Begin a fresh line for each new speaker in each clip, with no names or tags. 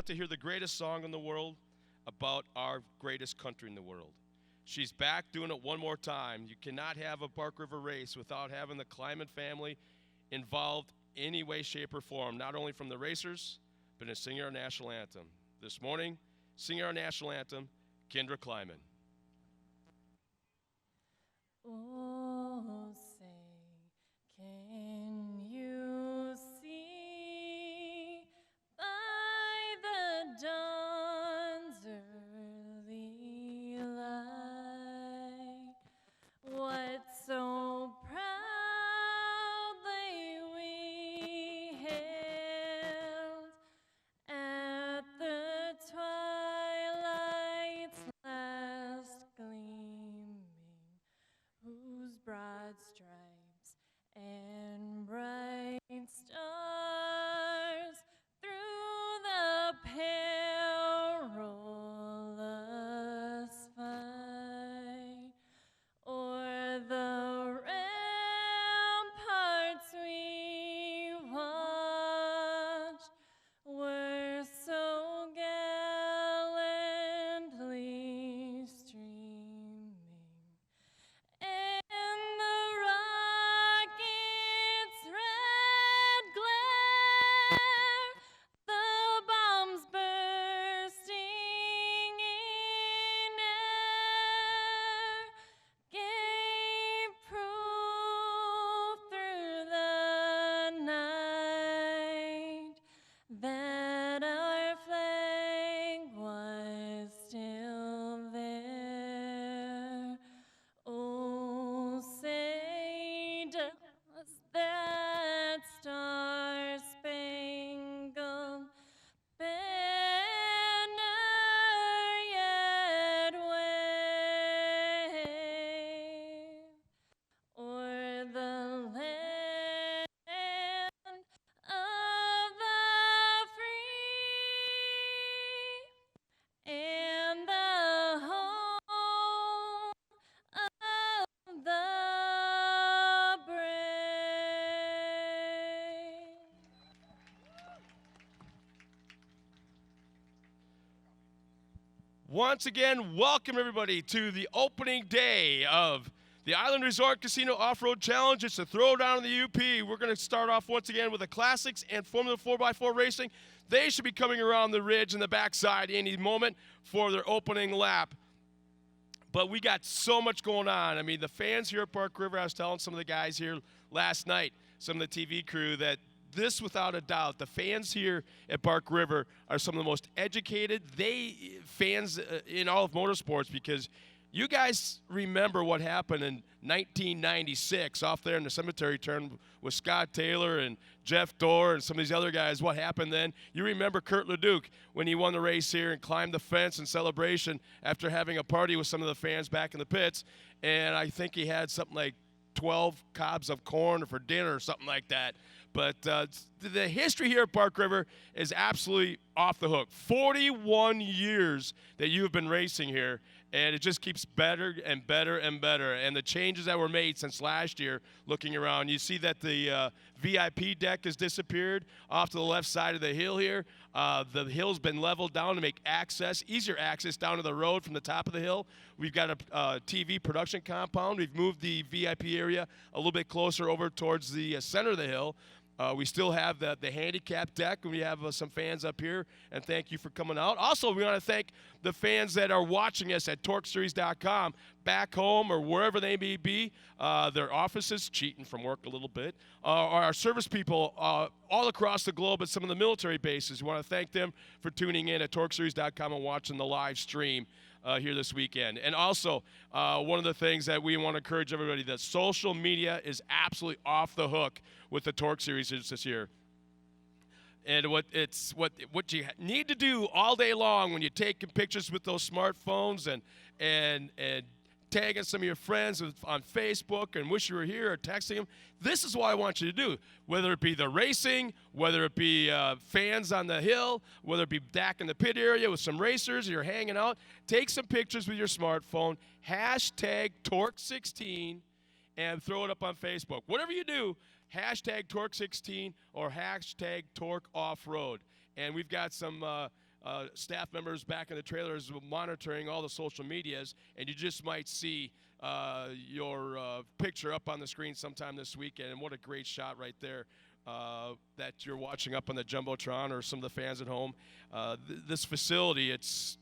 about to hear the greatest song in the world about our greatest country in the world. She's back doing it one more time. You cannot have a Park River race without having the Kleiman family involved any way, shape, or form, not only from the racers, but in singing our national anthem. This morning, singing our national anthem, Kendra Kleiman.
Oh, say, can you see by the dawn's early light what so proudly we hailed at the twilight's last gleaming, whose broad stripes and bright stars through the perilous fight o'er the ramparts we watched were so gallantly streaming. And the rocket's red glare, the bombs bursting in air, gave proof through the night that our flag was still there. Oh, say does that star-spangled banner yet wave o'er the land of the free and the home of the brave.
Once again, welcome everybody to the opening day of the Island Resort Casino Off-Road Challenge. It's a throwdown in the UP. We're going to start off once again with the classics and Formula 4x4 racing. They should be coming around the ridge and the backside any moment for their opening lap. But we got so much going on. I mean, the fans here at Park River, I was telling some of the guys here last night, some of the TV crew, that this, without a doubt, the fans here at Park River are some of the most educated fans in all of motorsports, because you guys remember what happened in 1996 off there in the cemetery turn with Scott Taylor and Jeff Dorr and some of these other guys. What happened then? You remember Kurt LeDuc when he won the race here and climbed the fence in celebration after having a party with some of the fans back in the pits. And I think he had something like 12 cobs of corn for dinner or something like that. But the history here at Park River is absolutely off the hook. 41 years that you have been racing here, and it just keeps better and better and better. And the changes that were made since last year, looking around, you see that the VIP deck has disappeared off to the left side of the hill here. The hill's been leveled down to make easier access down to the road from the top of the hill. We've got a TV production compound. We've moved the VIP area a little bit closer over towards the center of the hill. We still have the handicap deck, and we have some fans up here, and thank you for coming out. Also, we want to thank the fans that are watching us at TORCseries.com, back home or wherever they may be, their offices, cheating from work a little bit, our service people all across the globe at some of the military bases. We want to thank them for tuning in at TORCseries.com and watching the live stream here this weekend. And also, one of the things that we want to encourage everybody, that social media is absolutely off the hook with the TORC Series this year. And what you need to do all day long when you're taking pictures with those smartphones and tagging some of your friends on Facebook and wish you were here, or texting them, this is what I want you to do. Whether it be the racing, whether it be fans on the hill, whether it be back in the pit area with some racers, or you're hanging out, take some pictures with your smartphone, hashtag TORC16, and throw it up on Facebook. Whatever you do, hashtag TORC16 or hashtag TORC Off-Road. And we've got some staff members back in the trailers monitoring all the social medias, and you just might see your picture up on the screen sometime this weekend. And what a great shot right there that you're watching up on the Jumbotron, or some of the fans at home. This facility, it's,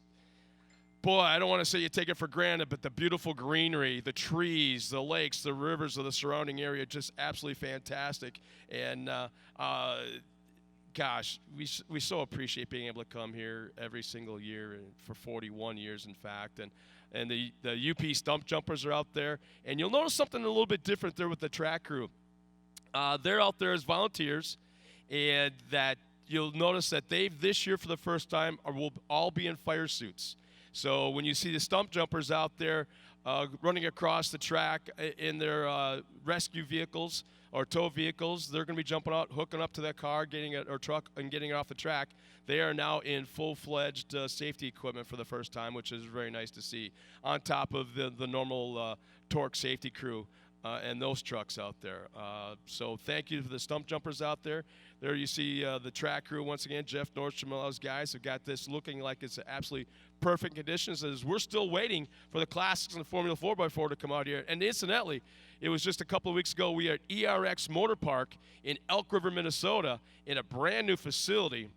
boy, I don't want to say you take it for granted, but the beautiful greenery, the trees, the lakes, the rivers of the surrounding area, just absolutely fantastic. And gosh, we so appreciate being able to come here every single year, and for 41 years, in fact. And the UP stump jumpers are out there. And you'll notice something a little bit different there with the track crew. They're out there as volunteers, and that you'll notice that they've, this year for the first time, will all be in fire suits. So when you see the stump jumpers out there running across the track in their rescue vehicles or tow vehicles, they're going to be jumping out, hooking up to that car, getting it, or truck, and getting it off the track. They are now in full-fledged safety equipment for the first time, which is very nice to see, on top of the normal TORC safety crew and those trucks out there. So thank you to the stump jumpers out there. There you see the track crew once again. Jeff Nordstrom and all those guys have got this looking like it's absolutely perfect conditions, as we're still waiting for the Classics and the Formula 4x4 to come out here. And incidentally, it was just a couple of weeks ago, we were at ERX Motor Park in Elk River, Minnesota, in a brand new facility.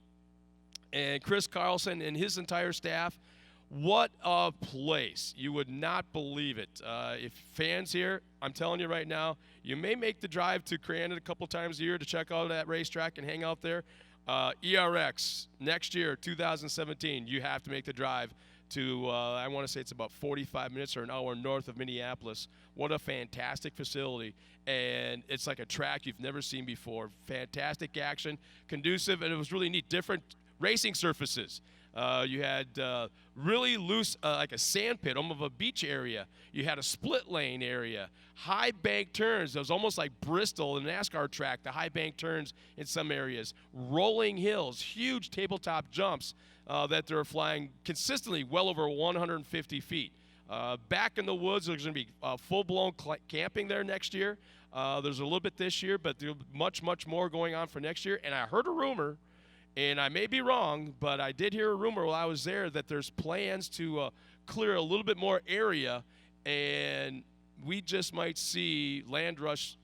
And Chris Carlson and his entire staff, what a place. You would not believe it. If fans here, I'm telling you right now, you may make the drive to Crandon a couple times a year to check out that racetrack and hang out there. ERX, next year, 2017, you have to make the drive to, I want to say it's about 45 minutes or an hour north of Minneapolis. What a fantastic facility. And it's like a track you've never seen before. Fantastic action, conducive, and it was really neat. Different racing surfaces. You had really loose, like a sand pit, almost of a beach area. You had a split lane area, high bank turns. It was almost like Bristol, the NASCAR track, the high bank turns in some areas. Rolling hills, huge tabletop jumps that they're flying consistently well over 150 feet. Back in the woods, there's going to be full-blown camping there next year. There's a little bit this year, but there's much, much more going on for next year. And I heard a rumor, and I may be wrong, but I did hear a rumor while I was there that there's plans to clear a little bit more area, and we just might see Land Rush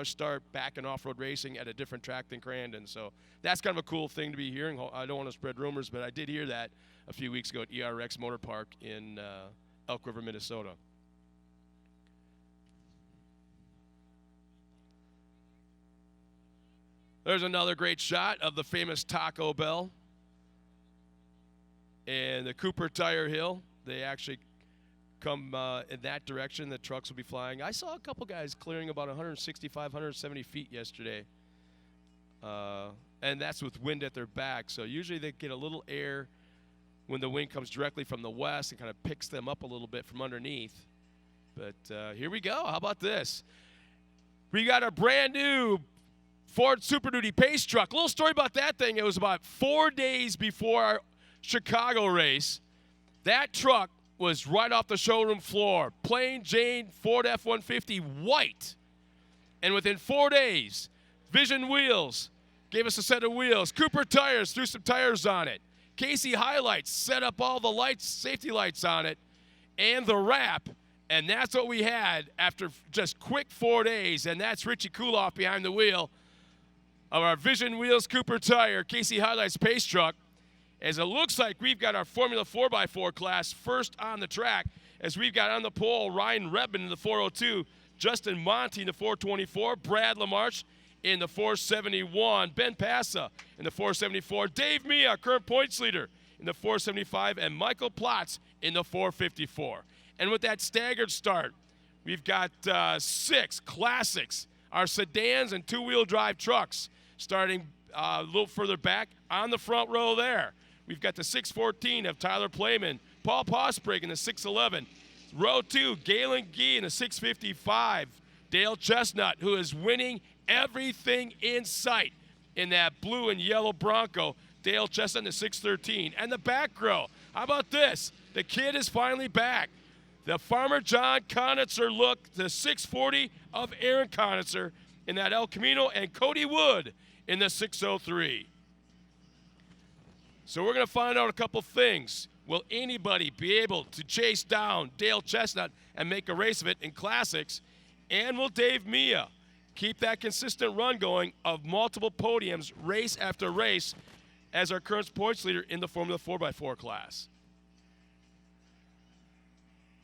start back in off-road racing at a different track than Crandon. So that's kind of a cool thing to be hearing. I don't want to spread rumors, but I did hear that a few weeks ago at ERX Motor Park in Elk River, Minnesota. There's another great shot of the famous Taco Bell and the Cooper Tire Hill. They actually come in that direction. The trucks will be flying. I saw a couple guys clearing about 165, 170 feet yesterday. And that's with wind at their back. So usually they get a little air when the wind comes directly from the west and kind of picks them up a little bit from underneath. But here we go. How about this? We got a brand new Ford Super Duty pace truck. A little story about that thing. It was about 4 days before our Chicago race. That truck was right off the showroom floor. Plain Jane Ford F-150 white. And within 4 days, Vision Wheels gave us a set of wheels. Cooper Tires threw some tires on it. Casey Highlights set up all the lights, safety lights on it, and the wrap. And that's what we had after just quick 4 days. And that's Richie Kuloff behind the wheel of our Vision Wheels Cooper Tire Casey Highlights pace truck, as it looks like we've got our Formula 4x4 class first on the track, as we've got on the pole Ryan Redmond in the 402, Justin Monty in the 424, Brad LaMarche in the 471, Ben Passa in the 474, Dave Mee, our current points leader, in the 475, and Michael Plotz in the 454. And with that staggered start, we've got 6 classics, our sedans and two-wheel drive trucks, starting a little further back on the front row there. We've got the 614 of Tyler Playman, Paul Posbrink in the 611. Row 2, Galen Gee in the 655. Dale Chestnut, who is winning everything in sight in that blue and yellow Bronco. Dale Chestnut in the 613. And the back row, how about this? The kid is finally back. The Farmer John Conitzer look, the 640 of Aaron Conitzer in that El Camino, and Cody Wood in the 603. So we're going to find out a couple things. Will anybody be able to chase down Dale Chestnut and make a race of it in classics? And will Dave Mia keep that consistent run going of multiple podiums, race after race, as our current points leader in the Formula 4x4 class?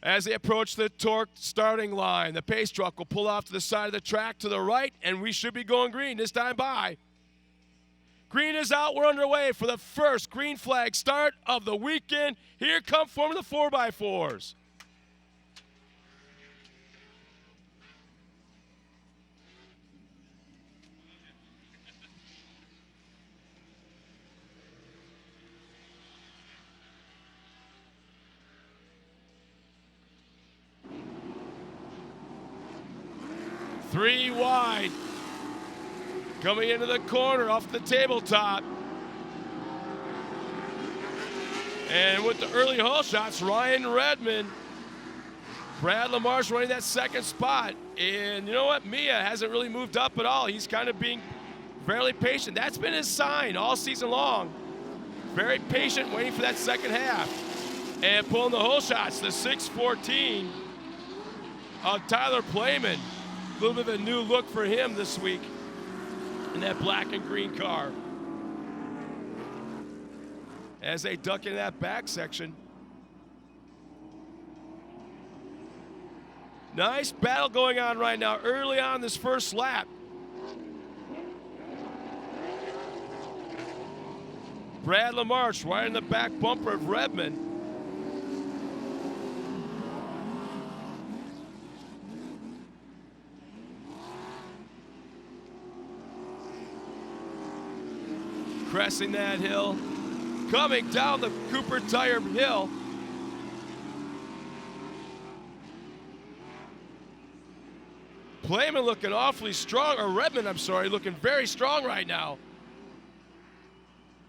As they approach the TORC starting line, the pace truck will pull off to the side of the track to the right, and we should be going green this time by. Green is out. We're underway for the first green flag start of the weekend. Here come Formula 4x4s. Three wide. Coming into the corner off the tabletop. And with the early hole shots, Ryan Redmond. Brad Lamarche running that second spot. And you know what? Mia hasn't really moved up at all. He's kind of being fairly patient. That's been his sign all season long. Very patient, waiting for that second half. And pulling the hole shots, the 6:14 of Tyler Playman. A little bit of a new look for him this week in that black and green car. As they duck into that back section. Nice battle going on right now early on this first lap. Brad Lamarche right in the back bumper of Redmond. Cresting that hill, coming down the Cooper Tire Hill. Playman looking awfully strong, or Redmond, I'm sorry, looking very strong right now.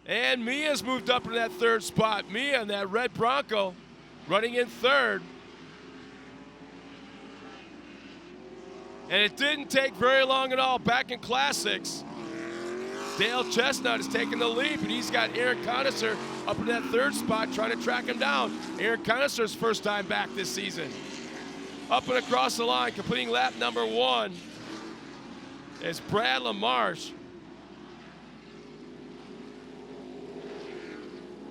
And Mia's moved up into that third spot. Mia in that red Bronco running in third. And it didn't take very long at all back in Classics. Dale Chestnut is taking the lead, but he's got Aaron Connoisser up in that third spot trying to track him down. Aaron Connoisser's first time back this season. Up and across the line, completing lap number 1 is Brad Lamarche.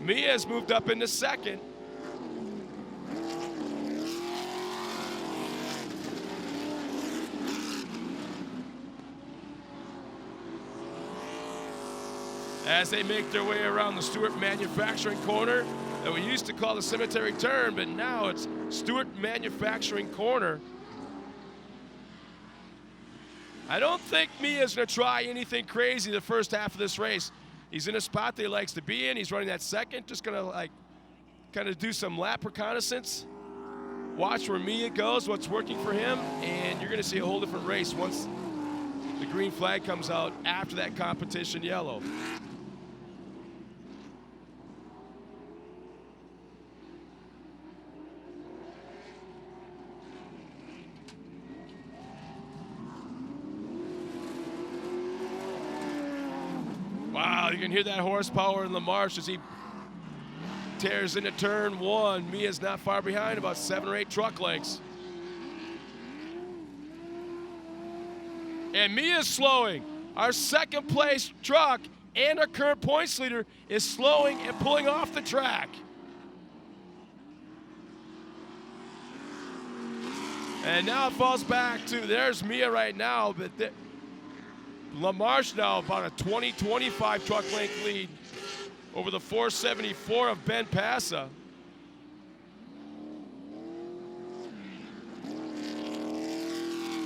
Mia's moved up into second. As they make their way around the Stewart Manufacturing Corner that we used to call the Cemetery Turn, but now it's Stewart Manufacturing Corner. I don't think Mia's going to try anything crazy the first half of this race. He's in a spot that he likes to be in. He's running that second, just going to kind of do some lap reconnaissance. Watch where Mia goes, what's working for him, and you're going to see a whole different race once the green flag comes out after that competition yellow. Wow, you can hear that horsepower in Lamarche as he tears into turn 1. Mia's not far behind, about 7 or 8 truck lengths. And Mia's slowing. Our second place truck and our current points leader is slowing and pulling off the track. And now it falls back to, there's Mia right now, but Lamarche now about a 20-25 truck length lead over the 474 of Ben Passa.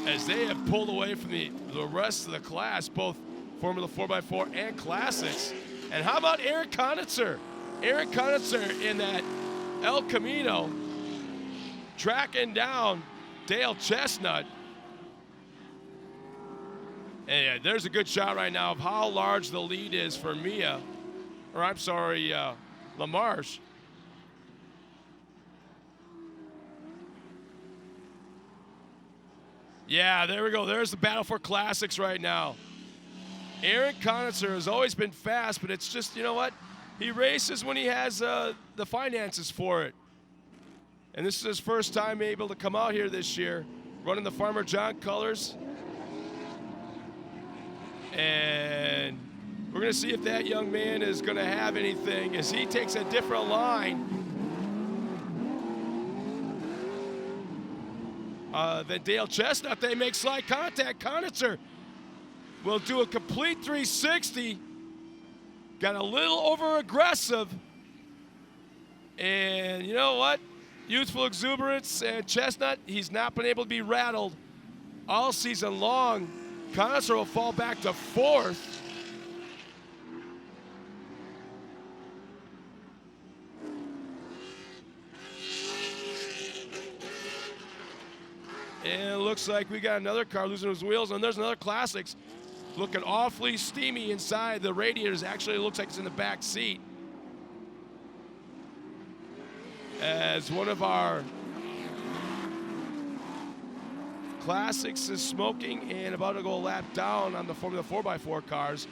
As they have pulled away from the rest of the class, both Formula 4x4 and Classics. And how about Aaron Connoisser? Aaron Connoisser in that El Camino, tracking down Dale Chestnut. And yeah, there's a good shot right now of how large the lead is for Mia, or I'm sorry, Lamarche. Yeah, there we go. There's the battle for Classics right now. Aaron Connoisser has always been fast, but it's just, you know what? He races when he has the finances for it. And this is his first time able to come out here this year, running the Farmer John colors. And we're going to see if that young man is going to have anything as he takes a different line than Dale Chestnut. They make slight contact. Conitzer will do a complete 360. Got a little over aggressive. And you know what? Youthful exuberance and Chestnut, he's not been able to be rattled all season long. Conitzer will fall back to 4th. And it looks like we got another car losing his wheels, and there's another Classics looking awfully steamy inside. The radiators actually looks like it's in the back seat. As one of our Classics is smoking and about to go a lap down on the Formula 4x4 cars.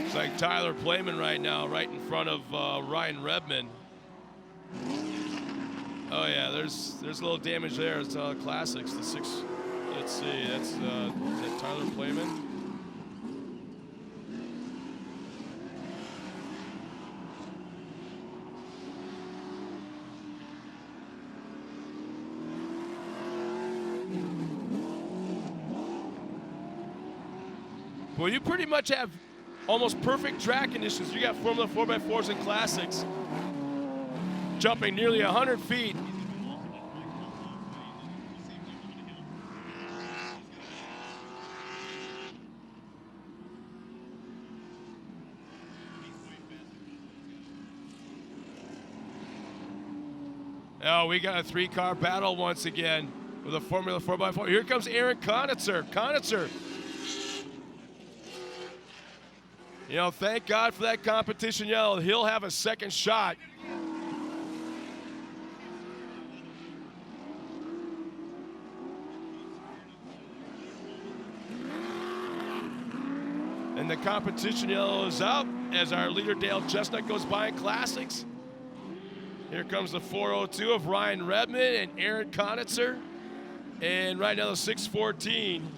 It's like Tyler Playman right now, right in front of Ryan Redman. Oh yeah, there's a little damage there. It's Classics. The 6. Let's see. That's is that Tyler Playman? Well, you pretty much have almost perfect track conditions. You got Formula 4x4s and Classics jumping nearly 100 feet. Oh, we got a 3-car battle once again with a Formula 4x4. Here comes Aaron Conitzer. Conitzer. You know, thank God for that competition yellow. He'll have a second shot. And the competition yellow is out as our leader Dale Chestnut goes by in Classics. Here comes the 402 of Ryan Redman and Aaron Conitzer. And right now the 614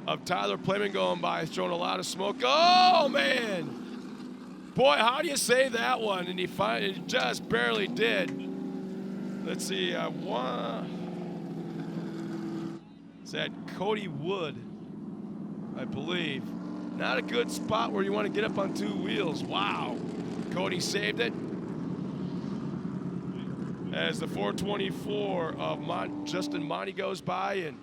of Tyler Playman going by, throwing a lot of smoke. Oh, man. Boy, how do you save that one? And he finally just barely did. Let's see. Is that Cody Wood, I believe. Not a good spot where you want to get up on 2 wheels. Wow. Cody saved it. As the 424 of Justin Monty goes by, and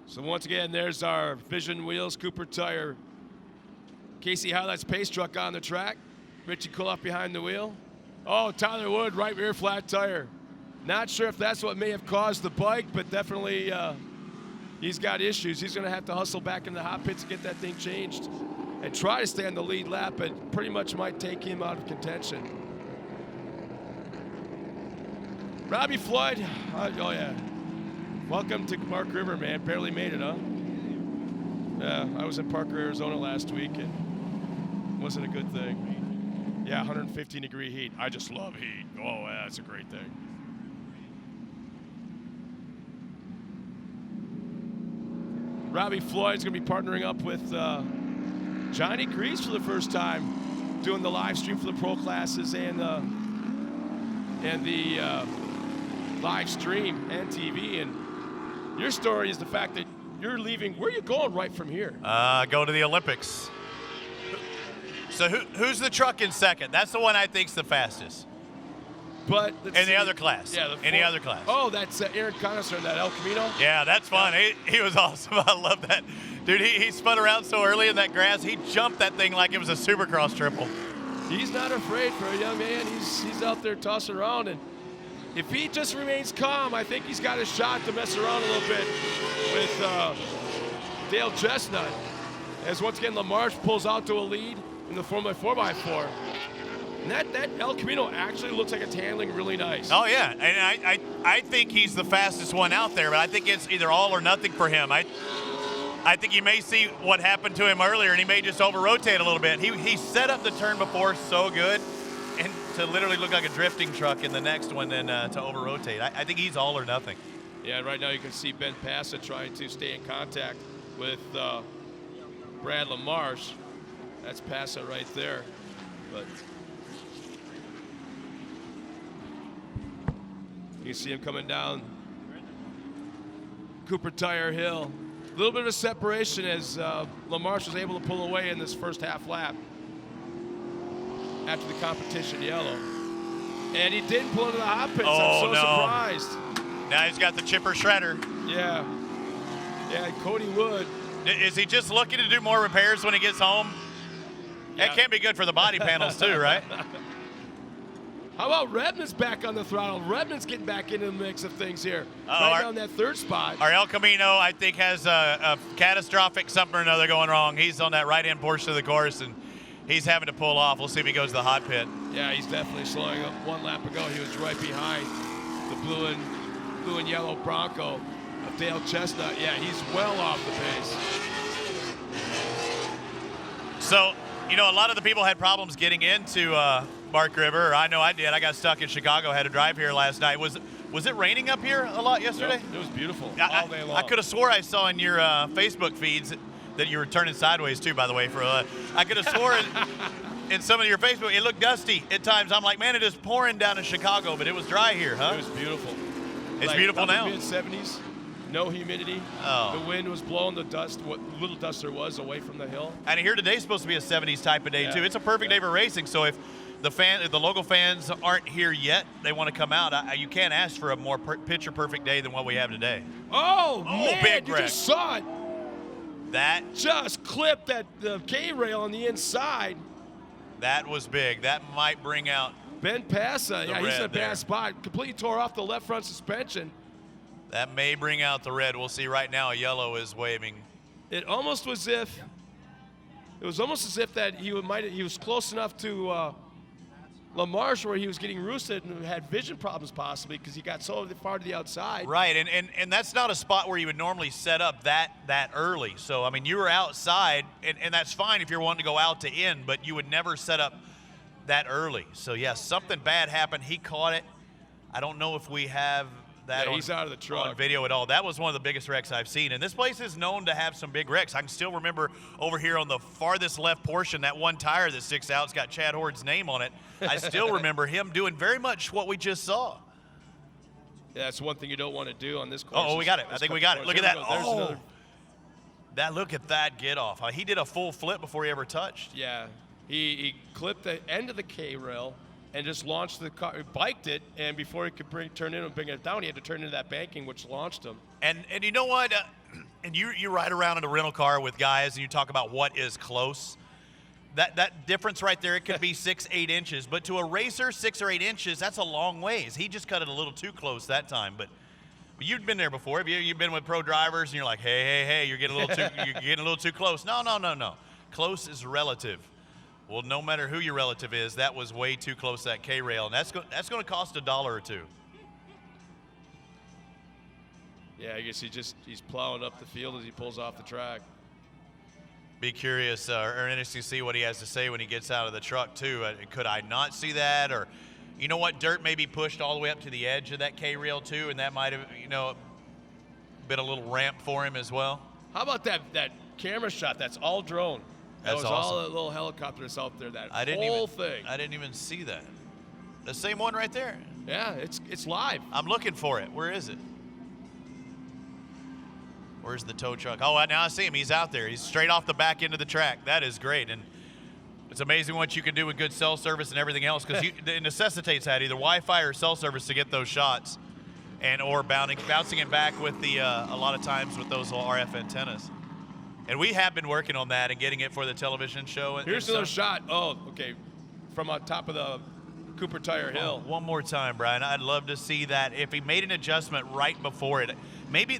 so once again, there's our Vision Wheels Cooper Tire Casey Highlights pace truck on the track. Richie Kuloff behind the wheel. Oh, Tyler Wood, right rear flat tire. Not sure if that's what may have caused the bike, but definitely he's got issues. He's going to have to hustle back in the hot pits to get that thing changed and try to stay on the lead lap, but pretty much might take him out of contention. Robbie Floyd, oh yeah. Welcome to Park River, man. Barely made it, huh? Yeah, I was in Parker, Arizona last week, and it wasn't a good thing. Yeah, 115-degree heat. I just love heat. Oh, yeah, that's a great thing. Robbie Floyd's going to be partnering up with Johnny Crease for the first time, doing the live stream for the pro classes and the live stream and TV. And your story is the fact that you're leaving. Where are you going right from here?
Go to the Olympics. So who's the truck in second? That's the one I think's the fastest.
But
in the other class.
Yeah,
in the other class.
Oh, that's Aaron Conitzer in that El Camino?
Yeah, that's fun. Yeah. He was awesome. I love that. Dude, he spun around so early in that grass. He jumped that thing like it was a Supercross triple.
He's not afraid for a young man. He's out there tossing around. And if he just remains calm, I think he's got a shot to mess around a little bit with Dale Chestnut. As once again, LaMarche pulls out to a lead in the 4x4x4. And that El Camino actually looks like it's handling really nice.
Oh, yeah. And I think he's the fastest one out there, but I think it's either all or nothing for him. I think you may see what happened to him earlier, and he may just over-rotate a little bit. He set up the turn before so good, and to literally look like a drifting truck in the next one then to over-rotate. I think he's all or nothing.
Yeah, right now you can see Ben Passa trying to stay in contact with Brad LaMarche. That's Passa right there. But you can see him coming down Cooper Tire Hill. A little bit of a separation as LaMarche was able to pull away in this first half lap after the competition yellow. And he didn't pull into the hot pits. I'm so surprised.
Now he's got the chipper shredder.
Yeah. Yeah, Cody Wood.
Is he just looking to do more repairs when he gets home?
Yeah.
That can't be good for the body panels too, right?
How about Redmond's back on the throttle? Redmond's getting back into the mix of things here.
Uh-oh,
right down that third spot.
Our El Camino, I think, has a catastrophic something or another going wrong. He's on that right-hand portion of the course, and he's having to pull off. We'll see if he goes to the hot pit.
Yeah, he's definitely slowing up. One lap ago, he was right behind the blue and yellow Bronco of Dale Chestnut. Yeah, he's well off the pace.
So, you know, a lot of the people had problems getting into Mark River. Or I know I did. I got stuck in Chicago, had to drive here last night. Was it raining up here a lot yesterday?
Nope, it was beautiful
all
day long.
I could have swore I saw in your Facebook feeds that you were turning sideways too, by the way. I could have swore in some of your Facebook, it looked dusty at times. I'm like, man, it is pouring down in Chicago, but it was dry here, huh?
It was beautiful.
It's
like
beautiful now.
Mid-70s, no humidity.
Oh.
The wind was blowing the dust, what little dust there was, away from the hill.
And here today's supposed to be a 70s type of day too. It's a perfect day for racing. So if the local fans aren't here yet, they want to come out. You can't ask for a more picture perfect day than what we have today.
Oh man,
big
you
wreck.
just saw it.
That
Just clipped the K-rail on the inside.
That was big. That might bring out
Ben Passa, yeah, he's in a
red there.
bad spot. Completely tore off the left front suspension.
That may bring out the red. We'll see. Right now, a yellow is waving.
It was almost as if that he was close enough to LaMarche where he was getting roosted and had vision problems possibly because he got so far to the outside.
Right, and that's not a spot where you would normally set up that early. So, I mean, you were outside, and that's fine if you're wanting to go out to in, but you would never set up that early. So, yeah, something bad happened. He caught it. I don't know if we have that
he's out of the truck.
on video at all. That was one of the biggest wrecks I've seen. And this place is known to have some big wrecks. I can still remember over here on the farthest left portion, that one tire that sticks out. It's got Chad Hord's name on it. I still remember him doing very much what we just saw.
Yeah, that's one thing you don't want to do on this course.
Oh, we got it. I think we got it. Look at that.
There's another.
Look at that get off. He did a full flip before he ever touched.
Yeah, he clipped the end of the K-rail and just launched the car, biked it, and before he could turn in and bring it down, he had to turn into that banking, which launched him.
And you know what? And you ride around in a rental car with guys, and you talk about what is close. That difference right there, it could be 6-8 inches, but to a racer, 6 or 8 inches, that's a long ways. He just cut it a little too close that time, but you've been there before. Have you've been with pro drivers, and you're like, hey, you're getting a little too close. No. Close is relative. Well, no matter who your relative is, that was way too close to that K-rail, and that's going to cost $1 or $2.
Yeah, I guess he's plowing up the field as he pulls off the track.
Be curious or interesting to see what he has to say when he gets out of the truck too. Could I not see that? Or, you know what, dirt may be pushed all the way up to the edge of that K-rail too, and that might have, been a little ramp for him as well.
How about that camera shot? That's all drone. That was
awesome.
all the little helicopters out there. That
I didn't even see that. The same one right there.
Yeah, it's live.
I'm looking for it. Where is it? Where's the tow truck? Oh, now I see him. He's out there. He's straight off the back end of the track. That is great. And it's amazing what you can do with good cell service and everything else, because it necessitates that, either Wi-Fi or cell service to get those shots, or bouncing it back with a lot of times with those little RF antennas. And we have been working on that and getting it for the television show.
Here's another shot. Oh, okay. From on top of the Cooper Tire Hill.
One more time, Brian. I'd love to see that. If he made an adjustment right before it, maybe,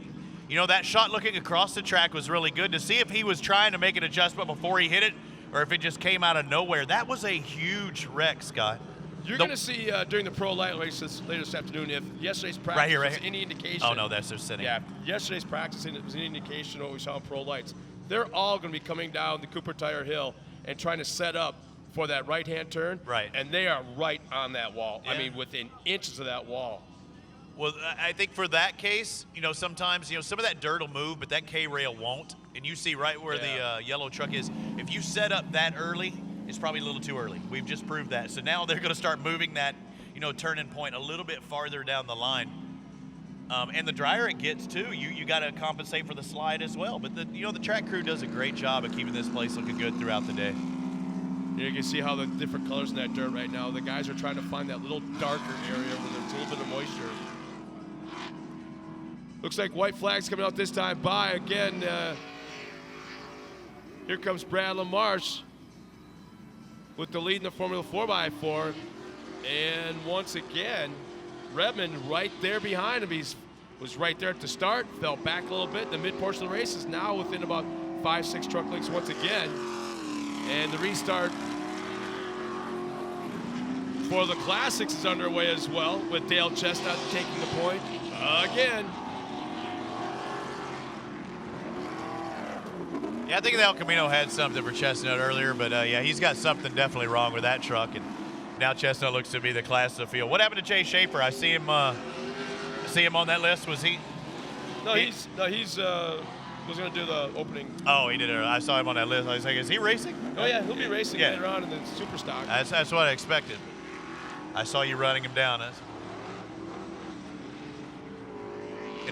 you know, that shot looking across the track was really good to see if he was trying to make an adjustment before he hit it or if it just came out of nowhere. That was a huge wreck, Scott.
You're going to see during the pro light races later this afternoon, if yesterday's practice
Right here.
was any indication.
Oh, no, that's their sitting.
Yeah, yesterday's practice was any indication of what we saw in pro lights. They're all going to be coming down the Cooper Tire Hill and trying to set up for that right-hand turn.
Right.
And they are right on that wall.
Yeah.
I mean, within inches of that wall.
Well, I think for that case, you know, sometimes, you know, some of that dirt will move, but that K-rail won't. And you see right where the yellow truck is. If you set up that early, it's probably a little too early. We've just proved that. So now they're going to start moving that, you know, turning point a little bit farther down the line. And the drier it gets too, you got to compensate for the slide as well. But the track crew does a great job of keeping this place looking good throughout the day.
You can see how the different colors in that dirt right now. The guys are trying to find that little darker area where there's a little bit of moisture. Looks like white flags coming out this time by again. Here comes Brad LaMarche with the lead in the Formula 4x4. And once again, Redmond right there behind him. He was right there at the start, fell back a little bit. The mid portion of the race is now within about 5-6 truck lengths once again. And the restart for the Classics is underway as well, with Dale Chestnut taking the point again.
Yeah, I think the El Camino had something for Chestnut earlier, but yeah, he's got something definitely wrong with that truck. And now Chestnut looks to be the class of the field. What happened to Jay Schaefer? I see him on that list. Was he?
No, he's was going to do the opening.
Oh, he did it. I saw him on that list. I was like, is he racing?
Oh yeah, he'll be racing later on in the Super Stock.
That's what I expected. I saw you running him down. And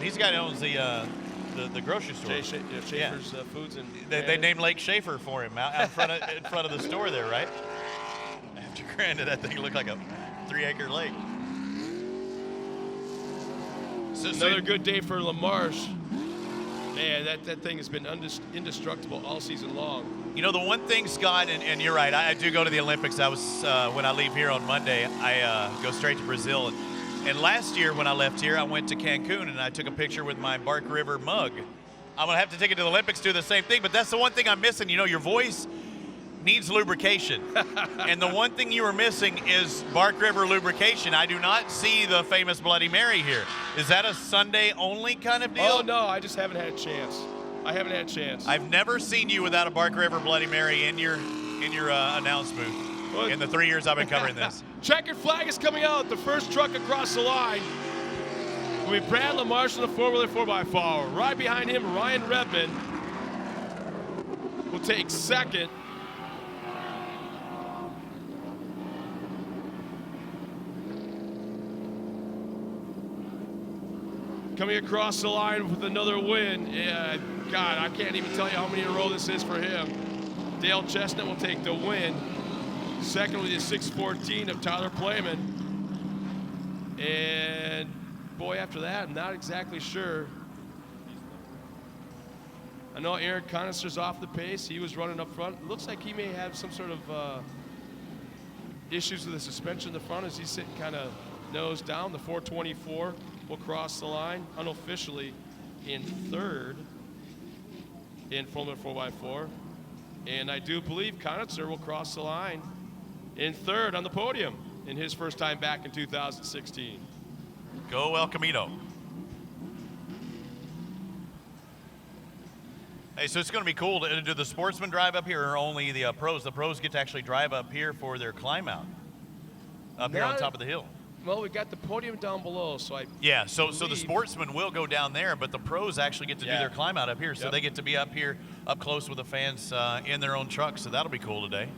he's the guy that owns the grocery store.
Schaefer's Foods and
they named Lake Schaefer for him out in front of the store there, right? After granted, that thing looked like a 3-acre lake.
Another good day for LaMarche. Man, that thing has been indestructible all season long.
You know, the one thing, Scott, and you're right, I do go to the Olympics. I was when I leave here on Monday, I go straight to Brazil. And last year when I left here, I went to Cancun and I took a picture with my Bark River mug. I'm going to have to take it to the Olympics, do the same thing, but that's the one thing I'm missing. You know, your voice needs lubrication. And the one thing you were missing is Bark River lubrication. I do not see the famous Bloody Mary here. Is that a Sunday only kind of deal?
Oh, no, I just haven't had a chance. I've
never seen you without a Bark River Bloody Mary in your announce booth in the 3 years I've been covering this.
Checkered flag is coming out. The first truck across the line will be Brad LaMarche in the 4-wheeler 4x4. Right behind him, Ryan Redmond will take second. Coming across the line with another win. Yeah, God, I can't even tell you how many in a row this is for him. Dale Chestnut will take the win. Second with the 6:14 of Tyler Playman. And boy, after that, I'm not exactly sure. I know Aaron Conister's off the pace. He was running up front. It looks like he may have some sort of issues with the suspension in the front as he's sitting kind of nose down. The 424 will cross the line unofficially in third in Formula 4x4. And I do believe Conister will cross the line in third on the podium in his first time back in 2016.
Go El Camino. Hey, so it's going to be cool to do the Sportsman drive up here or only the pros? The pros get to actually drive up here for their climb out up here on top of the hill.
Well, we got the podium down below, so
so the Sportsman will go down there, but the pros actually get to do their climb out up here, so they get to be up here, up close with the fans in their own trucks, so that'll be cool today.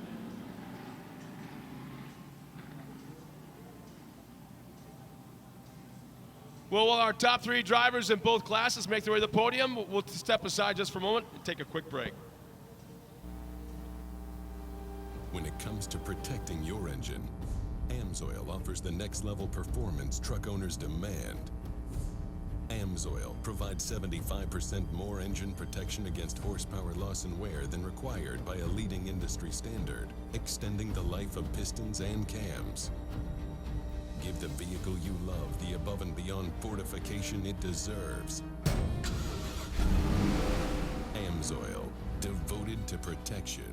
Well, while our top three drivers in both classes make their way to the podium, we'll step aside just for a moment and take a quick break.
When it comes to protecting your engine, AMSOIL offers the next level performance truck owners demand. AMSOIL provides 75% more engine protection against horsepower loss and wear than required by a leading industry standard, extending the life of pistons and cams. give the vehicle you love the above and beyond fortification it deserves. AMSOIL, devoted to protection.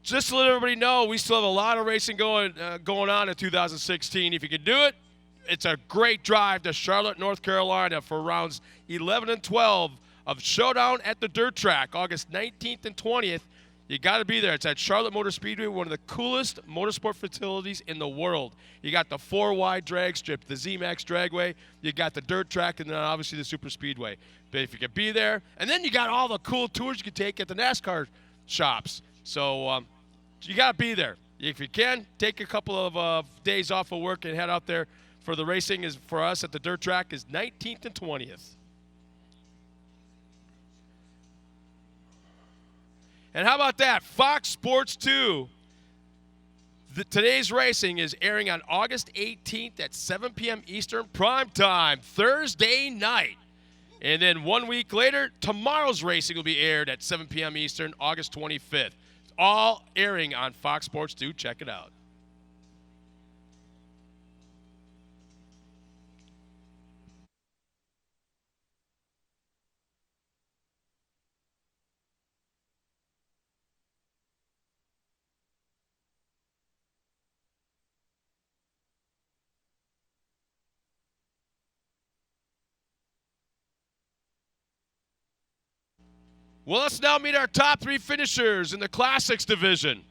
Just to let everybody know, we still have a lot of racing going on in 2016. If you can do it, it's a great drive to Charlotte, North Carolina for rounds 11 and 12 of Showdown at the Dirt Track, August 19th and 20th. You got to be there. It's at Charlotte Motor Speedway, one of the coolest motorsport facilities in the world. You got the 4-wide drag strip, the Z-Max Dragway. You got the dirt track, and then obviously the Super Speedway. But if you can be there, and then you got all the cool tours you can take at the NASCAR shops. So you got to be there. If you can, take a couple of days off of work and head out there for the racing. Is for us at the dirt track is 19th and 20th. And how about that? Fox Sports 2. Today's racing is airing on August 18th at 7 p.m. Eastern prime time, Thursday night. And then 1 week later, tomorrow's racing will be aired at 7 p.m. Eastern, August 25th. It's all airing on Fox Sports 2. Check it out. Well, let's now meet our top three finishers in the Classics division.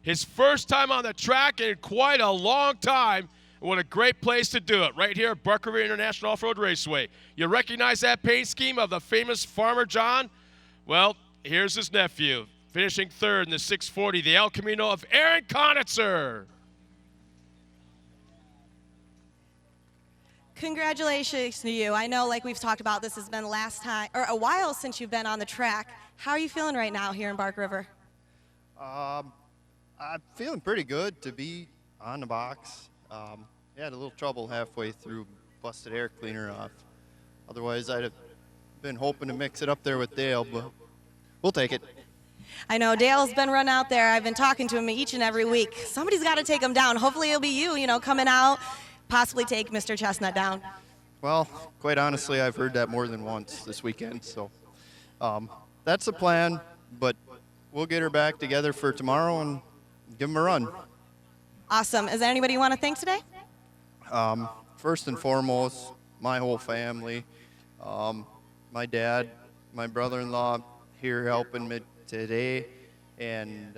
His first time on the track in quite a long time. What a great place to do it, right here at Barker River International Off-Road Raceway. You recognize that paint scheme of the famous Farmer John? Well, here's his nephew, finishing third in the 640, the El Camino of Aaron Conitzer.
Congratulations to you. I know, like we've talked about, this has been the last time, or a while since you've been on the track. How are you feeling right now here in Bark River?
I'm feeling pretty good to be on the box. Had a little trouble halfway through, busted air cleaner off. Otherwise, I'd have been hoping to mix it up there with Dale, but we'll take it.
I know Dale's been run out there. I've been talking to him each and every week. Somebody's got to take him down. Hopefully it'll be you, coming out, possibly take Mr. Chestnut down.
Well, quite honestly, I've heard that more than once this weekend. So that's the plan, but we'll get her back together for tomorrow and give him a run.
Awesome. Is there anybody you want to thank today?
First and foremost, my whole family, my dad, my brother-in-law here helping me today, and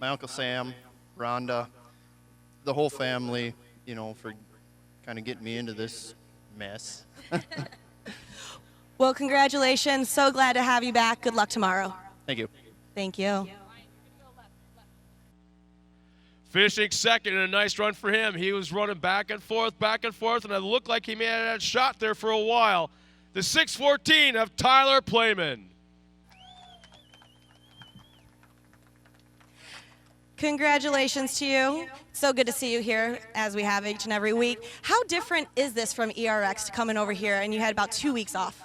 my Uncle Sam, Rhonda, the whole family, for kind of getting me into this mess.
Well, congratulations. So glad to have you back. Good luck tomorrow.
Thank you.
Thank you.
Finishing second, and a nice run for him. He was running back and forth, and it looked like he may have had a shot there for a while. The 6:14 of Tyler Playman.
Congratulations to you. So good to see you here, as we have each and every week. How different is this from ERX to coming over here, and you had about 2 weeks off?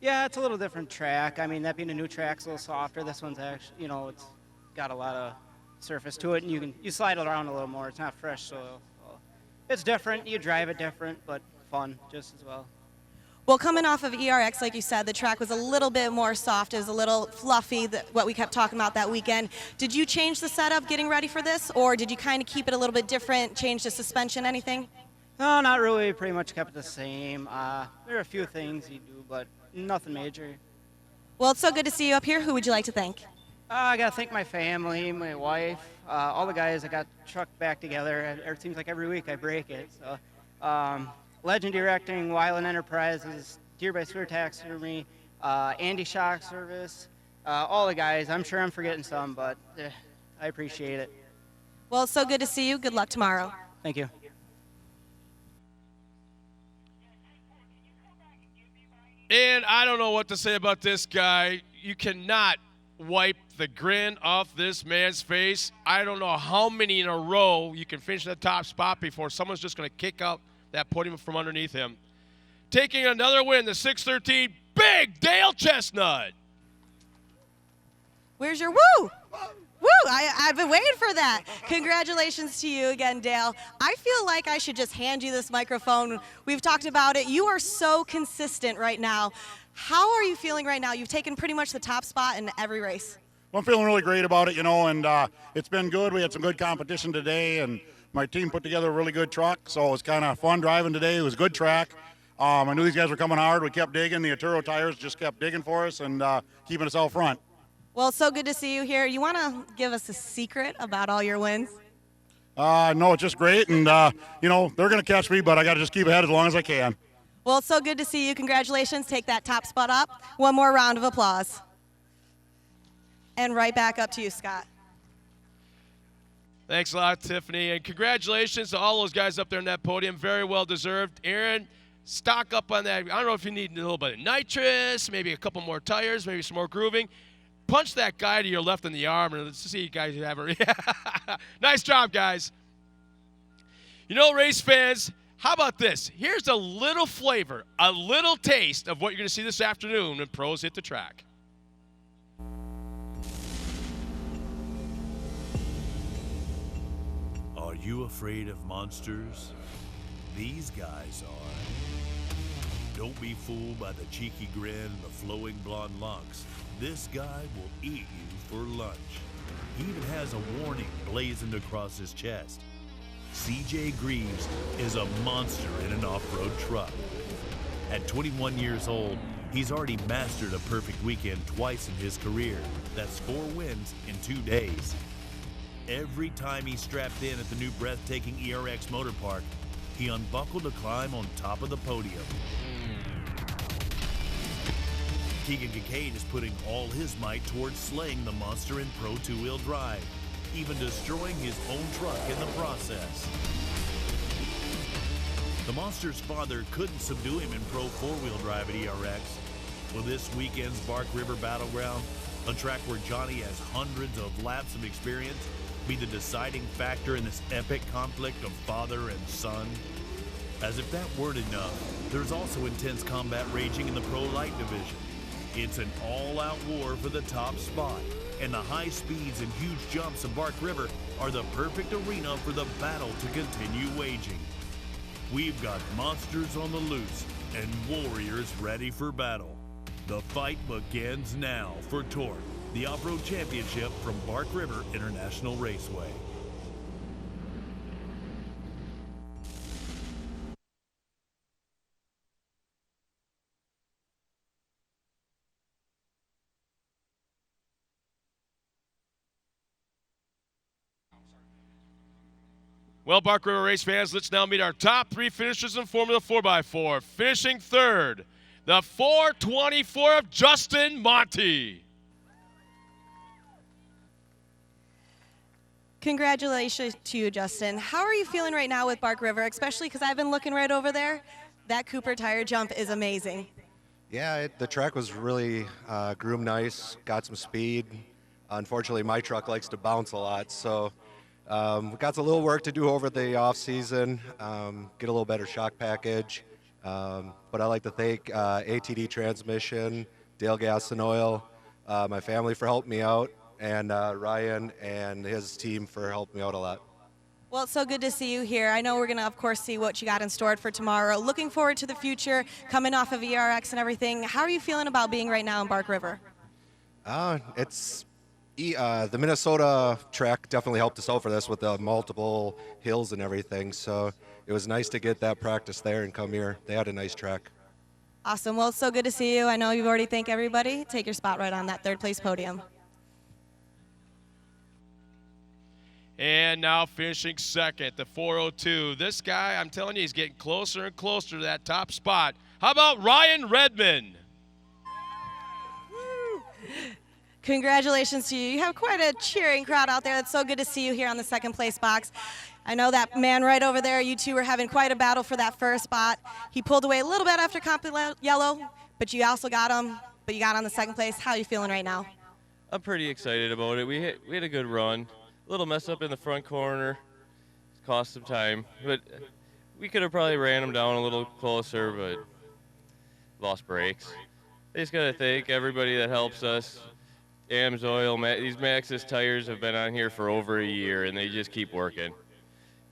Yeah, it's a little different track. I mean, that being a new track, it's a little softer. This one's actually, it's got a lot of surface to it, and you slide it around a little more. It's not fresh soil. So it's different. You drive it different, but fun just as well.
Well, coming off of ERX, like you said, the track was a little bit more soft. It was a little fluffy, what we kept talking about that weekend. Did you change the setup getting ready for this, or did you kind of keep it a little bit different, change the suspension, anything?
No, not really. Pretty much kept it the same. There are a few things you do, but nothing major.
Well, it's so good to see you up here. Who would you like to thank?
I got to thank my family, my wife, all the guys that got the truck back together. It seems like every week I break it. So, Legend Erecting, Wyland Enterprises, Deer by Swear Taxidermy, Andy Shock Service, all the guys. I'm sure I'm forgetting some, but I appreciate it.
Well, it's so good to see you. Good luck tomorrow.
Thank you.
And I don't know what to say about this guy. You cannot wipe the grin off this man's face. I don't know how many in a row you can finish in the top spot before someone's just going to kick out that podium from underneath him. Taking another win, the 6:13, Big Dale Chestnut.
Where's your woo? Woo! I've been waiting for that. Congratulations to you again, Dale. I feel like I should just hand you this microphone. We've talked about it. You are so consistent right now. How are you feeling right now? You've taken pretty much the top spot in every race.
Well, I'm feeling really great about it, and it's been good. We had some good competition today, and my team put together a really good truck, so it was kind of fun driving today. It was a good track. I knew these guys were coming hard. We kept digging. The Aturo tires just kept digging for us and keeping us out front.
Well, it's so good to see you here. You want to give us a secret about all your wins?
No, it's just great, and, they're going to catch me, but I got to just keep ahead as long as I can.
Well, it's so good to see you. Congratulations. Take that top spot up. One more round of applause. And right back up to you, Scott.
Thanks a lot, Tiffany. And congratulations to all those guys up there in that podium. Very well deserved. Aaron, stock up on that. I don't know if you need a little bit of nitrous, maybe a couple more tires, maybe some more grooving. Punch that guy to your left in the arm, and let's see you guys have a nice job, guys. Race fans, how about this? Here's a little flavor, a little taste of what you're going to see this afternoon when pros hit the track.
Are you afraid of monsters? These guys are. Don't be fooled by the cheeky grin and the flowing blonde locks. This guy will eat you for lunch. He even has a warning blazoned across his chest. CJ Greaves is a monster in an off-road truck. At 21 years old, he's already mastered a perfect weekend twice in his career. That's 4 wins in 2 days. Every time he strapped in at the new breathtaking ERX Motor Park, he unbuckled to climb on top of the podium. Keegan Kincaid is putting all his might towards slaying the monster in Pro 2-wheel drive, even destroying his own truck in the process. The monster's father couldn't subdue him in Pro 4-wheel drive at ERX. Will this weekend's Bark River Battleground, a track where Johnny has hundreds of laps of experience, be the deciding factor in this epic conflict of father and son? As if that weren't enough, there's also intense combat raging in the Pro Light division. It's an all-out war for the top spot. and the high speeds and huge jumps of Bark River are the perfect arena for the battle to continue waging. We've got monsters on the loose and warriors ready for battle. The fight begins now for TORC, the off-road championship from Bark River International Raceway.
Well, Bark River race fans, let's now meet our top 3 finishers in Formula 4x4. Finishing third, the 424 of Justin Monty.
Congratulations to you, Justin. How are you feeling right now with Bark River, especially because I've been looking right over there? That Cooper tire jump is amazing.
Yeah, the track was really groomed nice, got some speed. Unfortunately, my truck likes to bounce a lot, so we got a little work to do over the off season, get a little better shock package. But I like to thank ATD Transmission, Dale Gas and Oil, my family for helping me out, and Ryan and his team for helping me out a lot.
Well, it's so good to see you here. I know we're going to, of course, see what you got in store for tomorrow. Looking forward to the future, coming off of ERX and everything. How are you feeling about being right now in Bark River?
The Minnesota track definitely helped us out for this with the multiple hills and everything. So it was nice to get that practice there and come here. They had a nice track.
Awesome. Well, it's so good to see you. I know you've already thanked everybody. Take your spot right on that third place podium.
And now finishing second, the 402. This guy, I'm telling you, he's getting closer and closer to that top spot. How about Ryan Redmond?
Congratulations to you. You have quite a cheering crowd out there. It's so good to see you here on the second place box. I know that man right over there, you two were having quite a battle for that first spot. He pulled away a little bit after comp yellow, but you also got him, but you got on the second place. How are you feeling right now?
I'm pretty excited about it. We had a good run. A little mess up in the front corner. Cost some time, but we could have probably ran him down a little closer, but lost brakes. I just got to thank everybody that helps us. AMSOIL, these Maxxis tires have been on here for over a year, and they just keep working.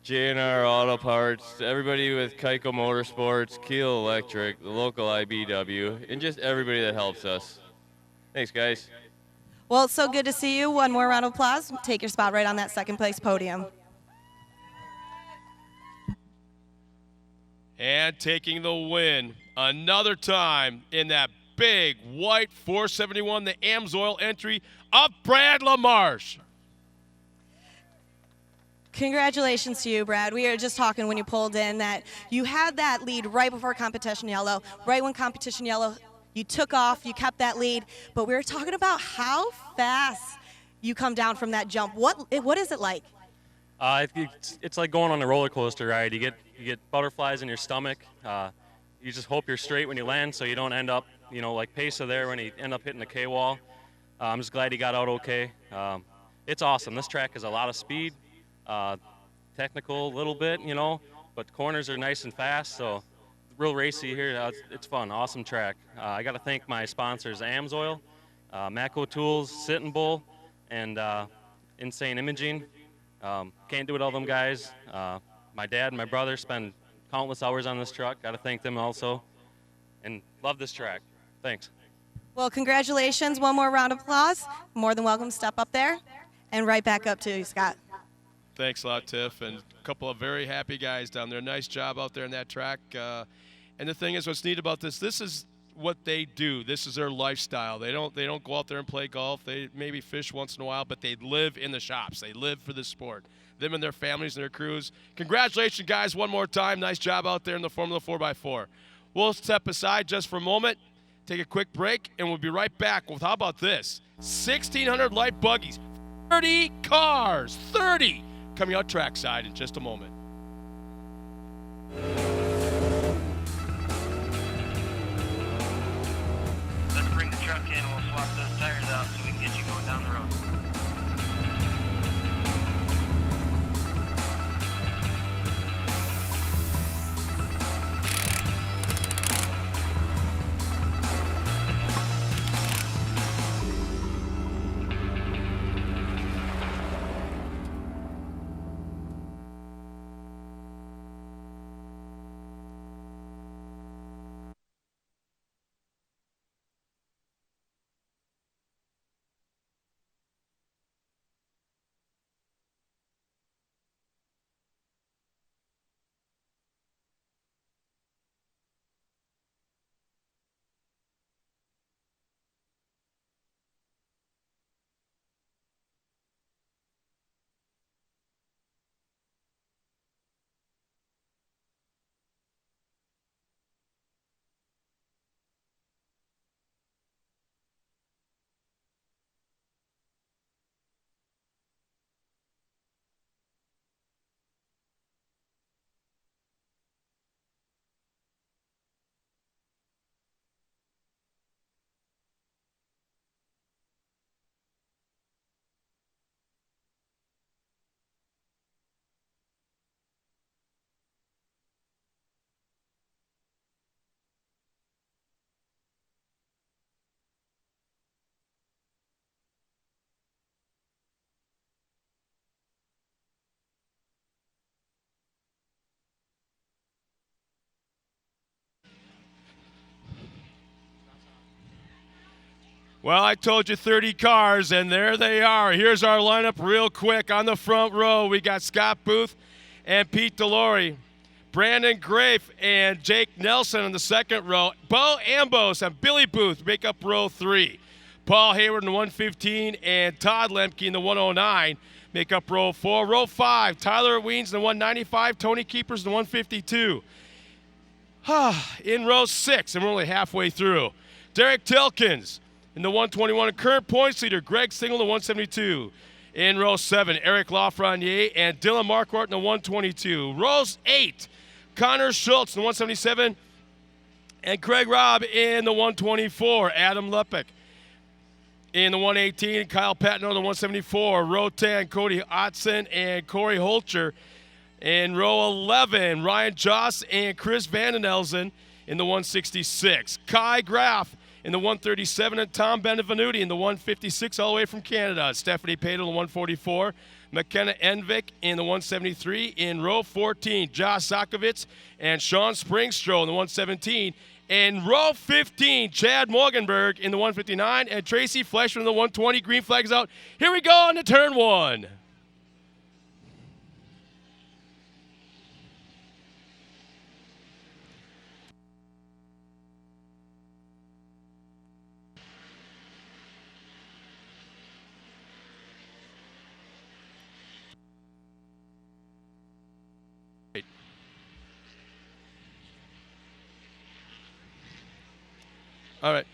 JNR Auto Parts, everybody with Keiko Motorsports, Keel Electric, the local IBW, and just everybody that helps us. Thanks, guys.
Well, it's so good to see you. One more round of applause. Take your spot right on that second place podium.
And taking the win another time in that big white 471, the AMSOIL entry of Brad LaMarche.
Congratulations to you, Brad. We were just talking when you pulled in that you had that lead right before competition yellow. Right when competition yellow, you took off, you kept that lead, but we were talking about how fast you come down from that jump. What is it like?
It's like going on a roller coaster ride. You get butterflies in your stomach. You just hope you're straight when you land so you don't end up, like Pesa there when he end up hitting the K-wall. I'm just glad he got out okay. It's awesome. This track has a lot of speed, technical a little bit, but the corners are nice and fast, so real racy here. It's fun, awesome track. I got to thank my sponsors, AMSOIL, Matco Tools, Sit and Bull, and Insane Imaging. Can't do it all them guys. My dad and my brother spend countless hours on this truck. Got to thank them also, and love this track. Thanks.
Well, congratulations. One more round of applause. More than welcome to step up there. And right back up to you, Scott.
Thanks a lot, Tiff, and a couple of very happy guys down there. Nice job out there in that track. And the thing is, what's neat about this is what they do. This is their lifestyle. They don't go out there and play golf. They maybe fish once in a while, but they live in the shops. They live for the sport. Them and their families and their crews. Congratulations, guys, one more time. Nice job out there in the Formula 4x4. We'll step aside just for a moment, take a quick break, and we'll be right back with, how about this, 1,600 light buggies, 30 cars, 30, coming out trackside in just a moment.
Let's bring the truck in and we'll swap those tires out so we can get you going down the road.
Well, I told you 30 cars, and there they are. Here's our lineup real quick. On the front row, we got Scott Booth and Pete Delory. Brandon Grafe and Jake Nelson on the second row. Bo Ambos and Billy Booth make up row 3. Paul Hayward in the 115 and Todd Lemke in the 109 make up row 4. Row 5, Tyler Weens in the 195, Tony Keepers in the 152. In row 6, and we're only halfway through, Derek Tilkins in the 121, and current points leader Greg Stingle in the 172. In row 7, Eric Lafreniere and Dylan Marquardt in the 122. Rows 8, Connor Schultz in the 177, and Craig Robb in the 124. Adam Lepek in the 118, Kyle Patno in the 174. Row 10, Cody Otson and Corey Holcher. In row 11, Ryan Joss and Chris Vandenelzen in the 166. Kai Graff in the 137, and Tom Benevenuti in the 156, all the way from Canada. Stephanie Pato in the 144. McKenna Envik in the 173. In row 14, Josh Zakovitz and Sean Springstrow in the 117. In row 15, Chad Morgenberg in the 159, and Tracy Fleshman in the 120. Green flags out. Here we go on to turn 1. All right.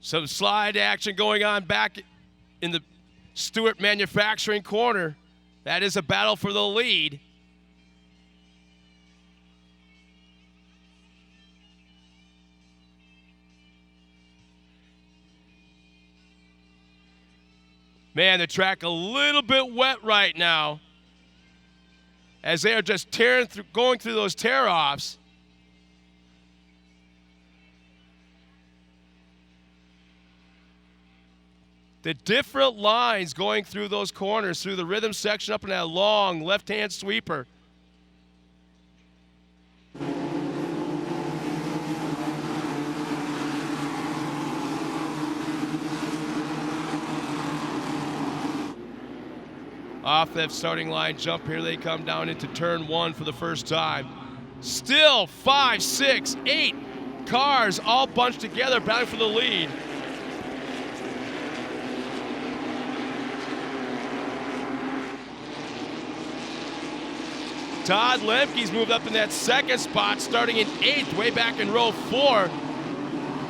Some slide action going on back in the Stewart Manufacturing corner. That is a battle for the lead. Man, the track a little bit wet right now as they are just going through those tear-offs. The different lines going through those corners, through the rhythm section, up in that long left-hand sweeper. Off that starting line jump, here they come down into turn 1 for the first time. Still 5, 6, 8 cars all bunched together, battling for the lead. Todd Lemke's moved up in that second spot, starting in 8th, way back in row 4.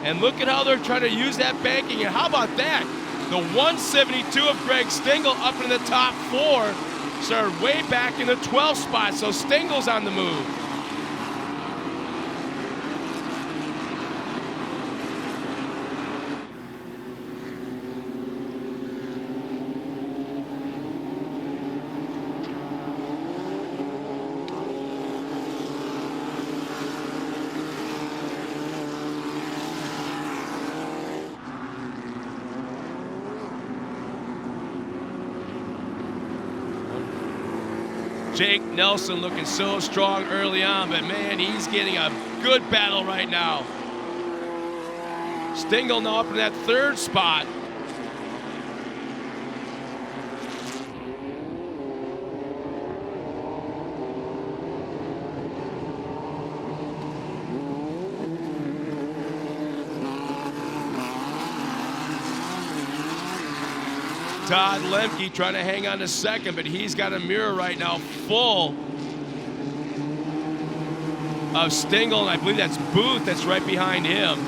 And look at how they're trying to use that banking. And how about that? The 172 of Greg Stingle up in the top 4. Started way back in the 12th spot, so Stingle's on the move. Jake Nelson looking so strong early on, but man, he's getting a good battle right now. Stingle now up in that 3rd spot. Todd Lemke trying to hang on to 2nd, but he's got a mirror right now full of Stingle, and I believe that's Booth that's right behind him.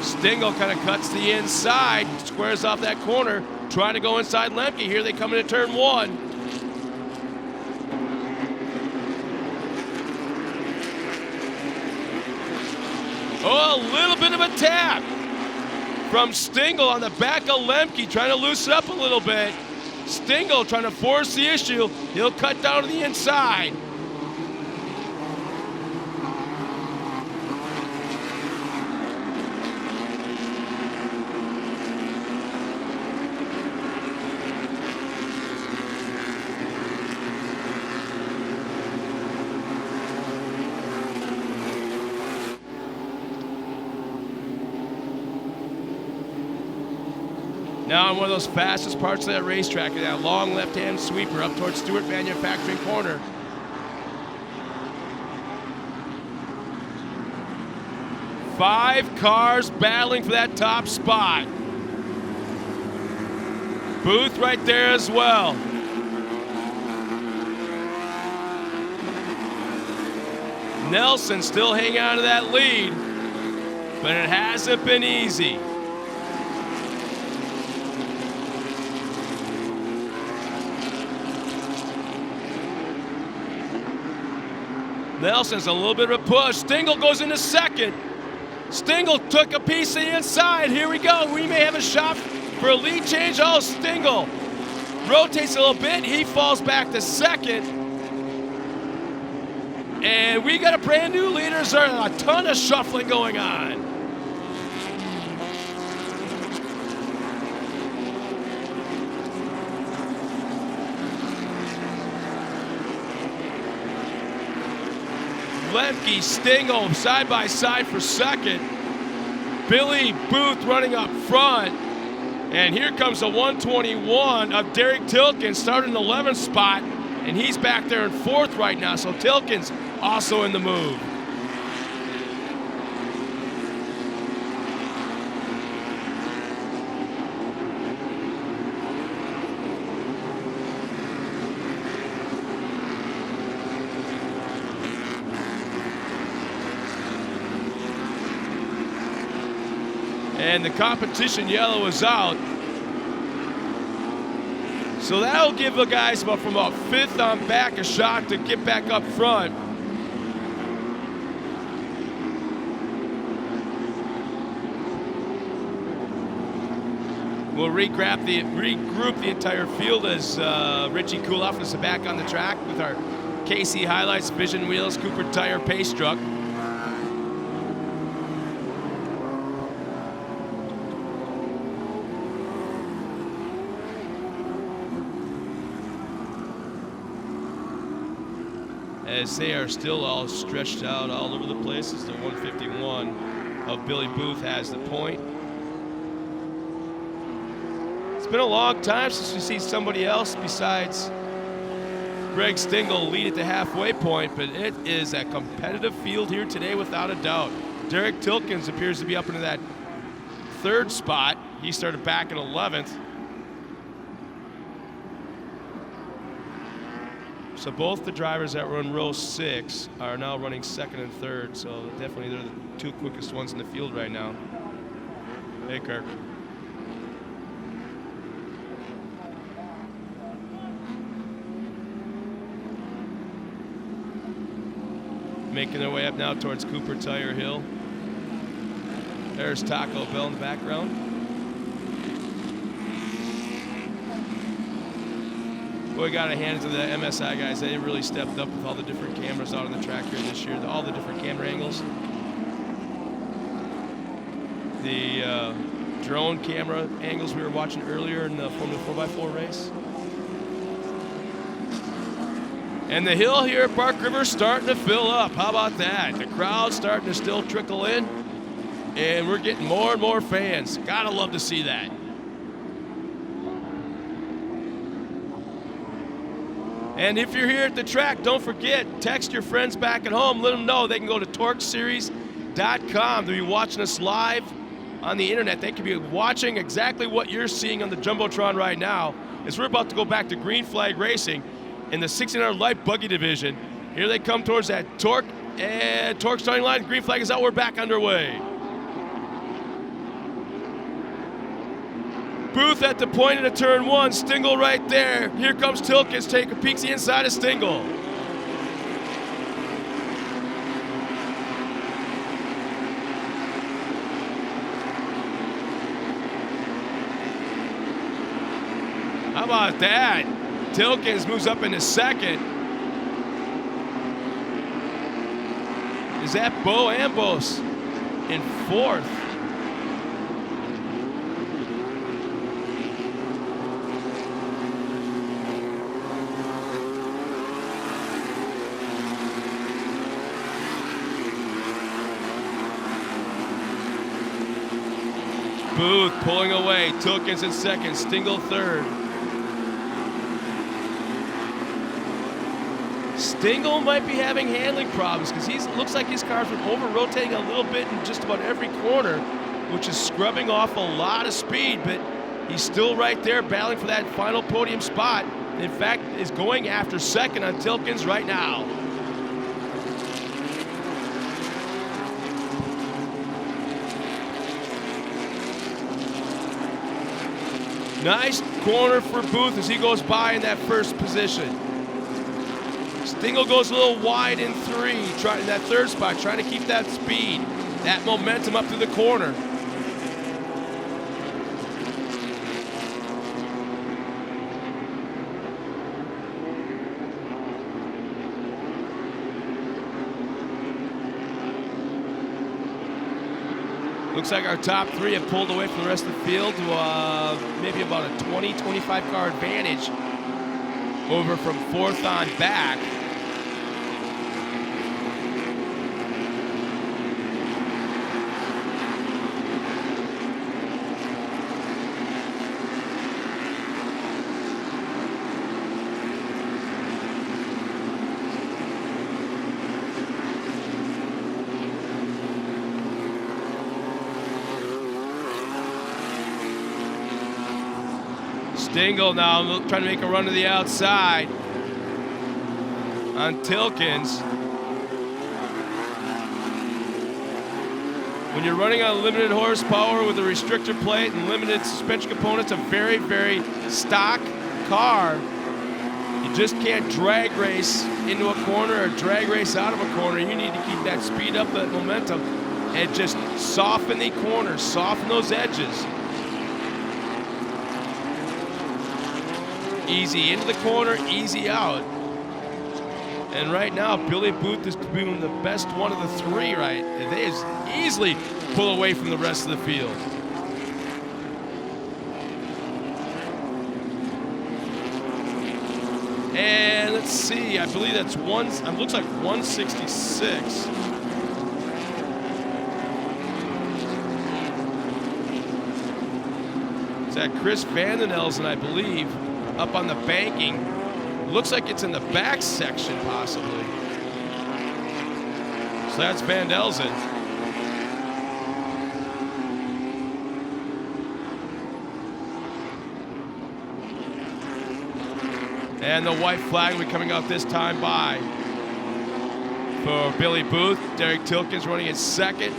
Stingle kind of cuts the inside, squares off that corner, trying to go inside Lemke. Here they come into turn 1. Oh, a little bit of a tap from Stingle on the back of Lemke, trying to loosen up a little bit. Stingle trying to force the issue. He'll cut down to the inside. Now on one of those fastest parts of that racetrack, that long left-hand sweeper up towards Stewart Manufacturing Corner. Five cars battling for that top spot. Booth right there as well. Nelson still hanging on to that lead, but it hasn't been easy. Nelson's a little bit of a push. Stingle goes into second. Stingle took a piece of the inside. Here we go. We may have a shot for a lead change. Oh, Stingle rotates a little bit. He falls back to second. And we got a brand new leader. There's a ton of shuffling going on. Lemke, Stingle side by side for second. Billy Booth running up front. And here comes the 121 of Derek Tilkins, starting in the 11th spot. And he's back there in fourth right now. So Tilkins also in the move. And the competition yellow is out. So that'll give the guys from about fifth on back a shot to get back up front. We'll regroup the entire field as Richie Kuloff is back on the track with our KC Highlights Vision Wheels Cooper Tire Pace Truck. As they are still all stretched out all over the place as the 151 of Billy Booth has the point. It's been a long time since we see somebody else besides Greg Stingle lead at the halfway point, but it is a competitive field here today without a doubt. Derek Tilkins appears to be up into that third spot. He started back in 11th. So both the drivers that were in row 6 are now running second and third, so definitely they're the two quickest ones in the field right now. Hey, Kirk. Making their way up now towards Cooper Tire Hill. There's Taco Bell in the background. Boy, got to hand it to the MSI guys. They really stepped up with all the different cameras out on the track here this year, all the different camera angles. The drone camera angles we were watching earlier in the Formula 4x4 race. And the hill here at Park River starting to fill up. How about that? The crowd's starting to still trickle in, and we're getting more and more fans. Gotta love to see that. And if you're here at the track, don't forget, text your friends back at home. Let them know they can go to TORCseries.com. They'll be watching us live on the internet. They can be watching exactly what you're seeing on the Jumbotron right now as we're about to go back to green flag racing in the 1600 light buggy division. Here they come towards that TORC and TORC starting line. Green flag is out. We're back underway. Booth at the point of the turn 1. Stingle right there. Here comes Tilkins. Take a peek to the inside of Stingle. How about that? Tilkins moves up into second. Is that Bo Ambos in fourth? Booth pulling away. Tilkins in second. Stingle third. Stingle might be having handling problems because he looks like his car's been over-rotating a little bit in just about every corner, which is scrubbing off a lot of speed, but he's still right there battling for that final podium spot. In fact, is going after second on Tilkins right now. Nice corner for Booth as he goes by in that first position. Stingle goes a little wide in three, in that third spot, trying to keep that speed, that momentum up through the corner. Looks like our top three have pulled away from the rest of the field to maybe about a 20, 25 car advantage over from fourth on back. Stingle now trying to make a run to the outside on Tilkins. When you're running on limited horsepower with a restrictor plate and limited suspension components, a very, very stock car, you just can't drag race into a corner or drag race out of a corner. You need to keep that speed up, that momentum, and just soften the corners, soften those edges. Easy into the corner, easy out. And right now, Billy Booth is being the best one of the three, right? They just easily pull away from the rest of the field. And let's see, I believe that's looks like 166. Is that Chris Vandenelsen, I believe, up on the banking. Looks like it's in the back section, possibly. So that's Van Delzen. And the white flag will be coming out this time by for Billy Booth. Derek Tilkins running in second.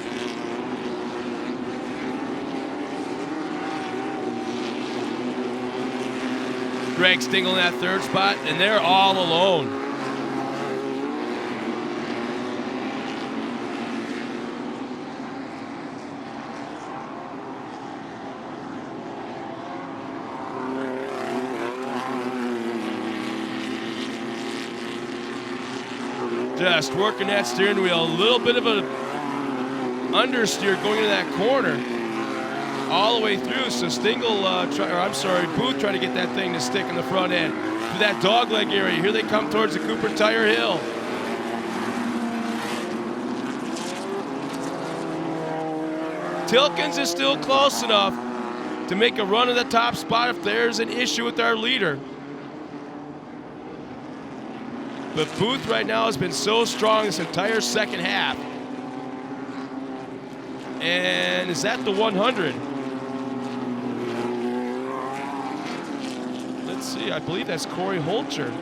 Greg Stingle in that third spot, and they're all alone. Just working that steering wheel, a little bit of an understeer going into that corner. All the way through, so Stingle, Booth trying to get that thing to stick in the front end. To that dogleg area, here they come towards the Cooper Tire Hill. Tilkins is still close enough to make a run of the top spot if there's an issue with our leader. But Booth right now has been so strong this entire second half. And is that the 100? Let's see, I believe that's Corey Holcher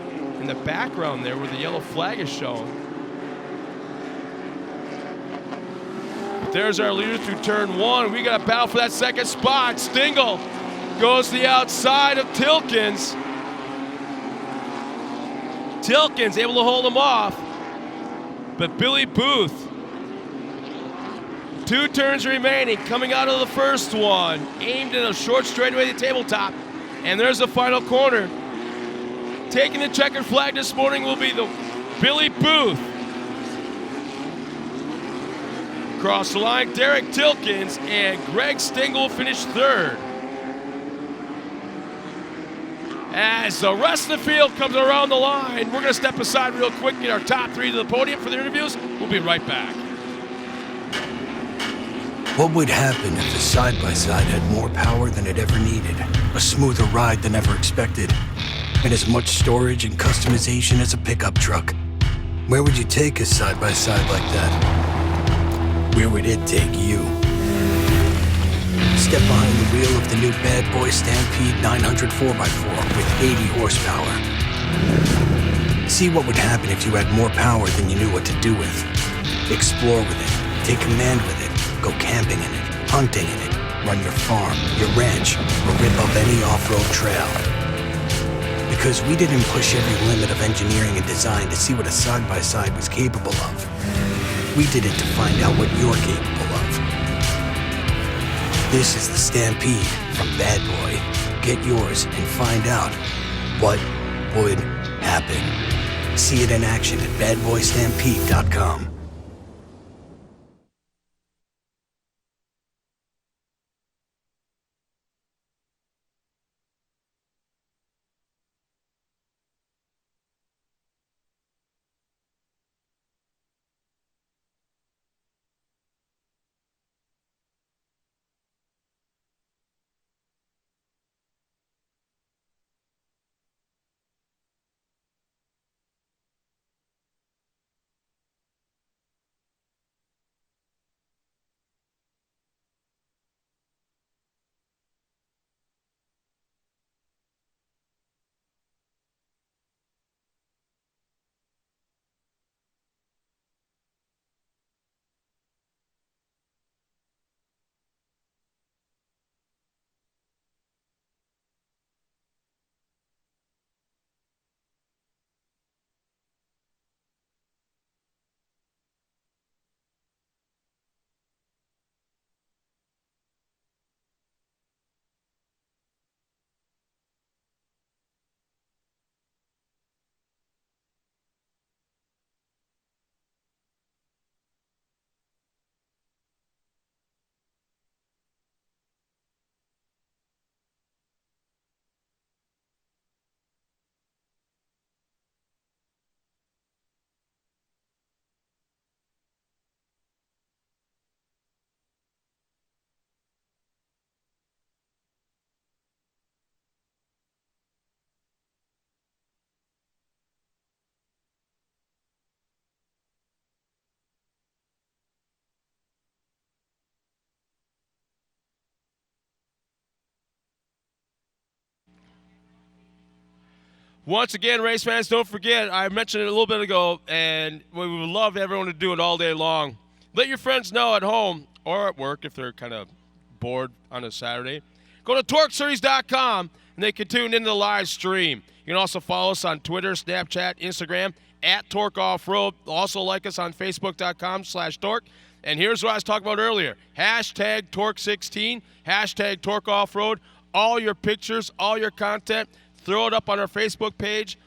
in the background there where the yellow flag is shown. But there's our leader through turn one. We got to battle for that second spot. Stingle goes to the outside of Tilkins. Tilkins able to hold him off, but Billy Booth, 2 turns remaining, coming out of the first one, aimed in a short straightaway to the tabletop, And there's the final corner. Taking the checkered flag this morning will be the Billy Booth. Across the line, Derek Tilkins and Greg Stengel finished third. As the rest of the field comes around the line, we're going to step aside real quick, get our top three to the podium for the interviews. We'll be right back.
What would happen if the side-by-side had more power than it ever needed, a smoother ride than ever expected, and as much storage and customization as a pickup truck? Where would you take a side-by-side like that? Where would it take you? Step behind the wheel of the new Bad Boy Stampede 900 4x4 with 80 horsepower. See what would happen if you had more power than you knew what to do with. Explore with it, take command with it, go camping in it, hunting in it, run your farm, your ranch, or rip up any off-road trail. Because we didn't push every limit of engineering and design to see what a side-by-side was capable of. We did it to find out what you're capable of. This is the Stampede from Bad Boy. Get yours and find out what would happen. See it in action at badboystampede.com.
Once again, race fans, don't forget, I mentioned it a little bit ago, and we would love everyone to do it all day long. Let your friends know at home or at work if they're kind of bored on a Saturday. Go to TORCseries.com, and they can tune into the live stream. You can also follow us on Twitter, Snapchat, Instagram, at TORC Offroad. Also like us on Facebook.com/TORC. And here's what I was talking about earlier. Hashtag TORC16, hashtag TORC Offroad. All your pictures, all your content, throw it up on our Facebook page,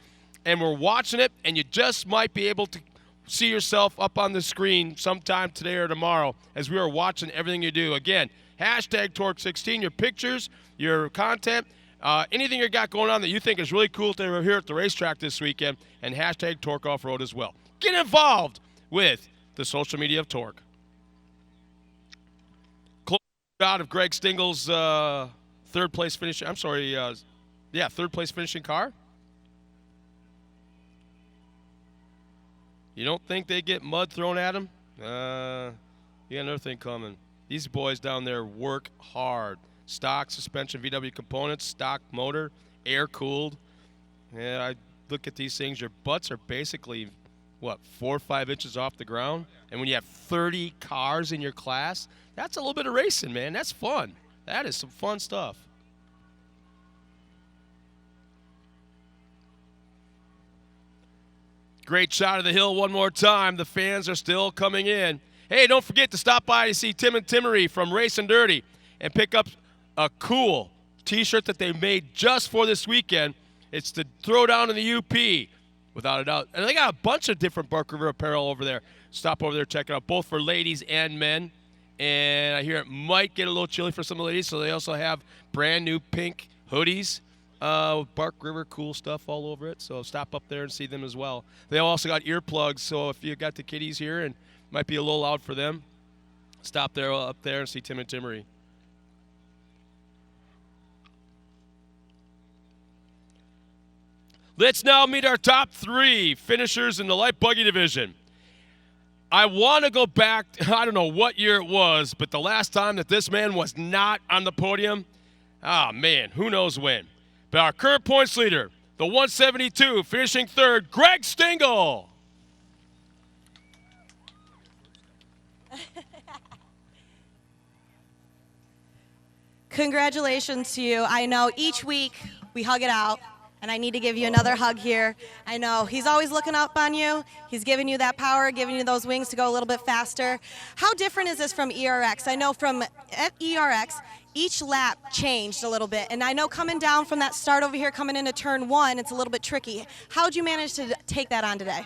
and we're watching it, and you just might be able to see yourself up on the screen sometime today or tomorrow as we are watching everything you do. Again, hashtag TORC16, your pictures, your content, anything you got going on that you think is really cool to here at the racetrack this weekend, and hashtag TORC Offroad as well. Get involved with the social media of TORC. Close out of Greg Stengel's third place finish. I'm sorry, third place finishing car. You don't think they get mud thrown at them? You got another thing coming. These boys down there work hard. Stock suspension, VW components, stock motor, air-cooled. Yeah, I look at these things. Your butts are basically, 4 or 5 inches off the ground? And when you have 30 cars in your class, that's a little bit of racing, man. That's fun. That is some fun stuff. Great shot of the hill one more time. The fans are still coming in. Hey, don't forget to stop by and see Tim and Timmery from Race and Dirty and pick up a cool T-shirt that they made just for this weekend. It's the Throwdown in the UP, without a doubt. And they got a bunch of different Bark River apparel over there. Stop over there, check it out, both for ladies and men. And I hear it might get a little chilly for some of the ladies, so they also have brand new pink hoodies with Bark River cool stuff all over it. So stop up there and see them as well. They also got earplugs, so if you got the kiddies here and might be a little loud for them, stop there up there and see Tim and Timmery. Let's now meet our top 3 finishers in the light buggy division. I want to go back, I don't know what year it was, but the last time that this man was not on the podium, man, who knows when. But our current points leader, the 172, finishing 3rd, Greg Stingle.
Congratulations to you. I know each week we hug it out, and I need to give you another hug here. I know he's always looking up on you. He's giving you that power, giving you those wings to go a little bit faster. How different is this from ERX? I know from ERX, each lap changed a little bit, and I know coming down from that start over here, coming into turn 1, it's a little bit tricky. How'd you manage to take that on today?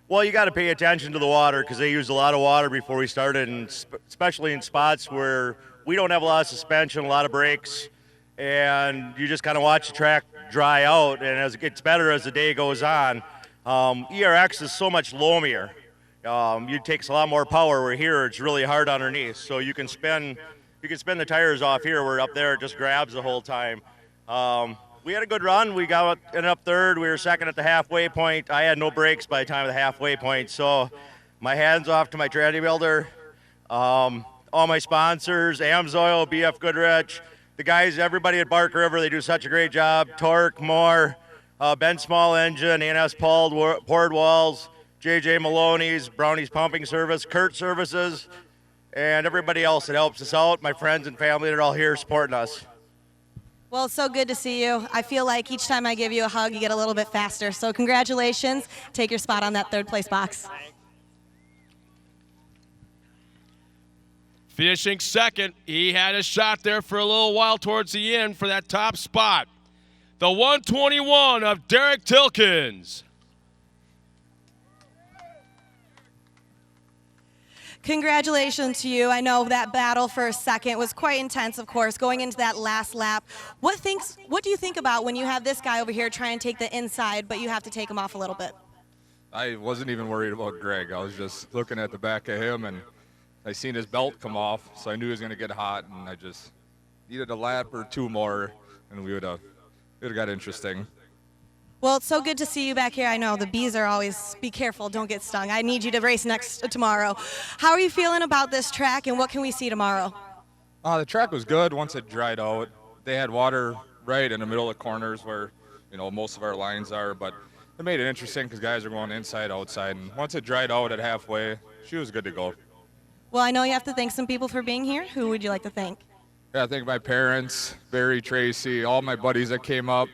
Well, you got to pay attention to the water because they use a lot of water before we started, and especially in spots where we don't have a lot of suspension, a lot of brakes, and you just kind of watch the track dry out, and as it gets better as the day goes on. ERX is so much loamier. It takes a lot more power, where here it's really hard underneath, so you can spin the tires off here, where up there it just grabs the whole time. We had a good run. We ended up 3rd. We were 2nd at the halfway point. I had no brakes by the time of the halfway point, so my hands off to my trade builder, all my sponsors, AMSOIL, BF Goodrich, the guys, everybody at Bark River. They do such a great job. TORC, Moore, Ben Small Engine, ANS Poured Walls, JJ Maloney's, Brownie's Pumping Service, Kurt Services, and everybody else that helps us out, my friends and family that are all here supporting us.
Well, it's so good to see you. I feel like each time I give you a hug, you get a little bit faster. So congratulations. Take your spot on that 3rd place box.
Finishing 2nd, he had a shot there for a little while towards the end for that top spot. The 121 of Derek Tilkins.
Congratulations to you. I know that battle for a 2nd was quite intense, of course, going into that last lap. What do you think about when you have this guy over here trying to take the inside, but you have to take him off a little bit?
I wasn't even worried about Greg. I was just looking at the back of him, and I seen his belt come off, so I knew he was going to get hot, and I just needed a lap or 2 more, and it would have got interesting.
Well, it's so good to see you back here. I know the bees are always, be careful, don't get stung. I need you to race tomorrow. How are you feeling about this track, and what can we see tomorrow?
The track was good once it dried out. They had water right in the middle of the corners where, most of our lines are, but it made it interesting because guys are going inside, outside, and once it dried out at halfway, she was good to go.
Well, I know you have to thank some people for being here. Who would you like to thank?
Yeah, I thank my parents, Barry, Tracy, all my buddies that came up.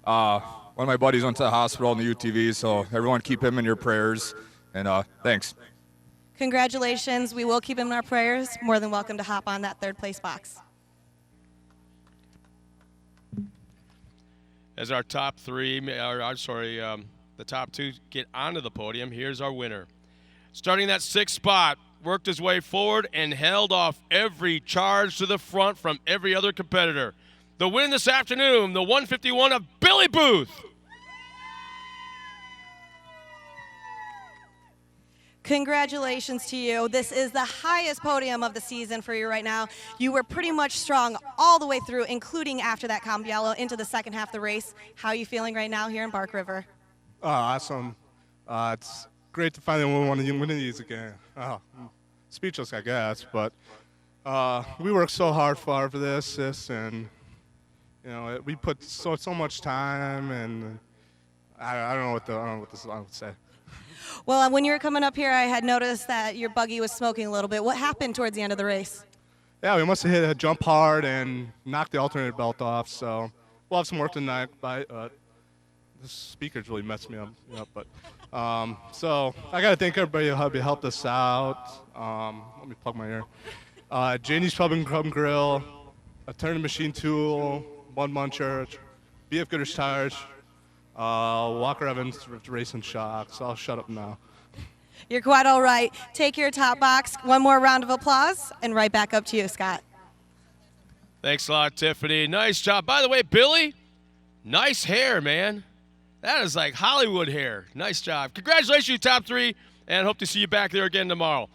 One of my buddies went to the hospital in the UTV, so everyone keep him in your prayers, and thanks.
Congratulations. We will keep him in our prayers. More than welcome to hop on that 3rd place box.
As our top 3, the top 2 get onto the podium, here's our winner. Starting that 6th spot, worked his way forward and held off every charge to the front from every other competitor. The win this afternoon, the 151 of Billy Booth.
Congratulations to you. This is the highest podium of the season for you right now. You were pretty much strong all the way through, including after that Campiello into the 2nd half of the race. How are you feeling right now here in Bark River?
Awesome. It's great to finally win one of these again. Speechless, I guess, but we worked so hard for this, and we put so much time, and I don't know what this I would say.
Well, when you were coming up here, I had noticed that your buggy was smoking a little bit. What happened towards the end of the race?
Yeah, we must have hit a jump hard and knocked the alternator belt off, so we'll have some work tonight. This speaker's really messed me up, but so I got to thank everybody who helped us out. Let me plug my ear. Janie's Pub and Grill, a turning machine tool, One Mun Church, BF Goodrich Tires, Walker Evans Racing Shocks. I'll shut up now.
You're quite all right. Take your top box. One more round of applause, and right back up to you, Scott.
Thanks a lot, Tiffany. Nice job. By the way, Billy, nice hair, man. That is like Hollywood hair. Nice job. Congratulations, you top 3, and hope to see you back there again tomorrow.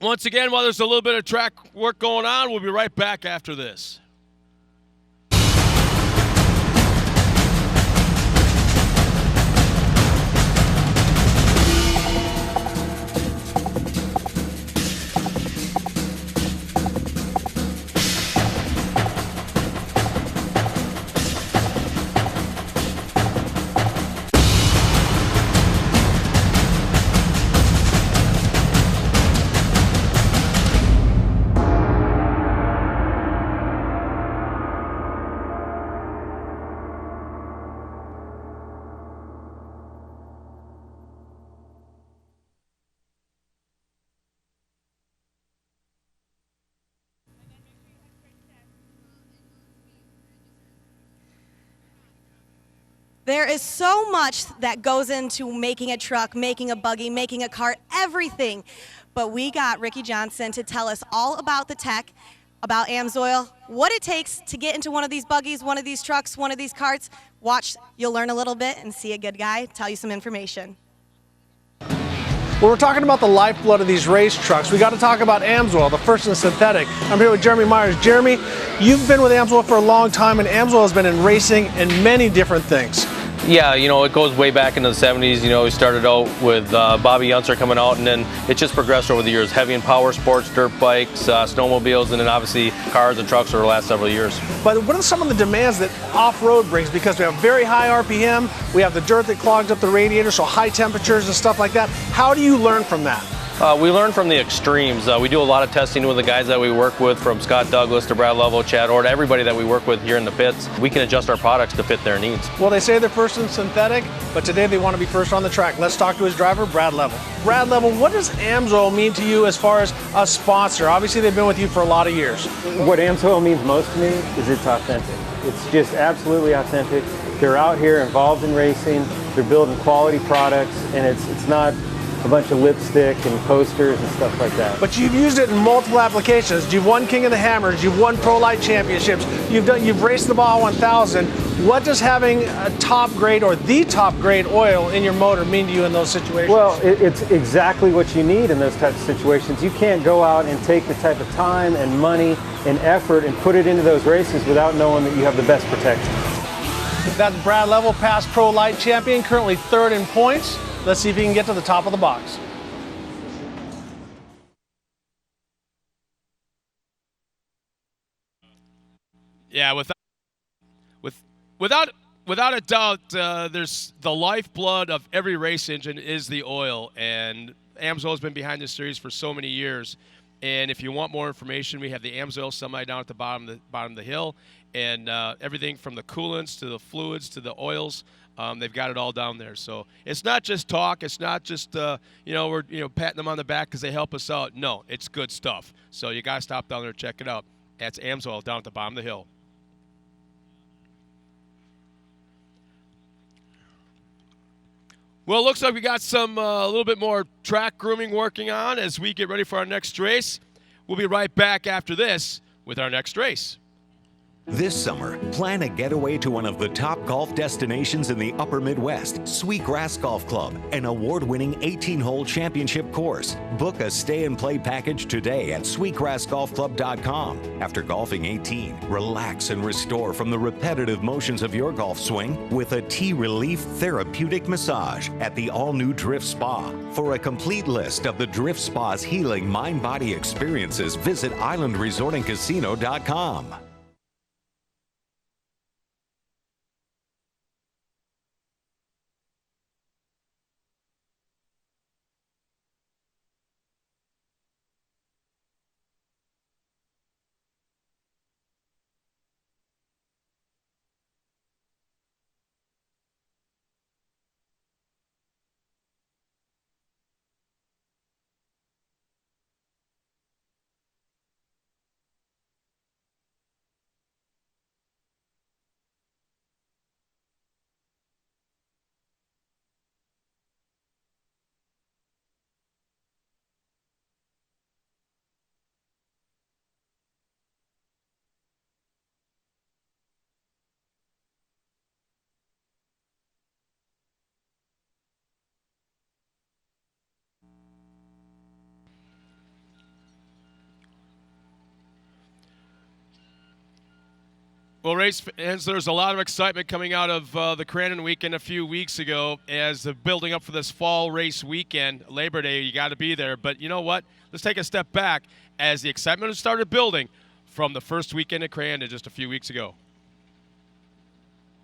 Once again, while there's a little bit of track work going on, we'll be right back after this.
There is so much that goes into making a truck, making a buggy, making a cart, everything. But we got Ricky Johnson to tell us all about the tech, about AMSOIL, what it takes to get into one of these buggies, one of these trucks, one of these carts. Watch, you'll learn a little bit and see a good guy tell you some information.
When we're talking about the lifeblood of these race trucks, we got to talk about AMSOIL, the first and synthetic. I'm here with Jeremy Myers. Jeremy, you've been with AMSOIL for a long time, and AMSOIL has been in racing and many different things.
Yeah, you know, it goes way back into the 70s. You know, we started out with Bobby Unser coming out, and then it just progressed over the years. Heavy and power sports, dirt bikes, snowmobiles, and then obviously cars and trucks over the last several years.
But what are some of the demands that off-road brings? Because we have very high RPM, we have the dirt that clogs up the radiator, so high temperatures and stuff like that. How do you learn from that?
We learn from the extremes. We do a lot of testing with the guys that we work with, from Scott Douglas to Brad Lovell, Chad Ord, everybody that we work with here in the pits. We can adjust our products to fit their needs.
Well, they say they're first in synthetic, but today they want to be first on the track. Let's talk to his driver, Brad Lovell. Brad Lovell, what does AMSOIL mean to you as far as a sponsor? Obviously, they've been with you for a lot of years.
What AMSOIL means most to me is it's authentic. It's just absolutely authentic. They're out here involved in racing. They're building quality products, and it's not a bunch of lipstick and posters and stuff like that.
But you've used it in multiple applications. You've won King of the Hammers, you've won Pro Light Championships, you've raced the Baja 1000. What does having a top grade or the top grade oil in your motor mean to you in those situations?
Well, it's exactly what you need in those types of situations. You can't go out and take the type of time and money and effort and put it into those races without knowing that you have the best protection.
That's Brad Lovell, past Pro Light champion, currently third in points. Let's see if he can get to the top of the box.
Yeah, without a doubt, there's the lifeblood of every race engine is the oil, and AMSOIL has been behind this series for so many years. And if you want more information, we have the AMSOIL semi down at the bottom of the hill, and everything from the coolants to the fluids to the oils. They've got it all down there. So it's not just talk. It's not just, we're patting them on the back because they help us out. No, it's good stuff. So you got to stop down there and check it out. That's AMSOIL down at the bottom of the hill. Well, it looks like we got some a little bit more track grooming working on as we get ready for our next race. We'll be right back after this with our next race.
This summer, plan a getaway to one of the top golf destinations in the upper Midwest, Sweetgrass Golf Club, an award-winning 18-hole championship course. Book a stay-and-play package today at sweetgrassgolfclub.com. After golfing 18, relax and restore from the repetitive motions of your golf swing with a T-Relief therapeutic massage at the all-new Drift Spa. For a complete list of the Drift Spa's healing mind-body experiences, visit islandresortandcasino.com.
Well, race fans, there's a lot of excitement coming out of the Crandon weekend a few weeks ago as building up for this fall race weekend. Labor Day, you got to be there. But you know what? Let's take a step back as the excitement started building from the first weekend at Crandon just a few weeks ago.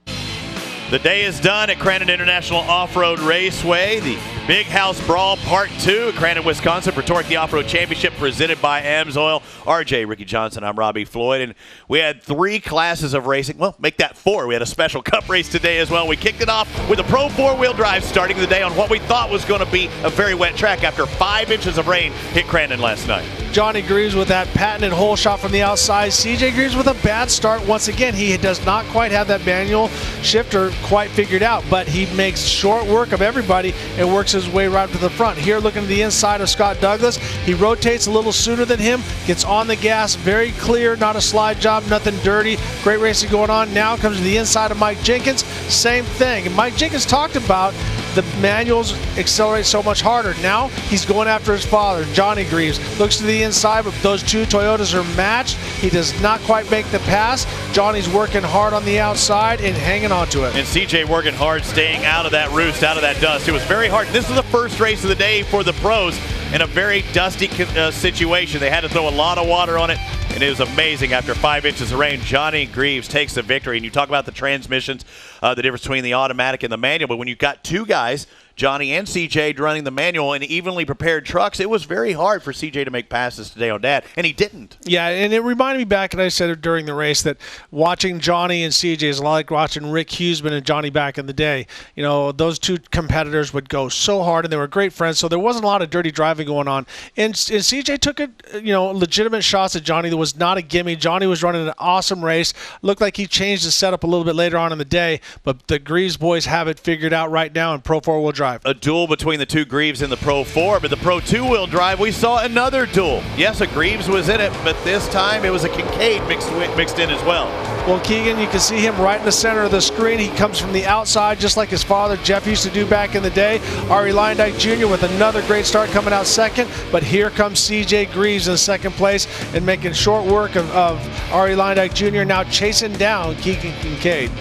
The day is done at Crandon International Off-Road Raceway. The Big House Brawl Part 2 at Crandon, Wisconsin for TORC, the Off-Road Championship presented by AMSOIL. RJ, Ricky Johnson, I'm Robbie Floyd. And we had 3 classes of racing. Well, make that 4. We had a special cup race today as well. We kicked it off with a Pro 4-wheel drive starting the day on what we thought was going to be a very wet track after 5 inches of rain hit Crandon last night.
Johnny Greaves with that patented hole shot from the outside. CJ Greaves with a bad start. Once again, he does not quite have that manual shifter quite figured out, but he makes short work of everybody and works his way right to the front. Here, looking to the inside of Scott Douglas. He rotates a little sooner than him, gets on the gas, very clear, not a slide job, nothing dirty. Great racing going on. Now comes to the inside of Mike Jenkins. Same thing. And Mike Jenkins talked about the manuals accelerate so much harder. Now he's going after his father, Johnny Greaves. Looks to the inside, but those 2 Toyotas are matched. He does not quite make the pass. Johnny's working hard on the outside and hanging on to it.
And CJ working hard, staying out of that roost, out of that dust. It was very hard. This is the first race of the day for the pros in a very dusty situation. They had to throw a lot of water on it, and it was amazing. After 5 inches of rain, Johnny Greaves takes the victory. And you talk about the transmissions, the difference between the automatic and the manual, but when you've got 2 guys, Johnny and CJ, running the manual in evenly prepared trucks, it was very hard for CJ to make passes today on Dad, and he didn't.
Yeah, and it reminded me back, and I said it during the race, that watching Johnny and CJ is like watching Rick Huseman and Johnny back in the day. You know, those 2 competitors would go so hard, and they were great friends, so there wasn't a lot of dirty driving going on. And CJ took legitimate shots at Johnny. There was not a gimme. Johnny was running an awesome race. Looked like he changed his setup a little bit later on in the day, but the Greaves boys have it figured out right now in Pro 4-wheel drive.
A duel between the 2 Greaves in the Pro 4, but the Pro 2-wheel drive, we saw another duel. Yes, a Greaves was in it, but this time it was a Kincaid mixed in as well.
Well, Keegan, you can see him right in the center of the screen. He comes from the outside just like his father Jeff used to do back in the day. Ari Leyendijk Jr. with another great start coming out second, but here comes CJ Greaves in second place and making short work of Ari Leyendijk Jr. now chasing down Keegan Kincaid.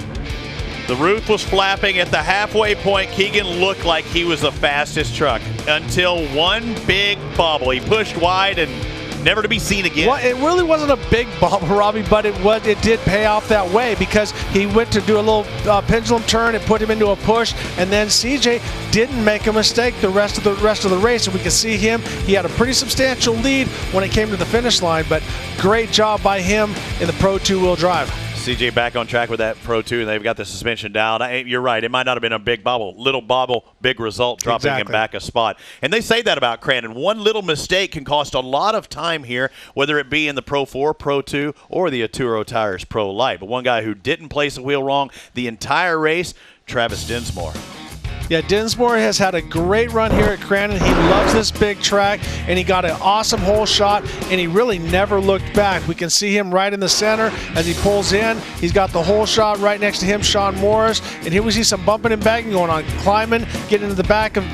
The roof was flapping at the halfway point. Keegan looked like he was the fastest truck until one big bobble. He pushed wide and never to be seen again.
Well, it really wasn't a big bobble, Robbie, but it did pay off that way because he went to do a little pendulum turn and put him into a push, and then CJ didn't make a mistake the rest of the race, and we can see him. He had a pretty substantial lead when it came to the finish line, but great job by him in the Pro 2-wheel drive.
CJ back on track with that Pro 2, and they've got the suspension down. You're right. It might not have been a big bobble. Little bobble, big result, dropping him back a spot. And they say that about Crandon. One little mistake can cost a lot of time here, whether it be in the Pro 4, Pro 2, or the Aturo Tires Pro Light. But one guy who didn't place a wheel wrong the entire race, Travis Dinsmore.
Yeah, Dinsmore has had a great run here at Crandon. He loves this big track, and he got an awesome hole shot, and he really never looked back. We can see him right in the center as he pulls in. He's got the hole shot right next to him, Sean Morris, and here we see some bumping and banging going on. Kleiman getting into the back of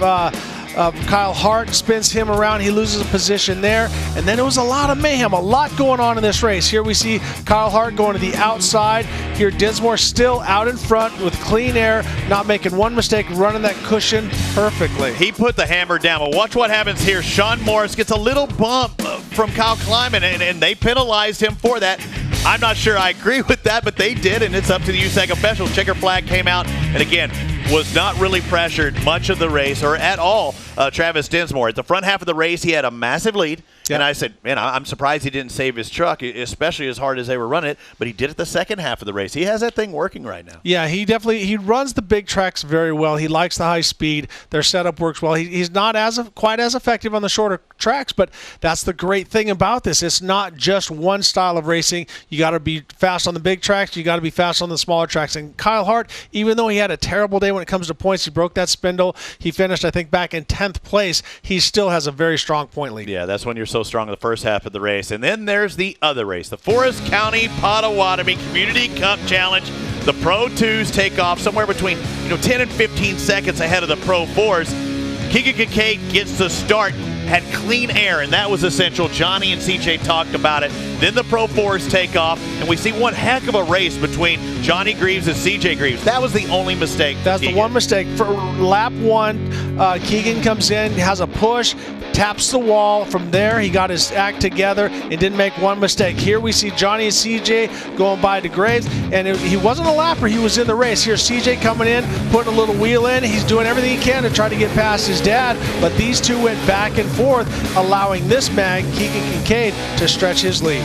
Kyle Hart, spins him around. He loses a position there. And then it was a lot of mayhem, a lot going on in this race. Here we see Kyle Hart going to the outside. Here Dinsmore still out in front with clean air, not making one mistake, running that cushion perfectly.
He put the hammer down. But watch what happens here. Sean Morris gets a little bump from Kyle Kleiman, and they penalized him for that. I'm not sure I agree with that, but they did, and it's up to the USAC official. Checker flag came out, and again, was not really pressured much of the race or at all. Travis Dinsmore. At the front half of the race, he had a massive lead. Yep. And I said, man, I'm surprised he didn't save his truck, especially as hard as they were running it. But he did it the second half of the race. He has that thing working right now.
Yeah, he runs the big tracks very well. He likes the high speed. Their setup works well. He's not quite as effective on the shorter tracks, but that's the great thing about this. It's not just one style of racing. You got to be fast on the big tracks. You got to be fast on the smaller tracks. And Kyle Hart, even though he had a terrible day when it comes to points, he broke that spindle. He finished, I think, back in 10th place. He still has a very strong point lead.
Yeah, that's when you're so strong in the first half of the race. And then there's the other race, the Forest County Potawatomi Community Cup Challenge. The Pro 2s take off somewhere between 10 and 15 seconds ahead of the Pro 4s. Keegan Kincaid gets the start. had clean air, and that was essential. Johnny and CJ talked about it. Then the Pro 4s take off, and we see one heck of a race between Johnny Greaves and CJ Greaves. That was the only mistake.
That's the one mistake. For lap 1, Keegan comes in, has a push, taps the wall. From there, he got his act together and didn't make one mistake. Here we see Johnny and CJ going by to Graves, and he wasn't a lapper. He was in the race. Here's CJ coming in, putting a little wheel in. He's doing everything he can to try to get past his dad, but these two went back and forth, allowing this man, Keegan Kincaid, to stretch his lead.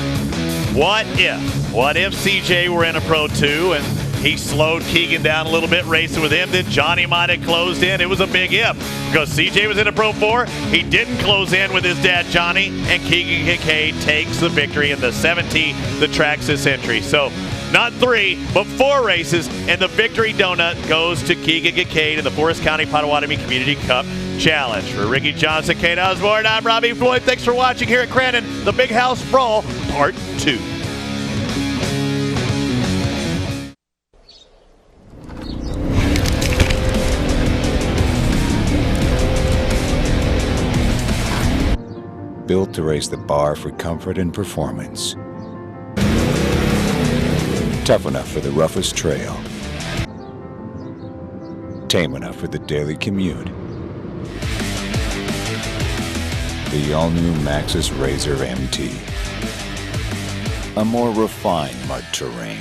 What if CJ were in a Pro 2 and he slowed Keegan down a little bit, racing with him, then Johnny might have closed in. It was a big if, because CJ was in a Pro 4. He didn't close in with his dad, Johnny, and Keegan Kincaid takes the victory in the 7T, the Traxxas entry. So not 3, but 4 races, and the victory donut goes to Keegan Kincaid in the Forest County Potawatomi Community Cup Challenge. For Ricky Johnson, Kate Osborne, I'm Robbie Floyd. Thanks for watching here at Crandon, the Big House Brawl, Part 2.
Built to raise the bar for comfort and performance. Tough enough for the roughest trail. Tame enough for the daily commute. The all-new Maxxis RZR MT. A more refined mud terrain.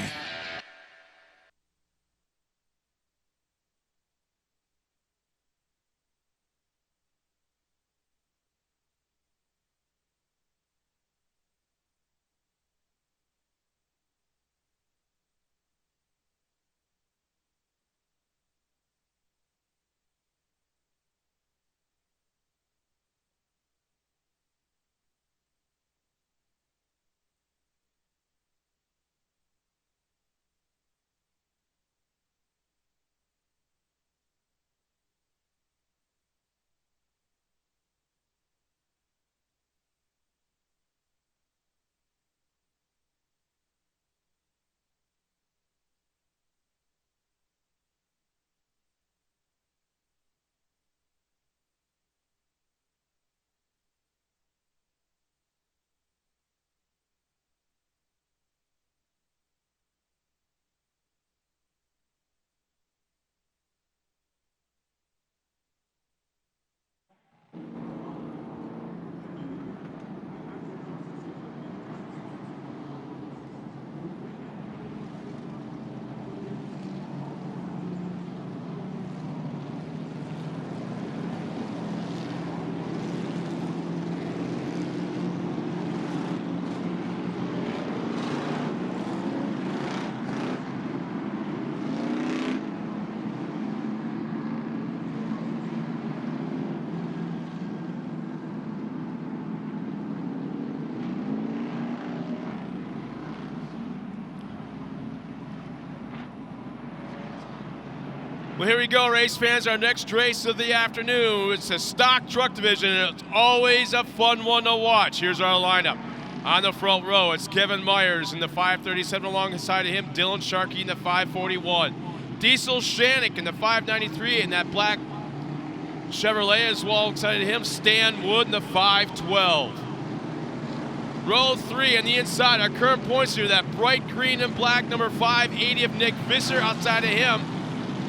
Well, here we go, race fans. Our next race of the afternoon. It's a stock truck division, and it's always a fun one to watch. Here's our lineup. On the front row, it's Kevin Myers in the 537. Alongside of him, Dylan Sharkey in the 541. Diesel Shannick in the 593, and that black Chevrolet as well. Alongside of him, Stan Wood in the 512. Row 3 on the inside, our current points here, that bright green and black number 580 of Nick Visser. Outside of him,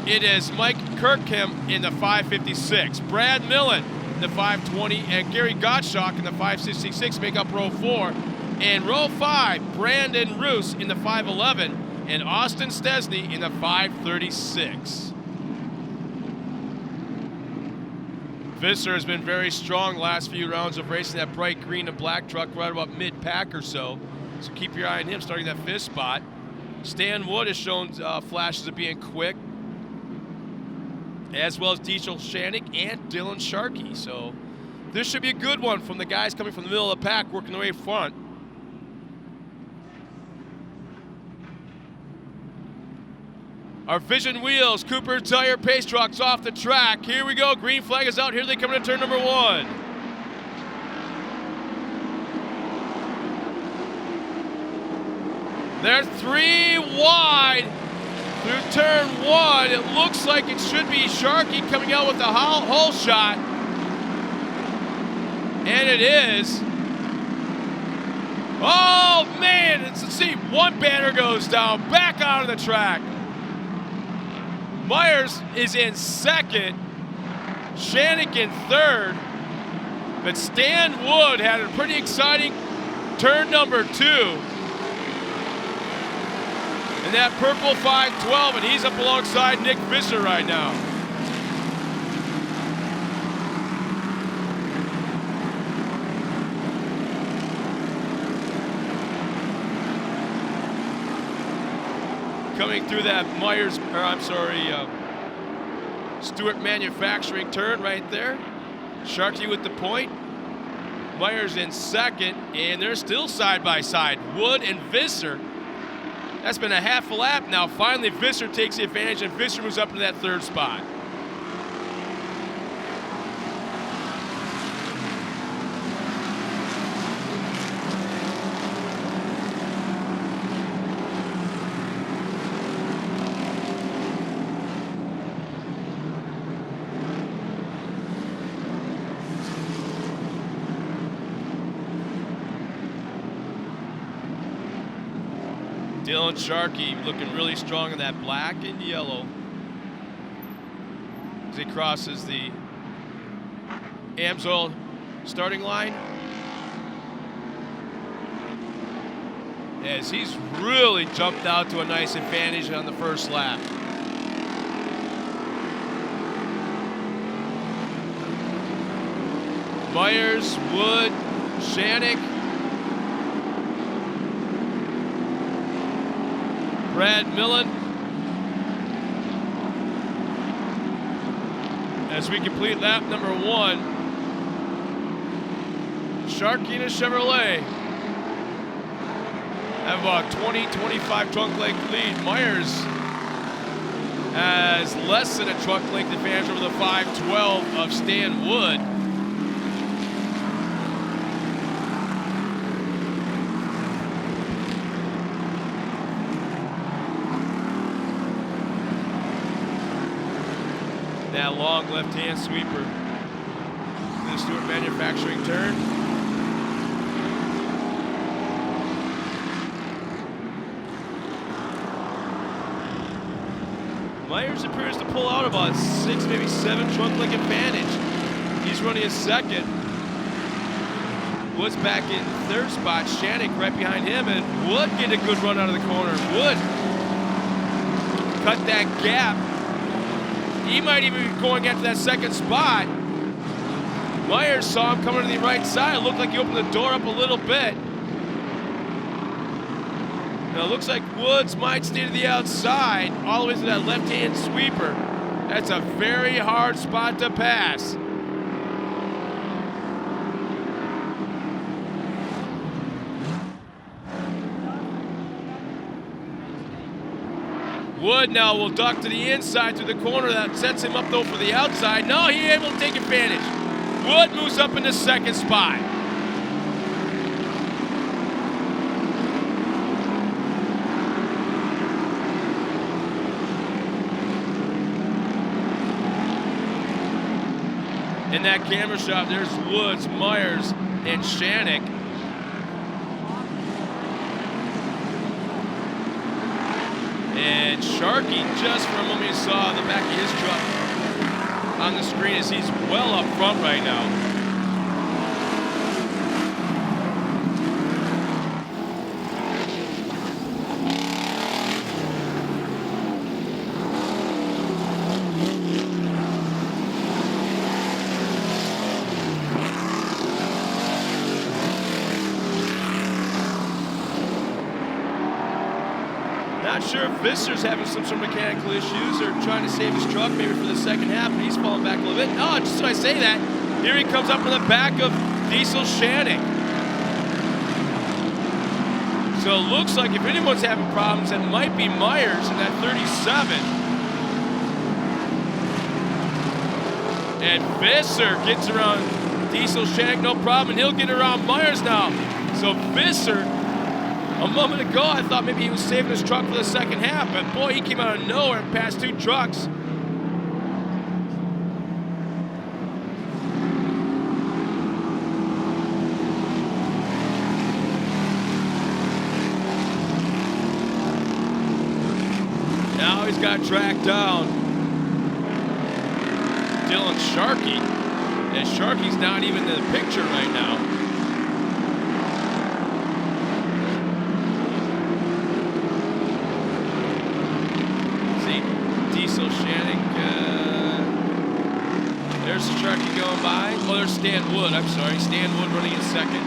it is Mike Kirkham in the 556. Brad Millen in the 520, and Gary Gottschalk in the 566 make up row 4. And row 5, Brandon Roos in the 511, and Austin Stesney in the 536. Visser has been very strong last few rounds of racing that bright green and black truck right about mid-pack or so. So keep your eye on him starting that 5th spot. Stan Wood has shown flashes of being quick, as well as Diesel Shannick and Dylan Sharkey. So this should be a good one from the guys coming from the middle of the pack, working their way front. Our Vision Wheels, Cooper Tire Pace Trucks off the track. Here we go, green flag is out. Here they come into turn number 1. They're 3 wide through turn 1. It looks like it should be Sharkey coming out with a hole shot. And it is. Oh, man. Let's see. One banner goes down. Back out of the track. Myers is in second. Shannick in third. But Stan Wood had a pretty exciting turn number 2. And that purple 512, and he's up alongside Nick Fisher right now. Coming through that Stewart Manufacturing turn right there. Sharkey with the point. Myers in second, and they're still side by side. Wood and Visser. That's been a half a lap now. Finally, Visser takes the advantage, and Visser moves up to that third spot. Dylan Sharkey looking really strong in that black and yellow as he crosses the AMSOIL starting line. As he's really jumped out to a nice advantage on the first lap. Myers, Wood, Shannick, Brad Millen. As we complete lap number 1, Sharkey and a Chevrolet have about 20-25 trunk length lead. Myers has less than a trunk length advantage over the 512 of Stan Wood. That long left-hand sweeper. The Stewart Manufacturing turn. Myers appears to pull out about 6, maybe 7 trunk length advantage. He's running his second. Wood's back in third spot. Shannick right behind him, and Wood getting a good run out of the corner. Wood cut that gap. He might even be going after that second spot. Myers saw him coming to the right side. It looked like he opened the door up a little bit. Now it looks like Woods might stay to the outside all the way to that left-hand sweeper. That's a very hard spot to pass. Wood now will duck to the inside through the corner. That sets him up though for the outside. No, he's able to take advantage. Wood moves up in the second spot. In that camera shot, there's Woods, Myers, and Shannick. And Sharkey, just for a moment, you saw the back of his truck on the screen as he's well up front right now. Not sure if Visser's having some sort of mechanical issues or trying to save his truck maybe for the second half, but he's falling back a little bit. Oh, just so I say that, here he comes up from the back of Diesel Shannick. So it looks like if anyone's having problems, it might be Myers in that 37. And Visser gets around Diesel Shannick, no problem, and he'll get around Myers now. So Visser, a moment ago, I thought maybe he was saving his truck for the second half, but boy, he came out of nowhere and passed 2 trucks. he's got tracked down Dylan Sharkey. And Sharkey's not even in the picture right now. See, Diesel Shannick. There's Sharkey going by. Oh, there's Stan Wood. I'm sorry. Stan Wood running in second.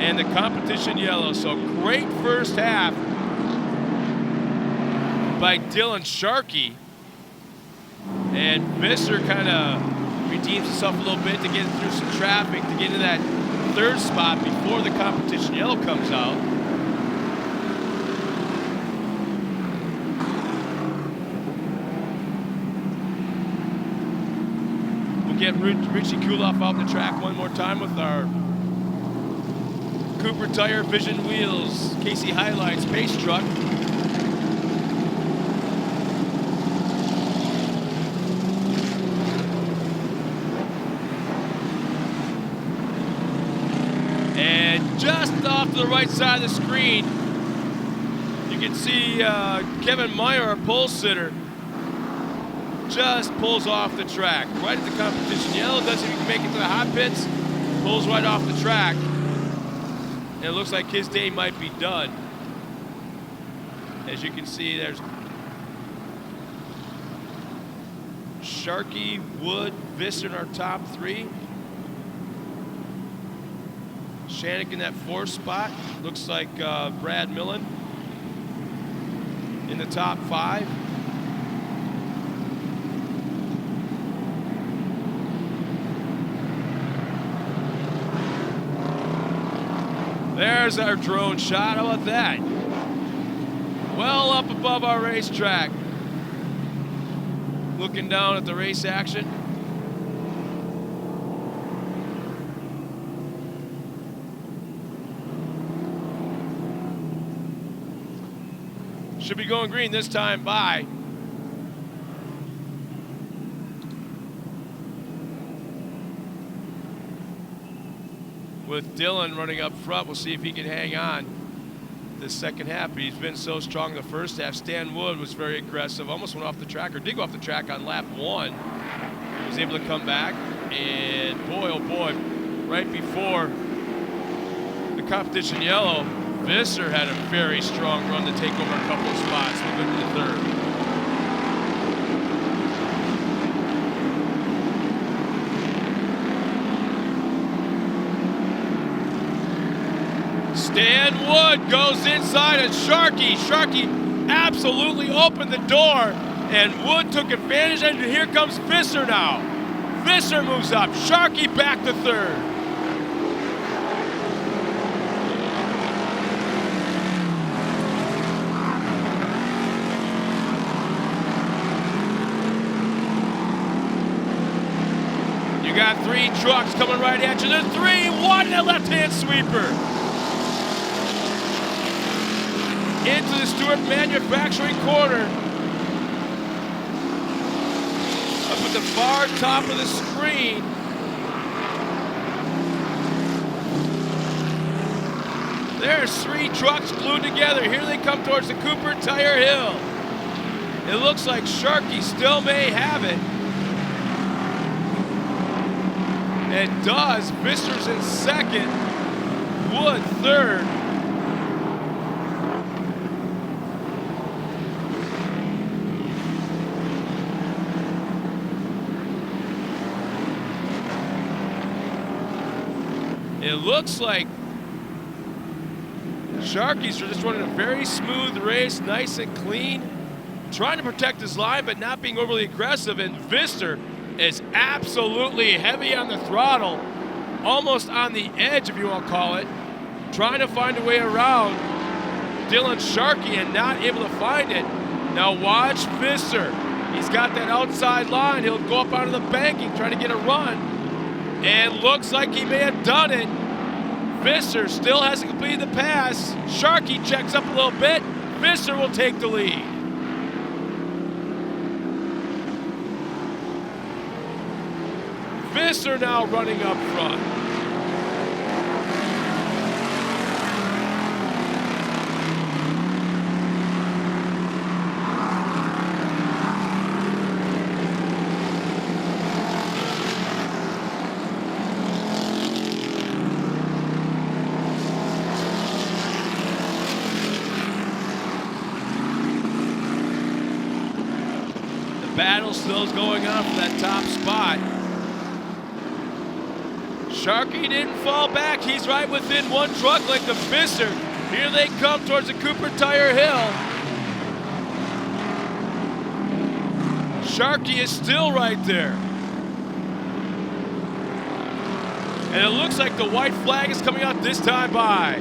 And the competition yellow. So great first half by Dylan Sharkey. And Visser kind of redeems himself a little bit to get through some traffic to get into that third spot before the competition yellow comes out. We'll get Richie Kuloff out the track one more time with our Cooper Tire Vision Wheels Casey Highlights pace truck. And just off to the right side of the screen, you can see Kevin Meyer, our pole sitter, just pulls off the track. Right at the competition yellow, doesn't even make it to the hot pits, pulls right off the track. And it looks like his day might be done. As you can see, there's Sharkey, Wood, Visser in our top three. Shannick in that fourth spot. Looks like Brad Millen in the top five. There's our drone shot. How about that? Well up above our racetrack. Looking down at the race action. Should be going green this time by. With Dylan running up front, we'll see if he can hang on this second half. But he's been so strong in the first half. Stan Wood was very aggressive, almost went off the track, or did go off the track on lap one. He was able to come back, and boy, oh boy, right before the competition yellow, Visser had a very strong run to take over a couple of spots, moving to the third. Stan Wood goes inside and Sharkey absolutely opened the door, and Wood took advantage, and here comes Visser now. Visser moves up, Sharkey back to third. You got three trucks coming right at you. There's 3-1 in that left-hand sweeper. Into the Stewart Manufacturing corner. Up at the far top of the screen. There's three trucks glued together. Here they come towards the Cooper Tire Hill. It looks like Sharkey still may have it. It does. Visser's in second. Wood third. It looks like Sharkey's just running a very smooth race, nice and clean, trying to protect his line but not being overly aggressive, and Visser is absolutely heavy on the throttle, almost on the edge if you want to call it, trying to find a way around Dylan Sharkey and not able to find it. Now watch Visser. He's got that outside line. He'll go up onto the banking, trying to get a run. And looks like he may have done it. Visser still hasn't completed the pass. Sharkey checks up a little bit. Visser will take the lead. Visser now running up front. battle still is going on for that top spot. Sharky didn't fall back. He's right within one truck like the Visser. Here they come towards the Cooper Tire Hill. Sharky is still right there. And it looks like the white flag is coming out this time by.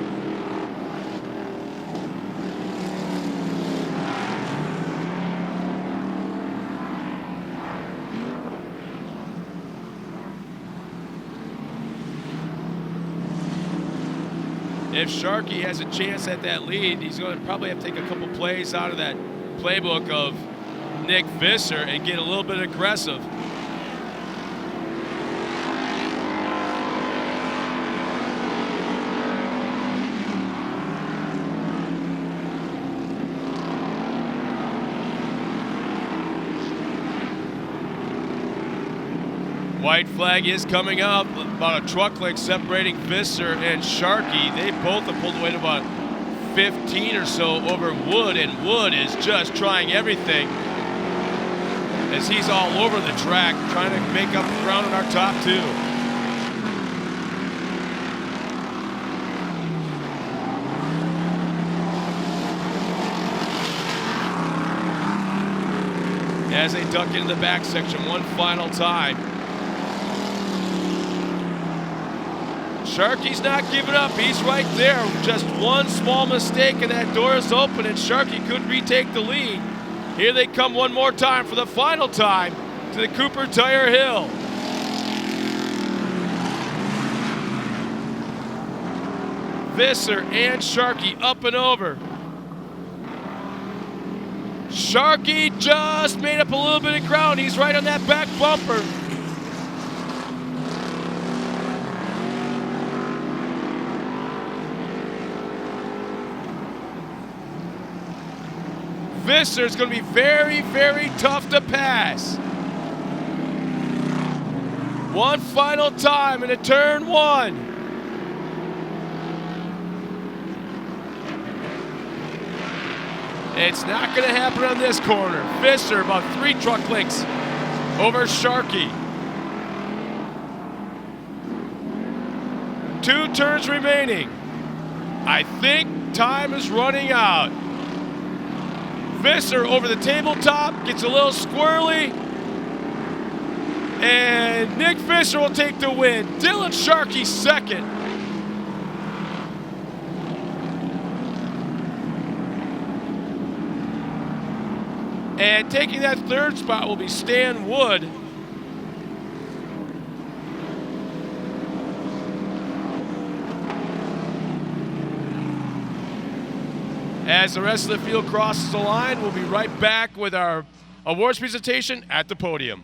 If Sharky has a chance at that lead, he's going to probably have to take a couple plays out of that playbook of Nick Visser and get a little bit aggressive. White flag is coming up, about a truck length separating Visser and Sharky. They both have pulled away to about 15 or so over Wood, and Wood is just trying everything as he's all over the track trying to make up ground in our top two. As they duck into the back section one final time. Sharky's not giving up. He's right there. Just one small mistake and that door is open and Sharky could retake the lead. Here they come one more time for the final time to the Cooper Tire Hill. Visser and Sharky up and over. Sharky just made up a little bit of ground. He's right on that back bumper. Visser is going to be very, very tough to pass. One final time into turn one. It's not going to happen on this corner. Visser about 3 truck lengths over Sharky. 2 turns remaining. I think time is running out. Visser over the tabletop, gets a little squirrely, and Nick Visser will take the win. Dylan Sharkey second. And taking that third spot will be Stan Wood. As the rest of the field crosses the line, we'll be right back with our awards presentation at the podium.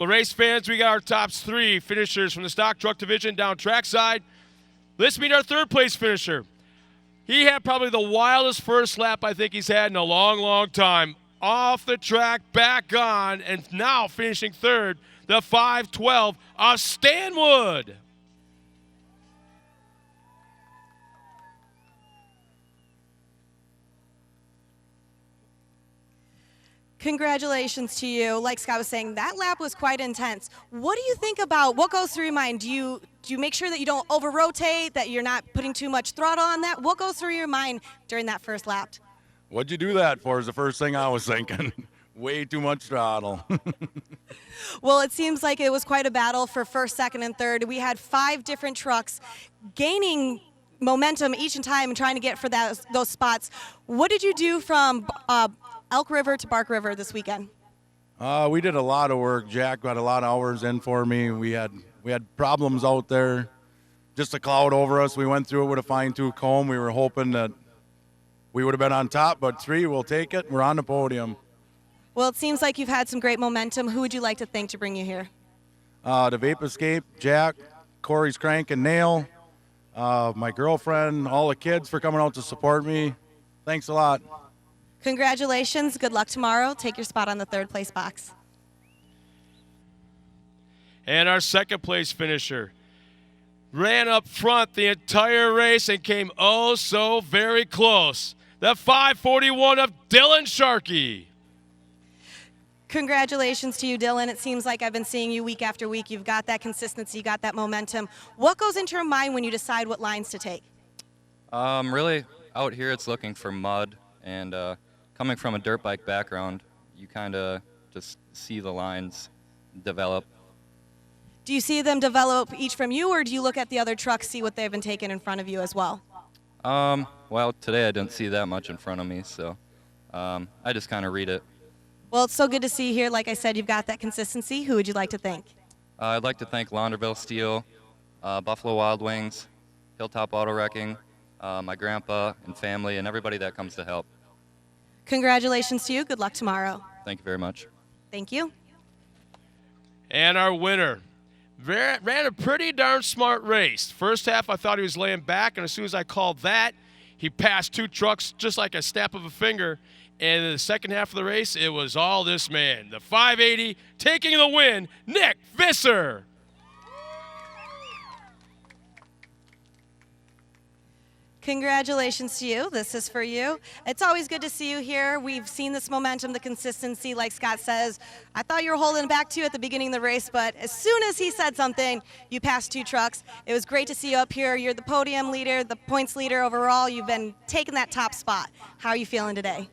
Well, race fans, we got our top 3 finishers from the stock truck division down trackside. Let's meet our third place finisher. He had probably the wildest first lap I think he's had in a long, long time. Off the track, back on, and now finishing third, the 512 of Stanwood.
Congratulations to you. Like Scott was saying, that lap was quite intense. What do you think about, what goes through your mind? Do you make sure that you don't over-rotate, that you're not putting too much throttle on that? What goes through your mind during that first lap?
What'd you do that for is the first thing I was thinking. Way too much throttle.
Well, it seems like it was quite a battle for first, second, and third. We had 5 different trucks gaining momentum each time and trying to get for those spots. What did you do from Elk River to Bark River this weekend?
We did a lot of work. Jack got a lot of hours in for me. We had problems out there. Just a cloud over us. We went through it with a fine-tooth comb. We were hoping that we would have been on top, but 3, we'll take it. We're on the podium.
Well, it seems like you've had some great momentum. Who would you like to thank to bring you here?
The Vape Escape, Jack, Corey's Crank and Nail, my girlfriend, all the kids for coming out to support me. Thanks a lot.
Congratulations. Good luck tomorrow. Take your spot on the third place box.
And our second place finisher ran up front the entire race and came oh so very close. The 541 of Dylan Sharkey.
Congratulations to you, Dylan. It seems like I've been seeing you week after week. You've got that consistency, you got that momentum. What goes into your mind when you decide what lines to take?
Really, out here it's looking for mud, and coming from a dirt bike background, you kind of just see the lines develop.
Do you see them develop each from you, or do you look at the other trucks, see what they've been taking in front of you as well?
Well, today I didn't see that much in front of me, so I just kind of read it.
Well, it's so good to see here. Like I said, you've got that consistency. Who would you like to thank?
I'd like to thank Launderville Steel, Buffalo Wild Wings, Hilltop Auto Wrecking, my grandpa and family, and everybody that comes to help.
Congratulations to you. Good luck tomorrow.
Thank you very much.
Thank you.
And our winner ran a pretty darn smart race. First half, I thought he was laying back, and as soon as I called that, he passed 2 trucks just like a snap of a finger. And in the second half of the race, it was all this man. The 580 taking the win, Nick Visser.
Congratulations to you. This is for you. It's always good to see you here. We've seen this momentum, the consistency, like Scott says. I thought you were holding back too at the beginning of the race, but as soon as he said something, you passed 2 trucks. It was great to see you up here. You're the podium leader, the points leader overall. You've been taking that top spot. How are you feeling today?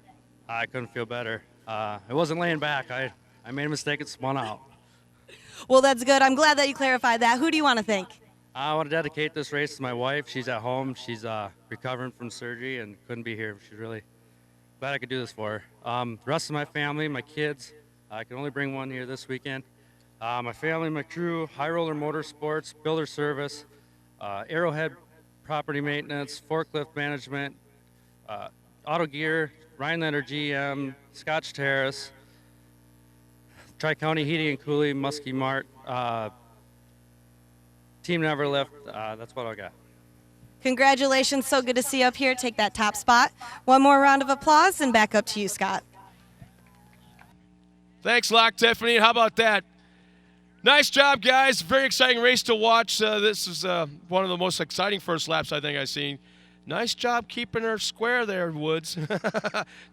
I couldn't feel better. It wasn't laying back. I made a mistake and spun out.
Well, that's good. I'm glad that you clarified that. Who do you want to thank?
I want to dedicate this race to my wife. She's at home. She's recovering from surgery and couldn't be here. She's really glad I could do this for her. The rest of my family, my kids, I can only bring one here this weekend. My family, my crew, High Roller Motorsports, Builder Service, Arrowhead Property Maintenance, Forklift Management, Auto Gear, Rhinelander GM, Scotch Terrace, Tri-County Heating and Cooling, Muskie Mart, Team Never Left. That's what I got.
Congratulations. So good to see you up here. Take that top spot. One more round of applause and back up to you, Scott.
Thanks a lot, Tiffany. How about that? Nice job, guys. Very exciting race to watch. This is one of the most exciting first laps I think I've seen. Nice job keeping her square there, Woods.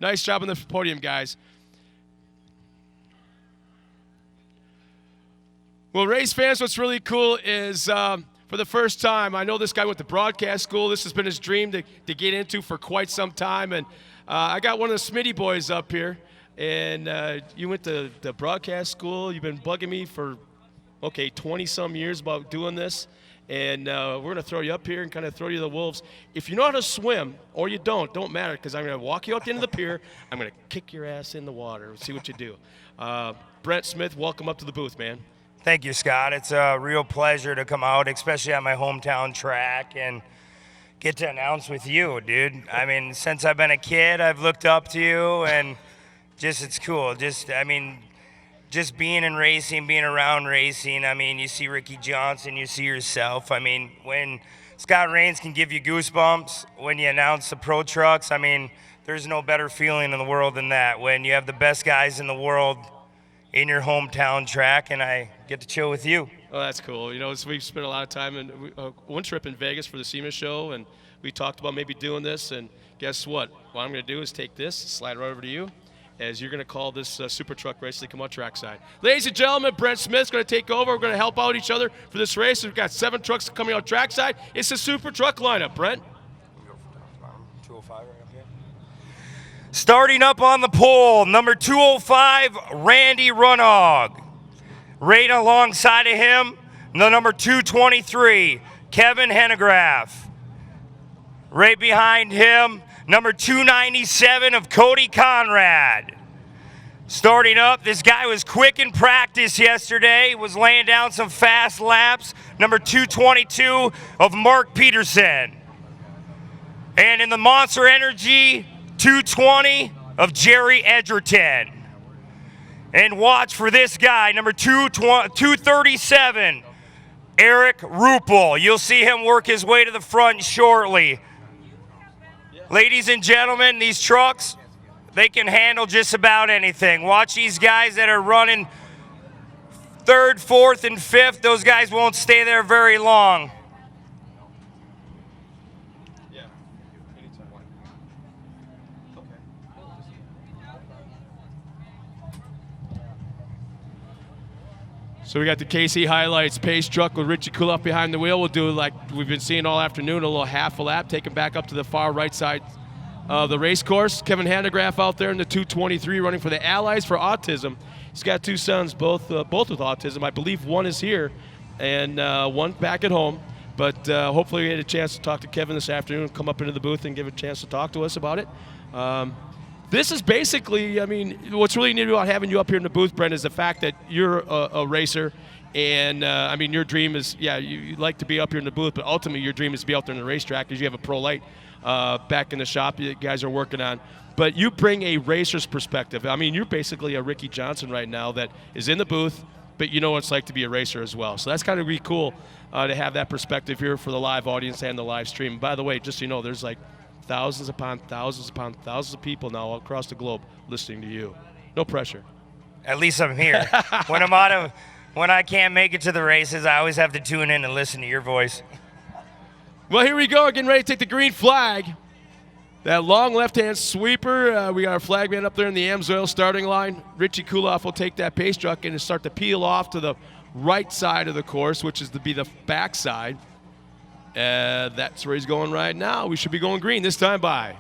Nice job on the podium, guys. Well, race fans, what's really cool is for the first time, I know this guy went to broadcast school. This has been his dream to get into for quite some time. And I got one of the Smitty boys up here. And you went to the broadcast school. You've been bugging me for, 20-some years about doing this. And we're going to throw you up here and kind of throw you to the wolves. If you know how to swim or you don't matter, because I'm going to walk you out the end of the pier. I'm going to kick your ass in the water and see what you do. Brent Smith, welcome up to the booth, man.
Thank you, Scott. It's a real pleasure to come out, especially on my hometown track, and get to announce with you, dude. I mean, since I've been a kid, I've looked up to you, and it's cool. Just just being in racing, being around racing, I mean, you see Ricky Johnson, you see yourself. I mean, when Scott Rains can give you goosebumps when you announce the pro trucks, I mean, there's no better feeling in the world than that. When you have the best guys in the world in your hometown track, and I get to chill with you.
Oh, that's cool. You know, we've spent a lot of time in one trip in Vegas for the SEMA show, and we talked about maybe doing this, and guess what? What I'm going to do is take this, slide right over to you, as you're going to call this super truck race to come out trackside. Ladies and gentlemen, Brent Smith's going to take over. We're going to help out each other for this race. We've got 7 trucks coming out trackside. It's a super truck lineup, Brent.
205 right up here. Starting up on the pole, number 205, Randy Runhog. Right alongside of him, the number 223, Kevin Hennegraff. Right behind him, number 297 of Cody Conrad. Starting up, this guy was quick in practice yesterday, was laying down some fast laps. Number 222 of Mark Peterson. And in the Monster Energy, 220 of Jerry Edgerton. And watch for this guy, number 237, Eric Ruppel. You'll see him work his way to the front shortly. Ladies and gentlemen, these trucks, they can handle just about anything. Watch these guys that are running 3rd, 4th, and 5th. Those guys won't stay there very long.
So we got the KC Highlights pace truck with Richie Kuloff behind the wheel. We'll do like we've been seeing all afternoon, a little half a lap, take him back up to the far right side of the race course. Kevin Hennegraff out there in the 223 running for the Allies for Autism. He's got 2 sons, both with autism. I believe one is here and one back at home. But hopefully we had a chance to talk to Kevin this afternoon, come up into the booth and give a chance to talk to us about it. This is basically, I mean, what's really neat about having you up here in the booth, Brent, is the fact that you're a racer. And, I mean, your dream is, yeah, you'd like to be up here in the booth, but ultimately your dream is to be out there in the racetrack because you have a pro light back in the shop you guys are working on. But you bring a racer's perspective. I mean, you're basically a Ricky Johnson right now that is in the booth, but you know what it's like to be a racer as well. So that's kind of really cool to have that perspective here for the live audience and the live stream. By the way, just so you know, there's like thousands upon thousands upon thousands of people now all across the globe listening to you. No pressure.
At least I'm here. When I can't make it to the races, I always have to tune in and listen to your voice.
Well, here we go, getting ready to take the green flag. That long left-hand sweeper, we got our flag man up there in the Amsoil starting line. Richie Kuloff will take that pace truck and start to peel off to the right side of the course, which is to be the back side. That's where he's going right now. We should be going green this time by.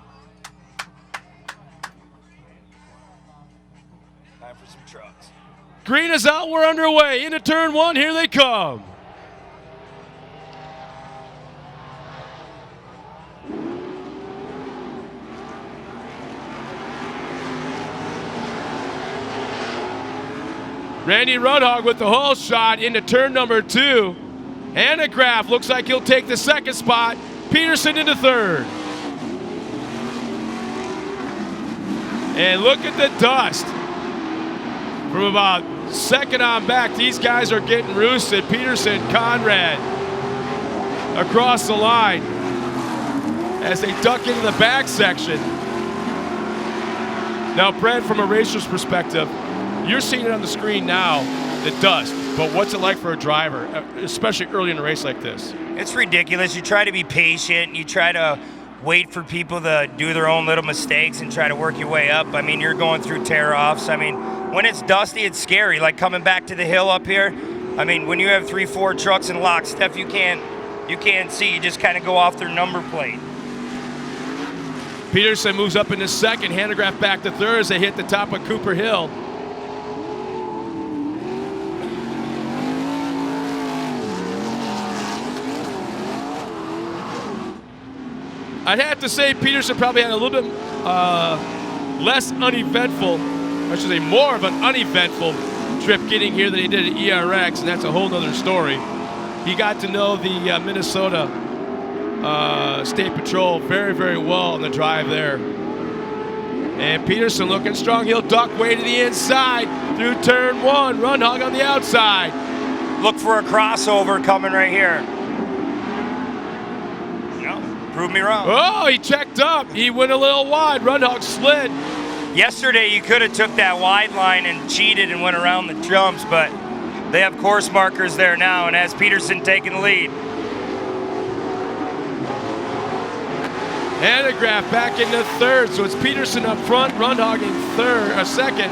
Time for some trucks.
Green is out, we're underway. Into turn 1, here they come. Randy Runhog with the hole shot into turn number 2. Hennegraff looks like he'll take the 2nd spot. Peterson into 3rd. And look at the dust. From about 2nd on back, these guys are getting roosted. Peterson, Conrad across the line as they duck into the back section. Now, Brent, from a racer's perspective, you're seeing it on the screen now, the dust. But what's it like for a driver, especially early in a race like this?
It's ridiculous. You try to be patient. You try to wait for people to do their own little mistakes and try to work your way up. I mean, you're going through tear-offs. I mean, when it's dusty, it's scary. Like coming back to the hill up here. I mean, when you have 3-4 trucks in lockstep, you can't see. You just kind of go off their number plate.
Peterson moves up into 2nd. Hennegraff back to 3rd as they hit the top of Cooper Hill. I'd have to say Peterson probably had a little bit less uneventful, I should say more of an uneventful trip getting here than he did at ERX, and that's a whole nother story. He got to know the Minnesota State Patrol very, very well on the drive there. And Peterson looking strong. He'll duck way to the inside through turn 1. Run hog on the outside.
Look for a crossover coming right here. No, prove me wrong.
Oh, he checked up. He went a little wide. Run hog slid.
Yesterday, you could have took that wide line and cheated and went around the jumps, but they have course markers there now, and has Peterson taking the lead.
Hanegraaff back into third, so it's Peterson up front, Rundhog in second.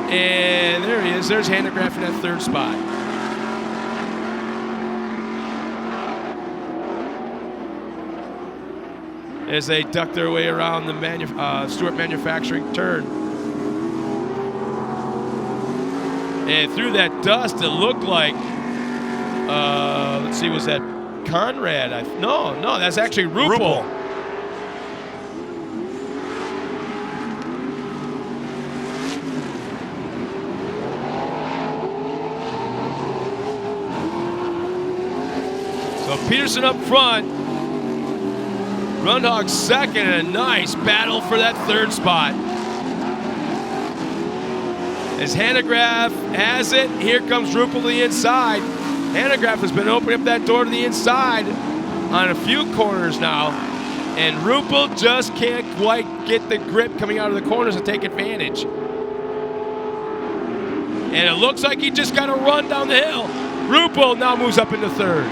And there he is. There's Hanegraaff in that third spot. As they duck their way around the Stewart Manufacturing turn. And through that dust, it looked like, let's see, was that Conrad? No, that's actually Rupel. So Peterson up front, Rundhog second, and a nice battle for that third spot. As Hanegraaff has it, here comes Rupel to the inside. Hanegraaff has been opening up that door to the inside on a few corners now, and Rupel just can't quite get the grip coming out of the corners to take advantage. And it looks like he just got a run down the hill. Rupel now moves up into third.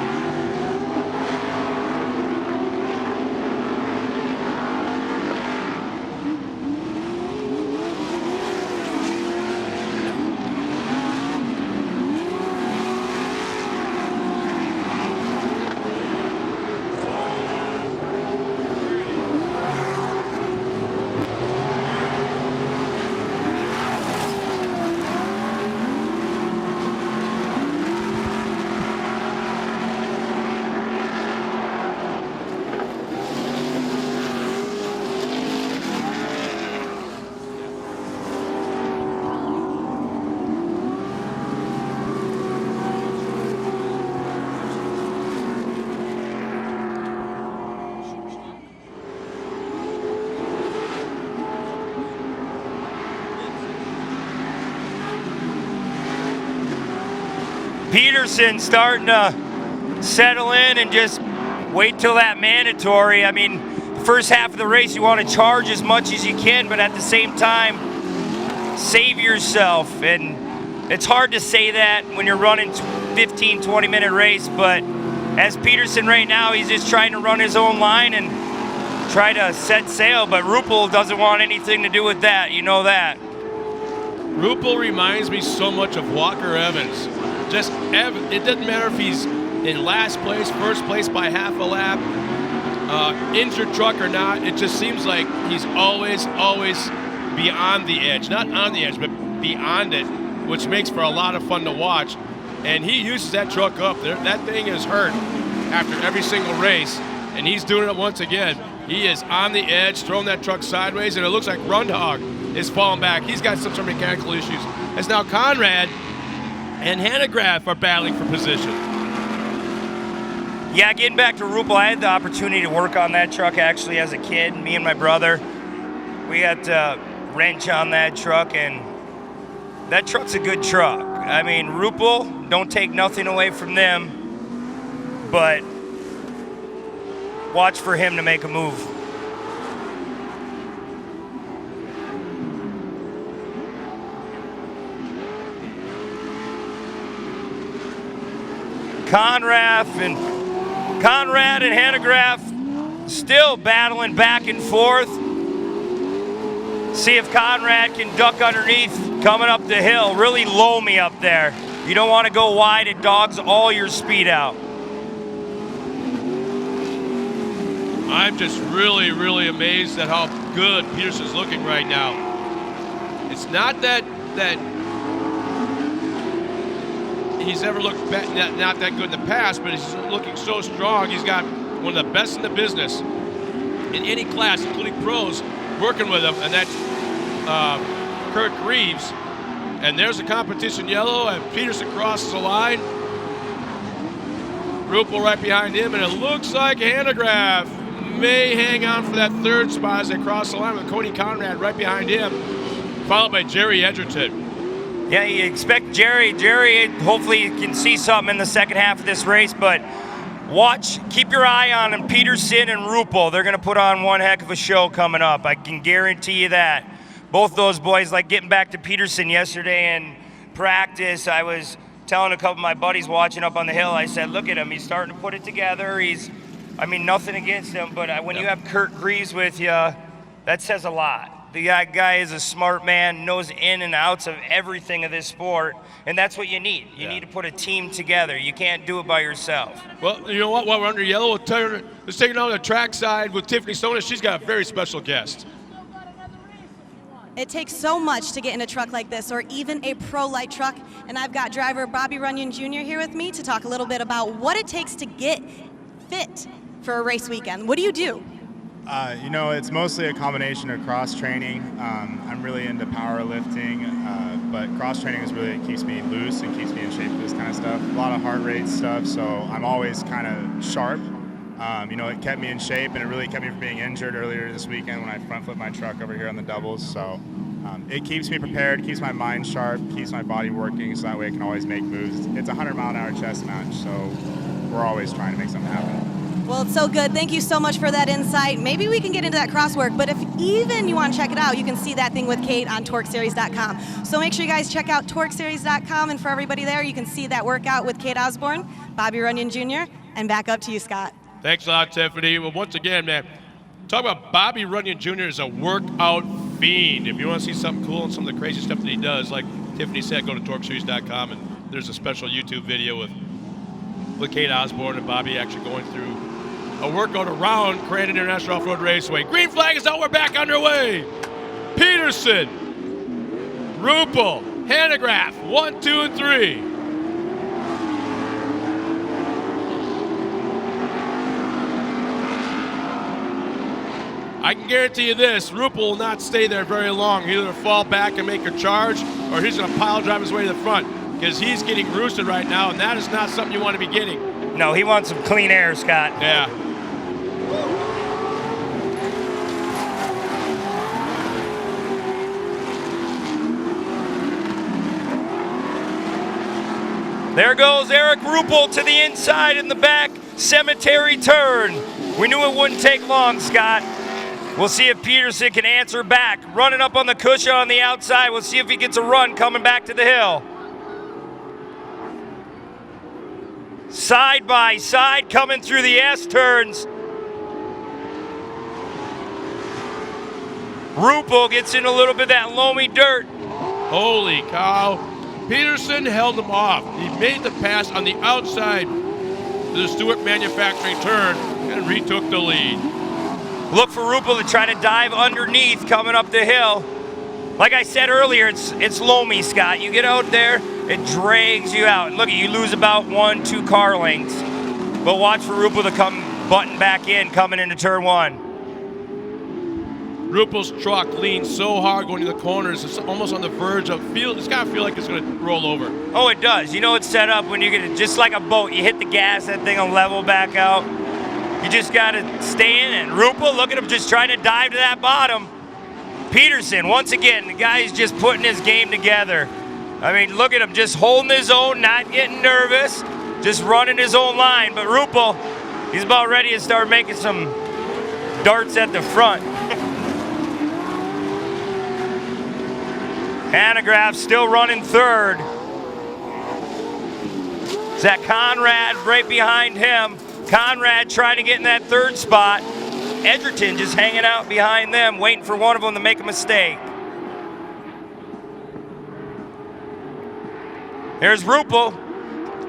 Peterson starting to settle in and just wait till that mandatory. I mean, the first half of the race, you want to charge as much as you can, but at the same time, save yourself. And it's hard to say that when you're running 15, 20-minute race, but as Peterson right now, he's just trying to run his own line and try to set sail, but Rupel doesn't want anything to do with that. You know that.
Rupel reminds me so much of Walker Evans. It doesn't matter if he's in last place, first place by half a lap, injured truck or not. It just seems like he's always beyond the edge. Not on the edge, but beyond it, which makes for a lot of fun to watch. And he uses that truck up there. That thing is hurt after every single race, and he's doing it once again. He is on the edge, throwing that truck sideways, and it looks like Rundhog is falling back. He's got some sort of mechanical issues. As now Conrad and Hanegraaff are battling for position.
Yeah, getting back to Rupel, I had the opportunity to work on that truck actually as a kid. Me and my brother, we got to wrench on that truck, and that truck's a good truck. I mean, Rupel, don't take nothing away from them, but watch for him to make a move. Conrad and Hanegraaff still battling back and forth. See if Conrad can duck underneath coming up the hill. Really low me up there. You don't want to go wide. It dogs all your speed out.
I'm just really, really amazed at how good Peterson's looking right now. It's not that he's ever looked not that good in the past, but he's looking so strong. He's got one of the best in the business in any class, including pros, working with him, and that's Kirk Reeves. And there's the competition yellow, and Peterson crosses the line. Rupel right behind him, and it looks like Hanegraaff may hang on for that third spot as they cross the line with Cody Conrad right behind him, followed by Jerry Edgerton.
Yeah, you expect Jerry. Jerry, hopefully you can see something in the second half of this race, but keep your eye on him. Peterson and Rupel, they're going to put on one heck of a show coming up. I can guarantee you that. Both those boys, like getting back to Peterson yesterday in practice, I was telling a couple of my buddies watching up on the hill, I said, look at him, he's starting to put it together. Nothing against him, but when you have Kurt Greaves with you, that says a lot. The guy is a smart man, knows in and outs of everything of this sport, and that's what you need. You need to put a team together. You can't do it by yourself.
Well, you know what? While we're under yellow, let's take it on the track side with Tiffany Stoner. She's got a very special guest.
It takes so much to get in a truck like this, or even a pro light truck, and I've got driver Bobby Runyon Jr. here with me to talk a little bit about what it takes to get fit for a race weekend. What do you do?
It's mostly a combination of cross training. I'm really into powerlifting, but cross training is really, it keeps me loose and keeps me in shape for this kind of stuff. A lot of heart rate stuff, so I'm always kind of sharp. It kept me in shape, and it really kept me from being injured earlier this weekend when I front flipped my truck over here on the doubles. So it keeps me prepared, keeps my mind sharp, keeps my body working, so that way I can always make moves. It's a 100-mile-an-hour chest match, so we're always trying to make something happen.
Well, it's so good. Thank you so much for that insight. Maybe we can get into that crosswork, but if even you want to check it out, you can see that thing with Kate on TORCseries.com. So make sure you guys check out TORCseries.com, and for everybody there, you can see that workout with Kate Osborne, Bobby Runyon Jr., and back up to you, Scott.
Thanks a lot, Tiffany. Well, once again, man, talk about Bobby Runyon Jr. is a workout fiend. If you want to see something cool and some of the crazy stuff that he does, like Tiffany said, go to TORCseries.com, and there's a special YouTube video with Kate Osborne and Bobby actually going through a workout around Crandon International Off-Road Raceway. Green flag is out. We're back underway. Peterson, Rupel, Hanegraaff, 1, 2, and 3. I can guarantee you this, Rupel will not stay there very long. He'll either fall back and make a charge, or he's going to pile drive his way to the front, because he's getting roosted right now, and that is not something you want to be getting.
No, he wants some clean air, Scott.
Yeah.
There goes Eric Rupel to the inside in the back cemetery turn. We knew it wouldn't take long, Scott. We'll see if Peterson can answer back. Running up on the cushion on the outside. We'll see if he gets a run coming back to the hill. Side by side coming through the S-turns. Rupel gets in a little bit of that loamy dirt.
Holy cow. Peterson held him off. He made the pass on the outside to the Stewart Manufacturing turn and retook the lead.
Look for Rupel to try to dive underneath coming up the hill. Like I said earlier, it's loamy, Scott. You get out there, it drags you out. Look, you lose about 1-2 car lengths. But watch for Rupel to come button back in coming into turn 1.
Rupel's truck leans so hard going to the corners, it's almost on the verge of field. It's got to feel like it's going to roll over.
Oh, it does. You know it's set up when you get it, just like a boat. You hit the gas, that thing will level back out. You just got to stay in it. Rupel, look at him just trying to dive to that bottom. Peterson, once again, the guy's just putting his game together. I mean, look at him just holding his own, not getting nervous, just running his own line. But Rupel, he's about ready to start making some darts at the front. Hanegraaff still running third. Zach Conrad right behind him. Conrad trying to get in that third spot. Edgerton just hanging out behind them, waiting for one of them to make a mistake. Here's Rupel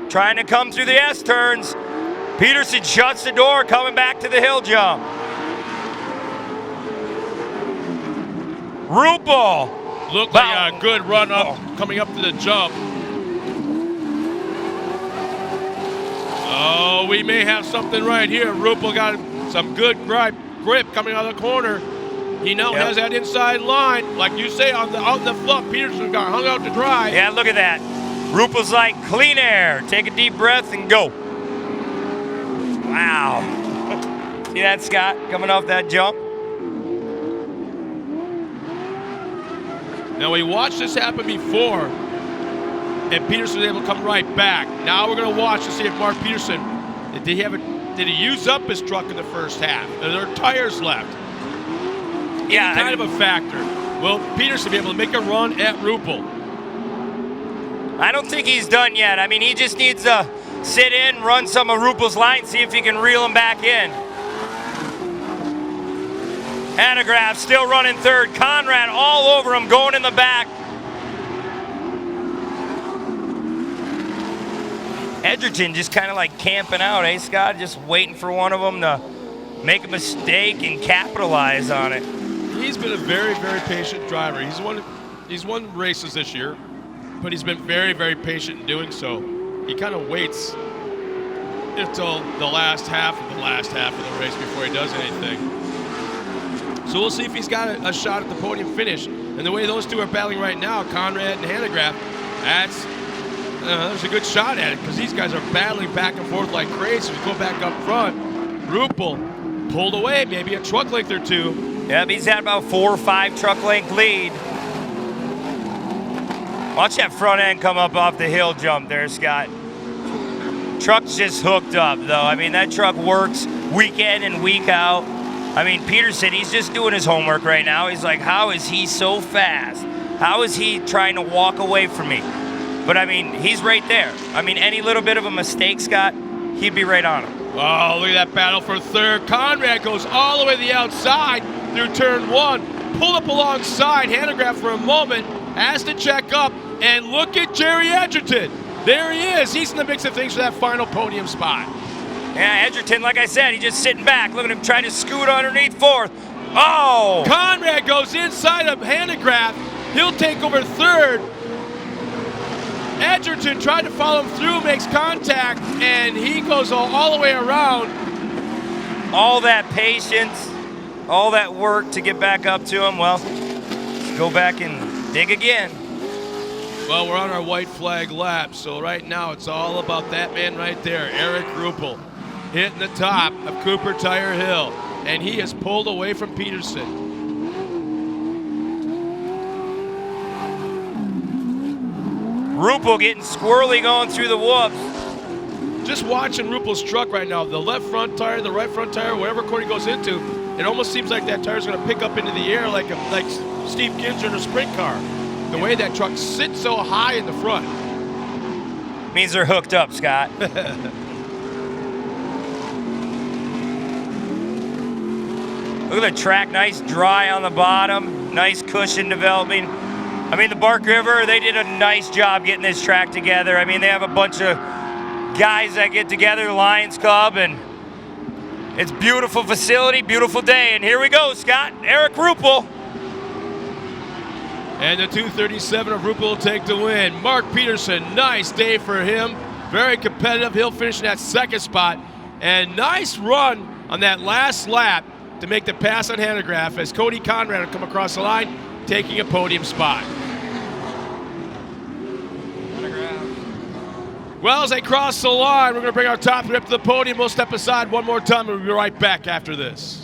trying to come through the S-turns. Peterson shuts the door, coming back to the hill jump. Rupel.
Looked like a good run up, coming up to the jump. Oh, we may have something right here. Rupel got some good grip coming out of the corner. He now has that inside line. Like you say, on the fluff, Peterson got hung out to dry.
Yeah, look at that. Rupel's like, clean air. Take a deep breath and go. Wow. See that, Scott, coming off that jump?
Now we watched this happen before, and Peterson was able to come right back. Now we're going to watch to see if Mark Peterson, did he use up his truck in the first half? Are there tires left?
Yeah,
kind of a factor. Will Peterson be able to make a run at Ruppel?
I don't think he's done yet. I mean, he just needs to sit in, run some of Ruppel's line, see if he can reel him back in. Hanegraaff still running third. Conrad all over him, going in the back. Edgerton just kind of like camping out, eh, Scott? Just waiting for one of them to make a mistake and capitalize on it.
He's been a very, very patient driver. He's won races this year, but he's been very, very patient in doing so. He kind of waits until the last half of the race before he does anything. So we'll see if he's got a shot at the podium finish. And the way those two are battling right now, Conrad and Hanegraaff, there's a good shot at it because these guys are battling back and forth like crazy. We go back up front. Ruppel pulled away, maybe a truck length or two.
Yep, he's had about 4 or 5 truck length lead. Watch that front end come up off the hill jump there, Scott. Truck's just hooked up, though. I mean, that truck works week in and week out. I mean, Peterson, he's just doing his homework right now. He's like, how is he so fast? How is he trying to walk away from me? But, I mean, he's right there. I mean, any little bit of a mistake, Scott, he'd be right on him.
Oh, look at that battle for third. Conrad goes all the way to the outside through turn 1. Pulled up alongside Hanegraaff for a moment. Has to check up. And look at Jerry Edgerton. There he is. He's in the mix of things for that final podium spot.
Yeah, Edgerton, like I said, he's just sitting back. Look at him trying to scoot underneath fourth. Oh!
Conrad goes inside of Hanegraaff. He'll take over third. Edgerton tried to follow him through, makes contact, and he goes all the way around.
All that patience, all that work to get back up to him. Well, let's go back and dig again.
Well, we're on our white flag lap, so right now it's all about that man right there, Eric Ruppel, hitting the top of Cooper Tire Hill, and he is pulled away from Peterson.
Ruppel getting squirrely going through the whoops.
Just watching Ruppel's truck right now, the left front tire, the right front tire, whatever corner he goes into, it almost seems like that tire's going to pick up into the air like Steve Kinser in a sprint car. The way that truck sits so high in the front.
Means they're hooked up, Scott. Look at the track, nice dry on the bottom, nice cushion developing. I mean, the Bark River, they did a nice job getting this track together. I mean, they have a bunch of guys that get together, Lions Club, and it's beautiful facility, beautiful day. And here we go, Scott, Eric Ruppel.
And the 237 of Ruppel will take the win. Mark Peterson, nice day for him. Very competitive. He'll finish in that second spot. And nice run on that last lap to make the pass on Hanegraaff as Cody Conrad will come across the line, taking a podium spot. Well, as they cross the line, we're going to bring our top 3 up to the podium. We'll step aside one more time and we'll be right back after this.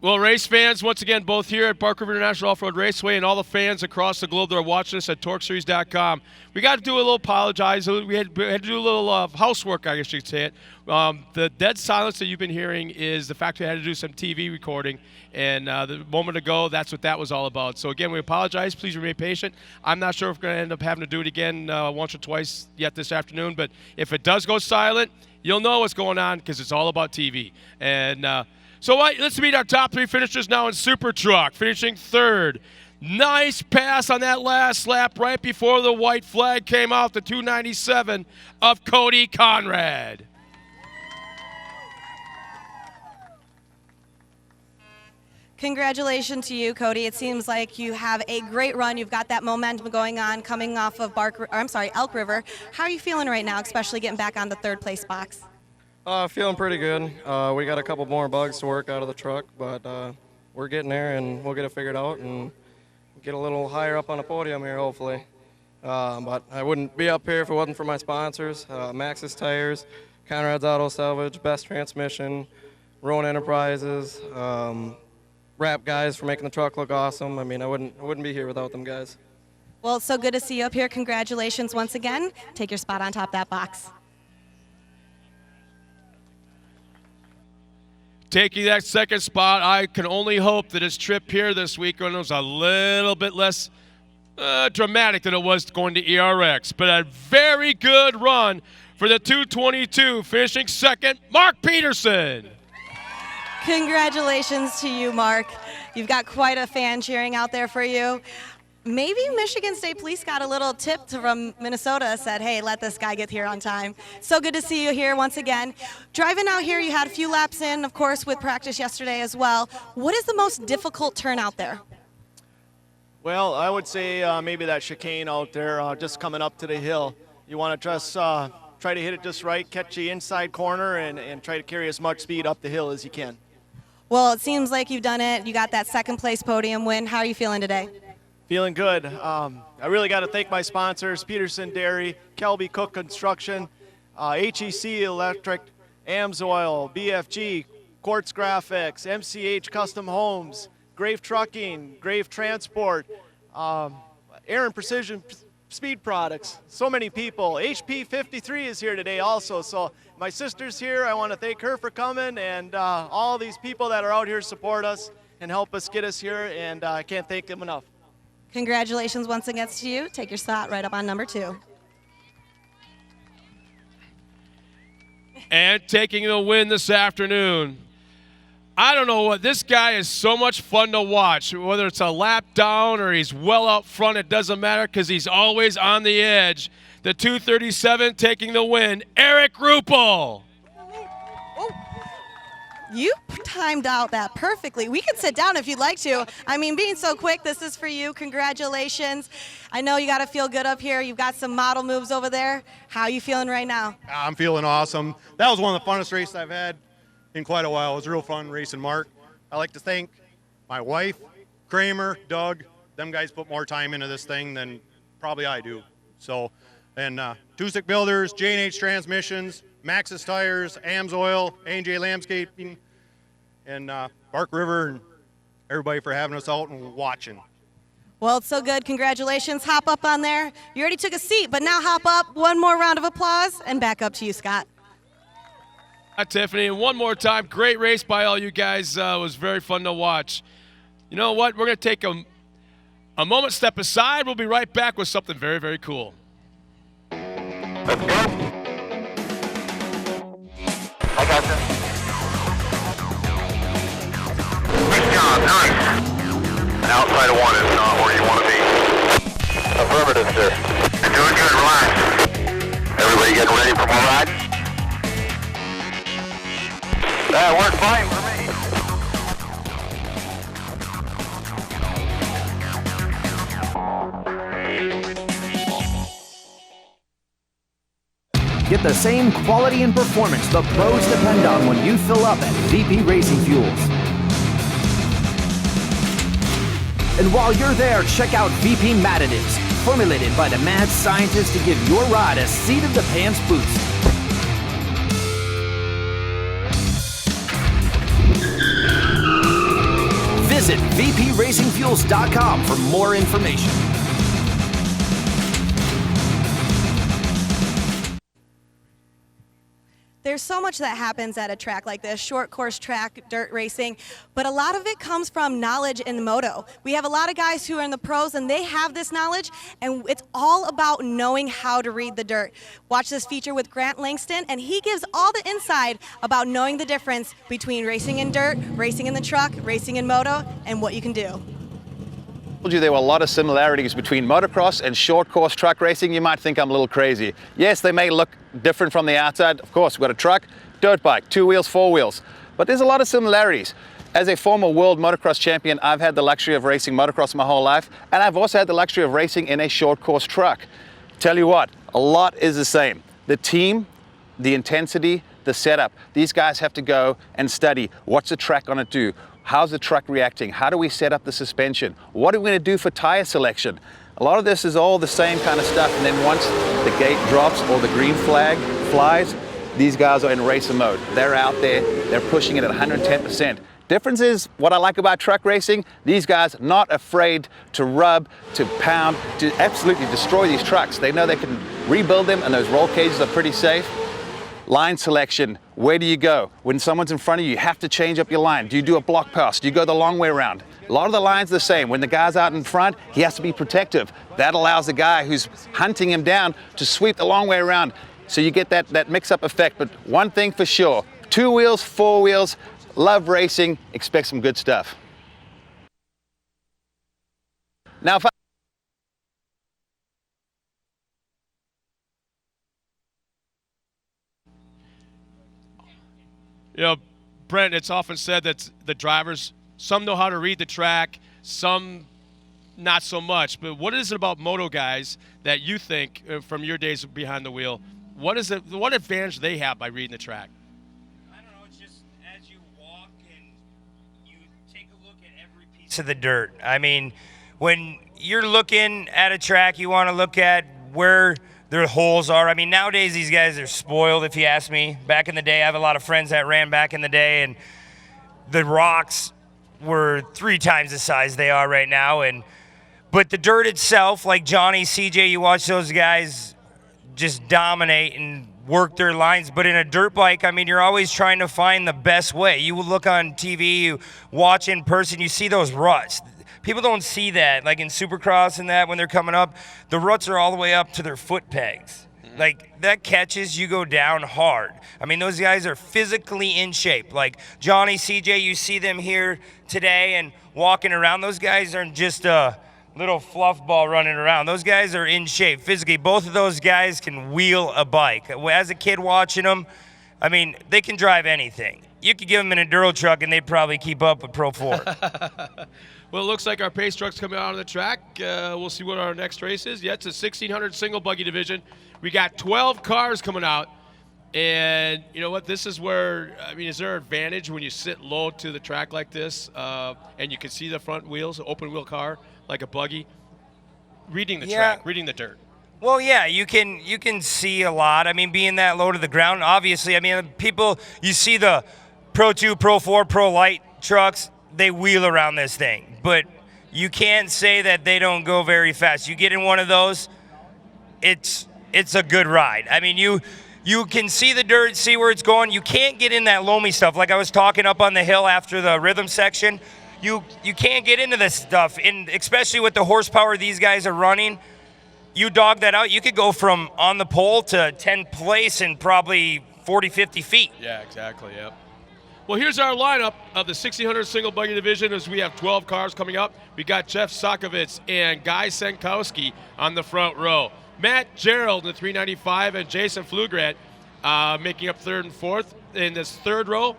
Well, race fans, once again, both here at Bark River International Off-Road Raceway and all the fans across the globe that are watching us at TORCseries.com, we got to do a little apologize. We had to do a little housework, I guess you could say it. The dead silence that you've been hearing is the fact we had to do some TV recording, and the moment ago, that's what that was all about. So, again, we apologize. Please remain patient. I'm not sure if we're going to end up having to do it again once or twice yet this afternoon, but if it does go silent, you'll know what's going on because it's all about TV. And so let's meet our top 3 finishers now in Super Truck. Finishing third. Nice pass on that last lap right before the white flag came out, the 297 of Cody Conrad.
Congratulations to you, Cody. It seems like you have a great run. You've got that momentum going on coming off of Elk River. How are you feeling right now, especially getting back on the third place box?
Feeling pretty good. We got a couple more bugs to work out of the truck, but we're getting there, and we'll get it figured out and get a little higher up on the podium here, hopefully. But I wouldn't be up here if it wasn't for my sponsors, Maxxis Tires, Conrad's Auto Salvage, Best Transmission, Rowan Enterprises, Rap guys for making the truck look awesome. I mean, I wouldn't be here without them guys.
Well, it's so good to see you up here. Congratulations once again. Take your spot on top of that box.
Taking that second spot, I can only hope that his trip here this weekend was a little bit less dramatic than it was going to ERX. But a very good run for the 222, finishing second, Mark Peterson.
Congratulations to you, Mark. You've got quite a fan cheering out there for you. Maybe Michigan State Police got a little tip from Minnesota, said, hey, let this guy get here on time. So good to see you here once again. Driving out here, you had a few laps in, of course, with practice yesterday as well. What is the most difficult turn out there?
Well, I would say maybe that chicane out there, just coming up to the hill. You want to just try to hit it just right, catch the inside corner, and try to carry as much speed up the hill as you can.
Well, it seems like you've done it. You got that second place podium win. How are you feeling today?
Feeling good. I really got to thank my sponsors, Peterson Dairy, Kelby Cook Construction, HEC Electric, AMSOIL, BFG, Quartz Graphics, MCH Custom Homes, Grave Trucking, Grave Transport, Aaron Precision Speed Products. So many people. HP 53 is here today also. So my sister's here. I want to thank her for coming, and all these people that are out here support us and help us get us here, and I can't thank them enough.
Congratulations once again to you. Take your spot right up on number 2.
And taking the win this afternoon. I don't know what, this guy is so much fun to watch. Whether it's a lap down or he's well out front, it doesn't matter because he's always on the edge. The 237 taking the win, Eric Ruppel.
You timed out that perfectly. We can sit down if you'd like to. I mean, being so quick, this is for you. Congratulations. I know you got to feel good up here. You've got some model moves over there. How are you feeling right now?
I'm feeling awesome. That was one of the funnest races I've had in quite a while. It was real fun racing Mark. I'd like to thank my wife, Kramer, Doug. Them guys put more time into this thing than probably I do. So, and Two-Stick Builders, J&H Transmissions, Maxxis Tires, AMSOIL, A&J Landscaping, and Bark River, and everybody for having us out and watching.
Well, it's so good. Congratulations. Hop up on there. You already took a seat, but now hop up. One more round of applause, and back up to you, Scott.
Tiffany, and one more time, great race by all you guys. It was very fun to watch. You know what? We're going to take a moment, step aside. We'll be right back with something very, very cool.
Let's go. I got you. Good job, nice. Outside of 1 is not where you want to be. Affirmative, sir. You're doing good, relax. Everybody getting ready for more ride? That worked fine for me.
Get the same quality and performance the pros depend on when you fill up at VP Racing Fuels. And while you're there, check out VP Madditives, formulated by the mad scientists to give your ride a seat-of-the-pants boost. Visit vpracingfuels.com for more information.
There's so much that happens at a track like this, short course track, dirt racing, but a lot of it comes from knowledge in moto. We have a lot of guys who are in the pros and they have this knowledge, and it's all about knowing how to read the dirt. Watch this feature with Grant Langston, and he gives all the insight about knowing the difference between racing in dirt, racing in the truck, racing in moto, and what you can do.
Told you there were a lot of similarities between motocross and short course truck racing. You might think I'm a little crazy. Yes, they may look different from the outside. Of course, we've got a truck, dirt bike, 2 wheels, 4 wheels, but there's a lot of similarities. As a former world motocross champion, I've had the luxury of racing motocross my whole life, and I've also had the luxury of racing in a short course truck. Tell you what, a lot is the same. The team, the intensity, the setup. These guys have to go and study. What's the track gonna do? How's the truck reacting? How do we set up the suspension? What are we going to do for tire selection? A lot of this is all the same kind of stuff, and then once the gate drops or the green flag flies, these guys are in racer mode. They're out there, they're pushing it at 110%. Difference is, what I like about truck racing, these guys not afraid to rub, to pound, to absolutely destroy these trucks. They know they can rebuild them, and those roll cages are pretty safe. Line selection, where do you go? When someone's in front of you, you have to change up your line. Do you do a block pass? Do you go the long way around? A lot of the lines are the same. When the guy's out in front, he has to be protective. That allows the guy who's hunting him down to sweep the long way around. So you get that mix-up effect. But one thing for sure, 2 wheels, 4 wheels, love racing, expect some good stuff. Now, if
You know, Brent, it's often said that the drivers, some know how to read the track, some not so much. But what is it about moto guys that you think, from your days behind the wheel, what advantage they have by reading the track?
I don't know. It's just as you walk and you take a look at every piece of the dirt. I mean, when you're looking at a track, you want to look at where their holes are. I mean, nowadays these guys are spoiled, if you ask me. Back in the day, I have a lot of friends that ran back in the day, and the rocks were 3 times the size they are right now. But the dirt itself, like Johnny, CJ, you watch those guys just dominate and work their lines. But in a dirt bike, I mean, you're always trying to find the best way. You will look on TV, you watch in person, you see those ruts. People don't see that, like in Supercross and that when they're coming up, the ruts are all the way up to their foot pegs. Like, that catches, you go down hard. I mean, those guys are physically in shape. Like Johnny, CJ, you see them here today and walking around. Those guys aren't just a little fluff ball running around. Those guys are in shape physically. Both of those guys can wheel a bike. As a kid watching them, I mean, they can drive anything. You could give them an enduro truck and they'd probably keep up with Pro 4.
Well, it looks like our pace truck's coming out of the track. We'll see what our next race is. Yeah, it's a 1600 single buggy division. We got 12 cars coming out. And you know what? This is where, I mean, is there an advantage when you sit low to the track like this and you can see the front wheels, open wheel car, like a buggy? Reading the track, reading the dirt.
Well, yeah, you can see a lot. I mean, being that low to the ground, obviously, I mean, people, you see the Pro 2, Pro 4, Pro Light trucks, they wheel around this thing. But you can't say that they don't go very fast. You get in one of those, it's a good ride. I mean, you can see the dirt, see where it's going. You can't get in that loamy stuff. Like I was talking up on the hill after the rhythm section, you can't get into this stuff, and especially with the horsepower these guys are running. You dog that out, you could go from on the pole to 10th place in probably 40, 50 feet.
Yeah, exactly, yep. Well, here's our lineup of the 1600 single buggy division as we have 12 cars coming up. We got Jeff Sokovitz and Guy Senkowski on the front row. Matt Gerald in the 395 and Jason Flugrat making up 3rd and 4th. In this 3rd row,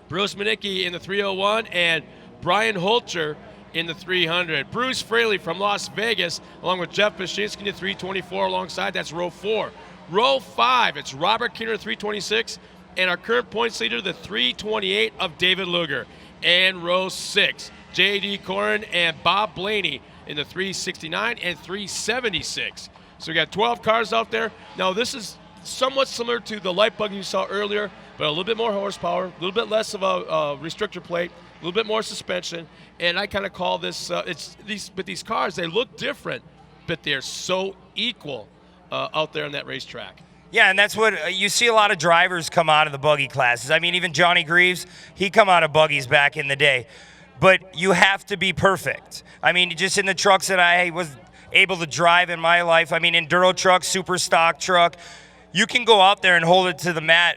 Bruce Manicki in the 301 and Brian Holcher in the 300. Bruce Fraley from Las Vegas, along with Jeff Pashinsky in the 324 alongside. That's row 4. Row 5, it's Robert Keener, 326, and our current points leader, the 328 of David Luger. And row 6, J.D. Corrin and Bob Blaney in the 369 and 376. So we got 12 cars out there. Now, this is somewhat similar to the light buggy you saw earlier, but but a little bit more horsepower, a little bit less of a restrictor plate, a little bit more suspension, and I kind of call this, but these cars, they look different, but they're so equal out there on that racetrack.
Yeah, and that's what you see a lot of drivers come out of the buggy classes. I mean, even Johnny Greaves, he come out of buggies back in the day. But you have to be perfect. I mean, just in the trucks that I was able to drive in my life, I mean, enduro truck, super stock truck, you can go out there and hold it to the mat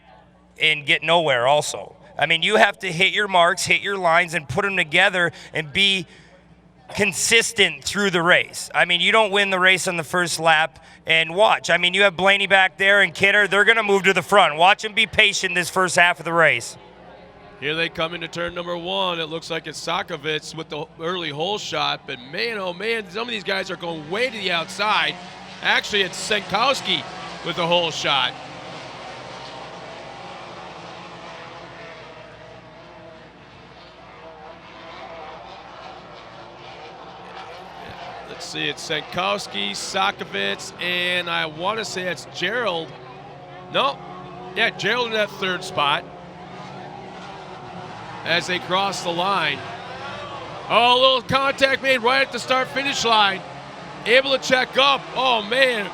and get nowhere also. I mean, you have to hit your marks, hit your lines, and put them together and be consistent through the race. I mean, you don't win the race on the first lap and watch. I mean, you have Blaney back there and Kidder. They're going to move to the front. Watch them be patient this first half of the race.
Here they come into turn number 1. It looks like it's Sakovitz with the early hole shot, but man, oh man, some of these guys are going way to the outside. Actually, it's Senkowski with the hole shot. Let's see, it's Senkowski, Sakovitz, and I want to say it's Gerald. No, yeah, Gerald in that third spot as they cross the line. Oh, a little contact made right at the start-finish line. Able to check up. Oh, man.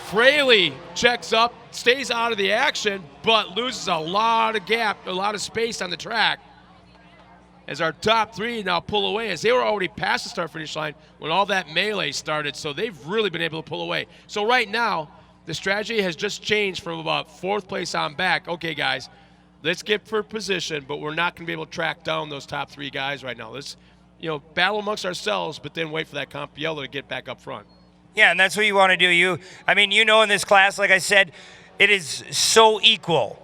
Fraley checks up, stays out of the action, but loses a lot of gap, a lot of space on the track. As our top 3 now pull away, as they were already past the start-finish line when all that melee started, so they've really been able to pull away. So right now, the strategy has just changed from about 4th place on back. Okay, guys, let's get for position, but we're not going to be able to track down those top 3 guys right now. Let's, battle amongst ourselves, but then wait for that Campiello to get back up front.
Yeah, and that's what you want to do. I mean, in this class, like I said, it is so equal.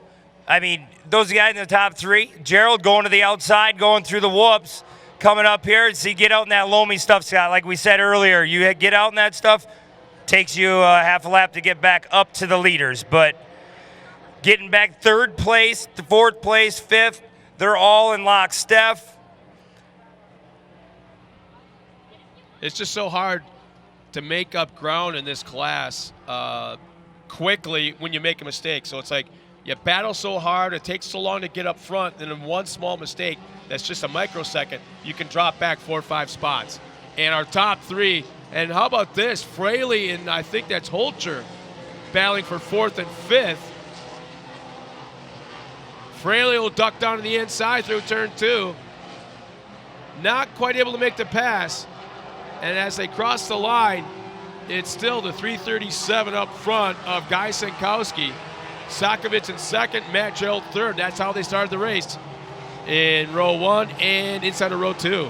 I mean, those guys in the top 3, Gerald going to the outside, going through the whoops, coming up here. See, get out in that loamy stuff, Scott. Like we said earlier, you get out in that stuff, takes you half a lap to get back up to the leaders. But getting back 3rd place, 4th place, 5th, they're all in lockstep.
It's just so hard to make up ground in this class quickly when you make a mistake. So it's like you battle so hard, it takes so long to get up front, and in one small mistake that's just a microsecond, you can drop back 4 or 5 spots. And our top 3, and how about this? Fraley and I think that's Holcher battling for 4th and 5th. Fraley will duck down to the inside through turn 2. Not quite able to make the pass. And as they cross the line, it's still the 337 up front of Guy Senkowski. Sakovitz in 2nd, Matt Gerald 3rd. That's how they started the race in row 1 and inside of row 2.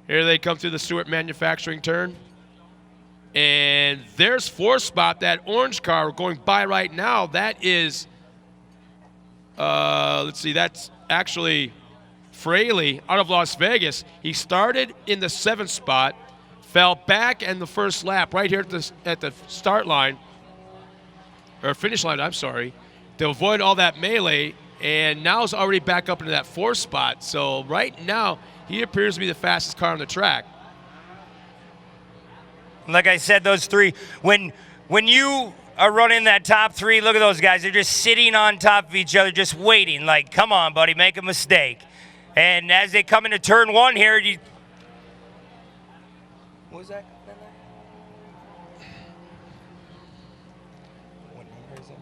Here they come through the Stewart Manufacturing turn. And there's 4th spot, that orange car going by right now. That is, let's see, that's actually Fraley out of Las Vegas. He started in the 7th spot, fell back in the first lap right here at the start line, or finish line, I'm sorry, to avoid all that melee, and now is already back up into that 4th spot. So right now, he appears to be the fastest car on the track.
Like I said, those 3, when you are running that top 3, look at those guys. They're just sitting on top of each other, just waiting. Like, come on, buddy, make a mistake. And as they come into turn 1 here, what was that? What number is it?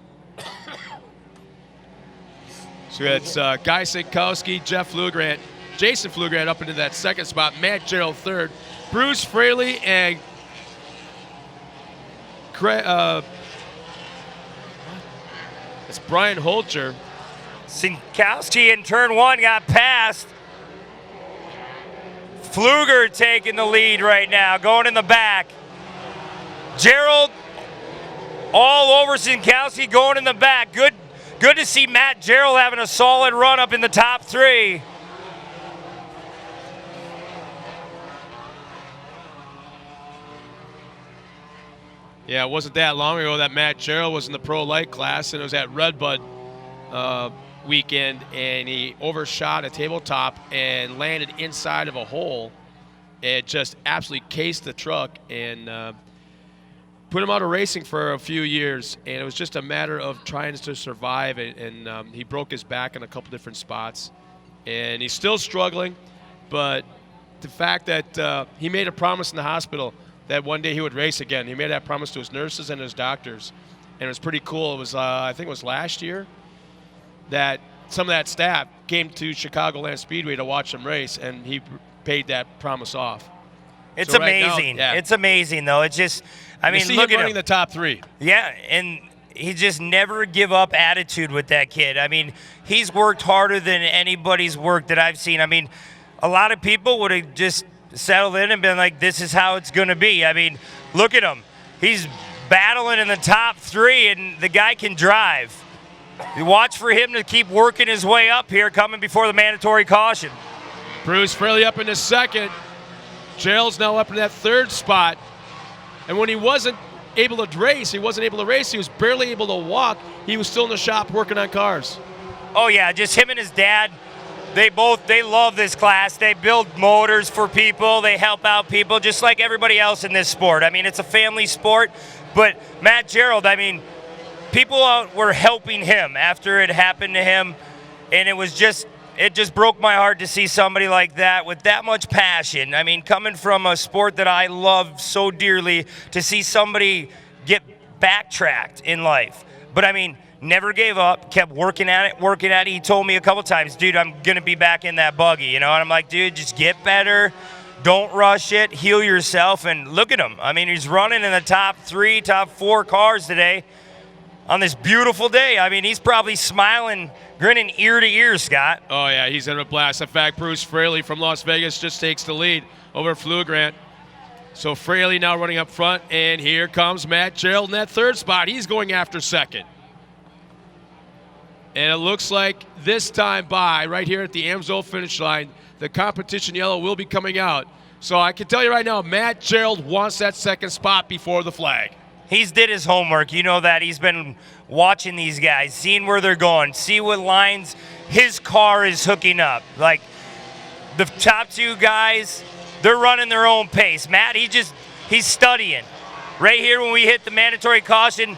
So it's Guy Senkowski, Jeff Flugrant, Jason Flugrant up into that 2nd spot, Matt Gerald 3rd, Bruce Fraley and it's Brian Holcher.
Senkowski in turn 1 got passed. Pfluger taking the lead right now, going in the back. Gerald all over Senkowski going in the back. Good to see Matt Gerald having a solid run up in the top 3.
Yeah, it wasn't that long ago that Matt Gerald was in the Pro Light class, and it was at Redbud weekend, and he overshot a tabletop and landed inside of a hole. It just absolutely cased the truck and put him out of racing for a few years. And it was just a matter of trying to survive. And he broke his back in a couple different spots. And he's still struggling. But the fact that he made a promise in the hospital that one day he would race again. He made that promise to his nurses and his doctors. And it was pretty cool. It was, I think it was last year, that some of that staff came to Chicagoland Speedway to watch him race, and he paid that promise off.
It's
So right now,
amazing.
yeah.
It's amazing, though. It's just, I mean,
see
look
him
at
running
him.
the top 3.
Yeah, and he just never give up attitude with that kid. I mean, he's worked harder than anybody's worked that I've seen. I mean, a lot of people would have just settled in and been like, this is how it's going to be. I mean, look at him. He's battling in the top 3, and the guy can drive. You watch for him to keep working his way up here, coming before the mandatory caution.
Bruce Fraley up in the second. Gerald's now up in that 3rd spot. And when he wasn't able to race, he was barely able to walk. He was still in the shop working on cars.
Oh, yeah, just him and his dad. They love this class. They build motors for people. They help out people just like everybody else in this sport. I mean, it's a family sport. But Matt Gerald, I mean, people were helping him after it happened to him. And it just broke my heart to see somebody like that with that much passion. I mean, coming from a sport that I love so dearly, to see somebody get backtracked in life. But I mean, never gave up, kept working at it. He told me a couple times, dude, I'm going to be back in that buggy, you know? And I'm like, dude, just get better. Don't rush it. Heal yourself. And look at him. I mean, he's running in the top 3, top 4 cars today on this beautiful day. I mean, he's probably smiling, grinning ear to ear, Scott.
Oh, yeah, he's in a blast. In fact, Bruce Fraley from Las Vegas just takes the lead over Flugrant. So Fraley now running up front, and here comes Matt Gerald in that 3rd spot. He's going after 2nd. And it looks like this time by, right here at the Amsoil finish line, the competition yellow will be coming out. So I can tell you right now, Matt Gerald wants that 2nd spot before the flag.
He's did his homework. You know that. He's been watching these guys, seeing where they're going, see what lines his car is hooking up. Like the top 2 guys, they're running their own pace. Matt, he's studying. Right here when we hit the mandatory caution,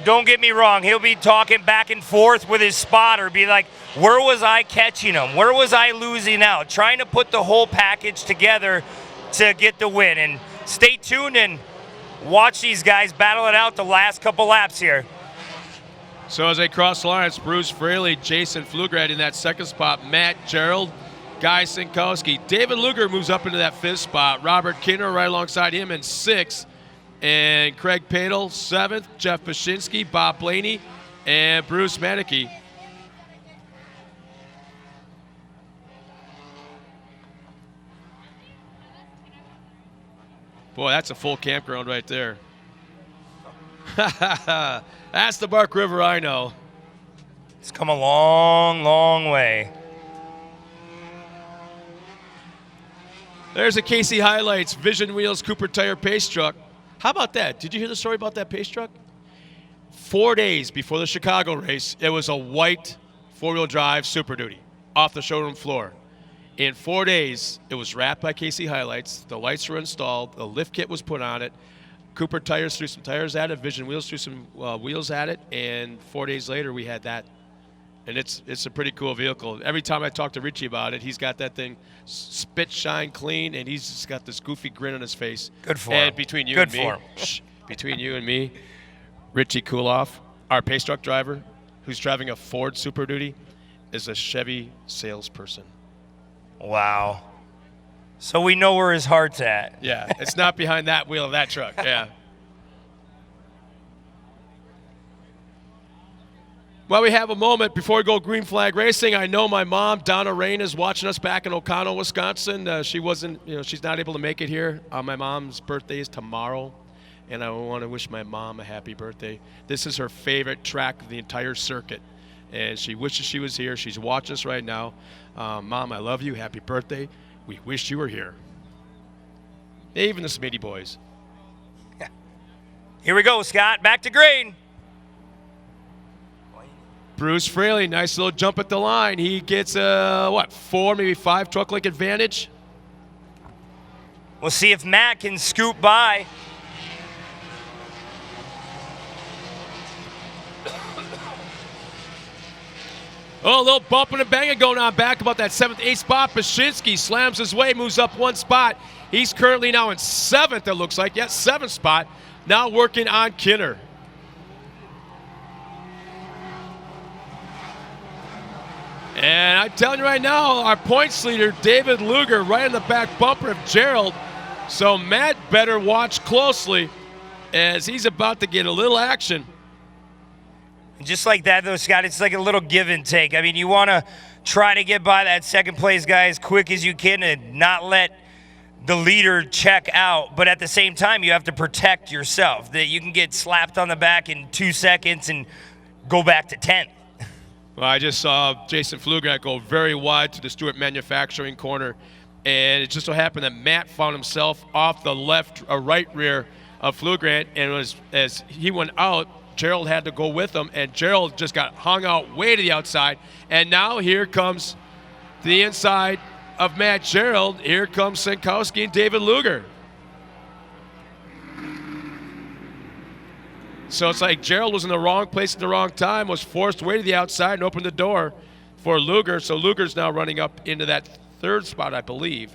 don't get me wrong, he'll be talking back and forth with his spotter, be like, where was I catching him? Where was I losing out? Trying to put the whole package together to get the win. And stay tuned and watch these guys battle it out the last couple laps here.
So as they cross the line, it's Bruce Fraley, Jason Flugrad in that 2nd spot, Matt Gerald, Guy Sinkowski. David Luger moves up into that 5th spot. Robert Kinner right alongside him in 6th. And Craig Padel, 7th. Jeff Pashinsky, Bob Blaney, and Bruce Manicky. Boy, that's a full campground right there. That's the Bark River I know.
It's come a long, long way.
There's a Casey Highlights Vision Wheels Cooper Tire pace truck. How about that? Did you hear the story about that pace truck? 4 days before the Chicago race, it was a white 4-wheel drive Super Duty off the showroom floor. In 4 days, it was wrapped by Casey Highlights. The lights were installed. The lift kit was put on it. Cooper Tires threw some tires at it. Vision Wheels threw some wheels at it. And 4 days later, we had that. And it's a pretty cool vehicle. Every time I talk to Richie about it, he's got that thing spit, shine, clean, and he's just got this goofy grin on his face.
Good for
and
him.
Between you
Good
and me,
for him.
between you and me, Richie Kuloff, our pace truck driver, who's driving a Ford Super Duty, is a Chevy salesperson.
Wow. So we know where his heart's at.
Yeah, it's not behind that wheel of that truck. Yeah. Well, we have a moment before we go green flag racing. I know my mom, Donna Rain, is watching us back in O'Connell, Wisconsin. She's not able to make it here. My mom's birthday is tomorrow, and I want to wish my mom a happy birthday. This is her favorite track of the entire circuit, and she wishes she was here. She's watching us right now. Mom, I love you. Happy birthday. We wish you were here. Even the Smitty boys.
Here we go, Scott. Back to green.
Bruce Fraley, nice little jump at the line. He gets a, 4, maybe 5 truck length advantage.
We'll see if Matt can scoop by.
Oh, a little bumping and banging going on back about that 7th, 8th spot. Bashinsky slams his way, moves up 1 spot. He's currently now in 7th, it looks like. Yes, 7th spot. Now working on Kinner. And I'm telling you right now, our points leader, David Luger, right in the back bumper of Gerald. So Matt better watch closely as he's about to get a little action.
Just like that, though, Scott, it's like a little give and take. I mean, you want to try to get by that second place guy as quick as you can and not let the leader check out. But at the same time, you have to protect yourself. That you can get slapped on the back in 2 seconds and go back to 10th.
Well, I just saw Jason Flugrat go very wide to the Stewart Manufacturing corner. And it just so happened that Matt found himself off the right rear of Flugrat. And as he went out, Gerald had to go with him, and Gerald just got hung out way to the outside. And now here comes the inside of Matt Gerald. Here comes Sinkowski and David Luger. So it's like Gerald was in the wrong place at the wrong time, was forced way to the outside and opened the door for Luger. So Luger's now running up into that 3rd spot, I believe.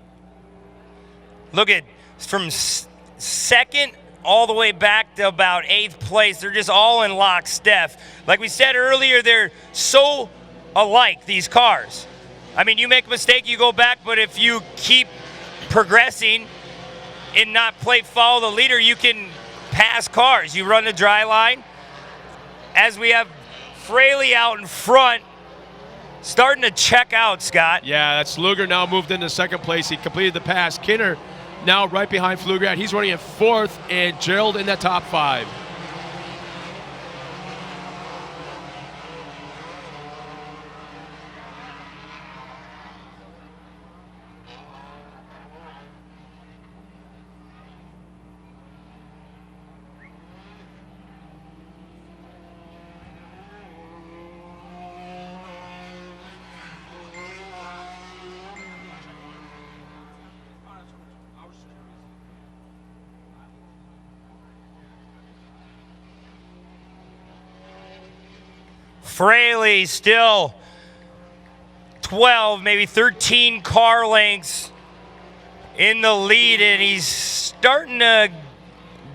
Look at from 2nd all the way back to about 8th place. They're just all in lockstep. Like we said earlier, they're so alike, these cars. I mean, you make a mistake, you go back, but if you keep progressing and not follow the leader, you can pass cars. You run the dry line. As we have Fraley out in front, starting to check out, Scott.
Yeah, that's Luger now moved into 2nd place. He completed the pass. Kinner now right behind Flugrat. He's running in 4th, and Gerald in the top 5.
Fraley still 12, maybe 13 car lengths in the lead, and he's starting to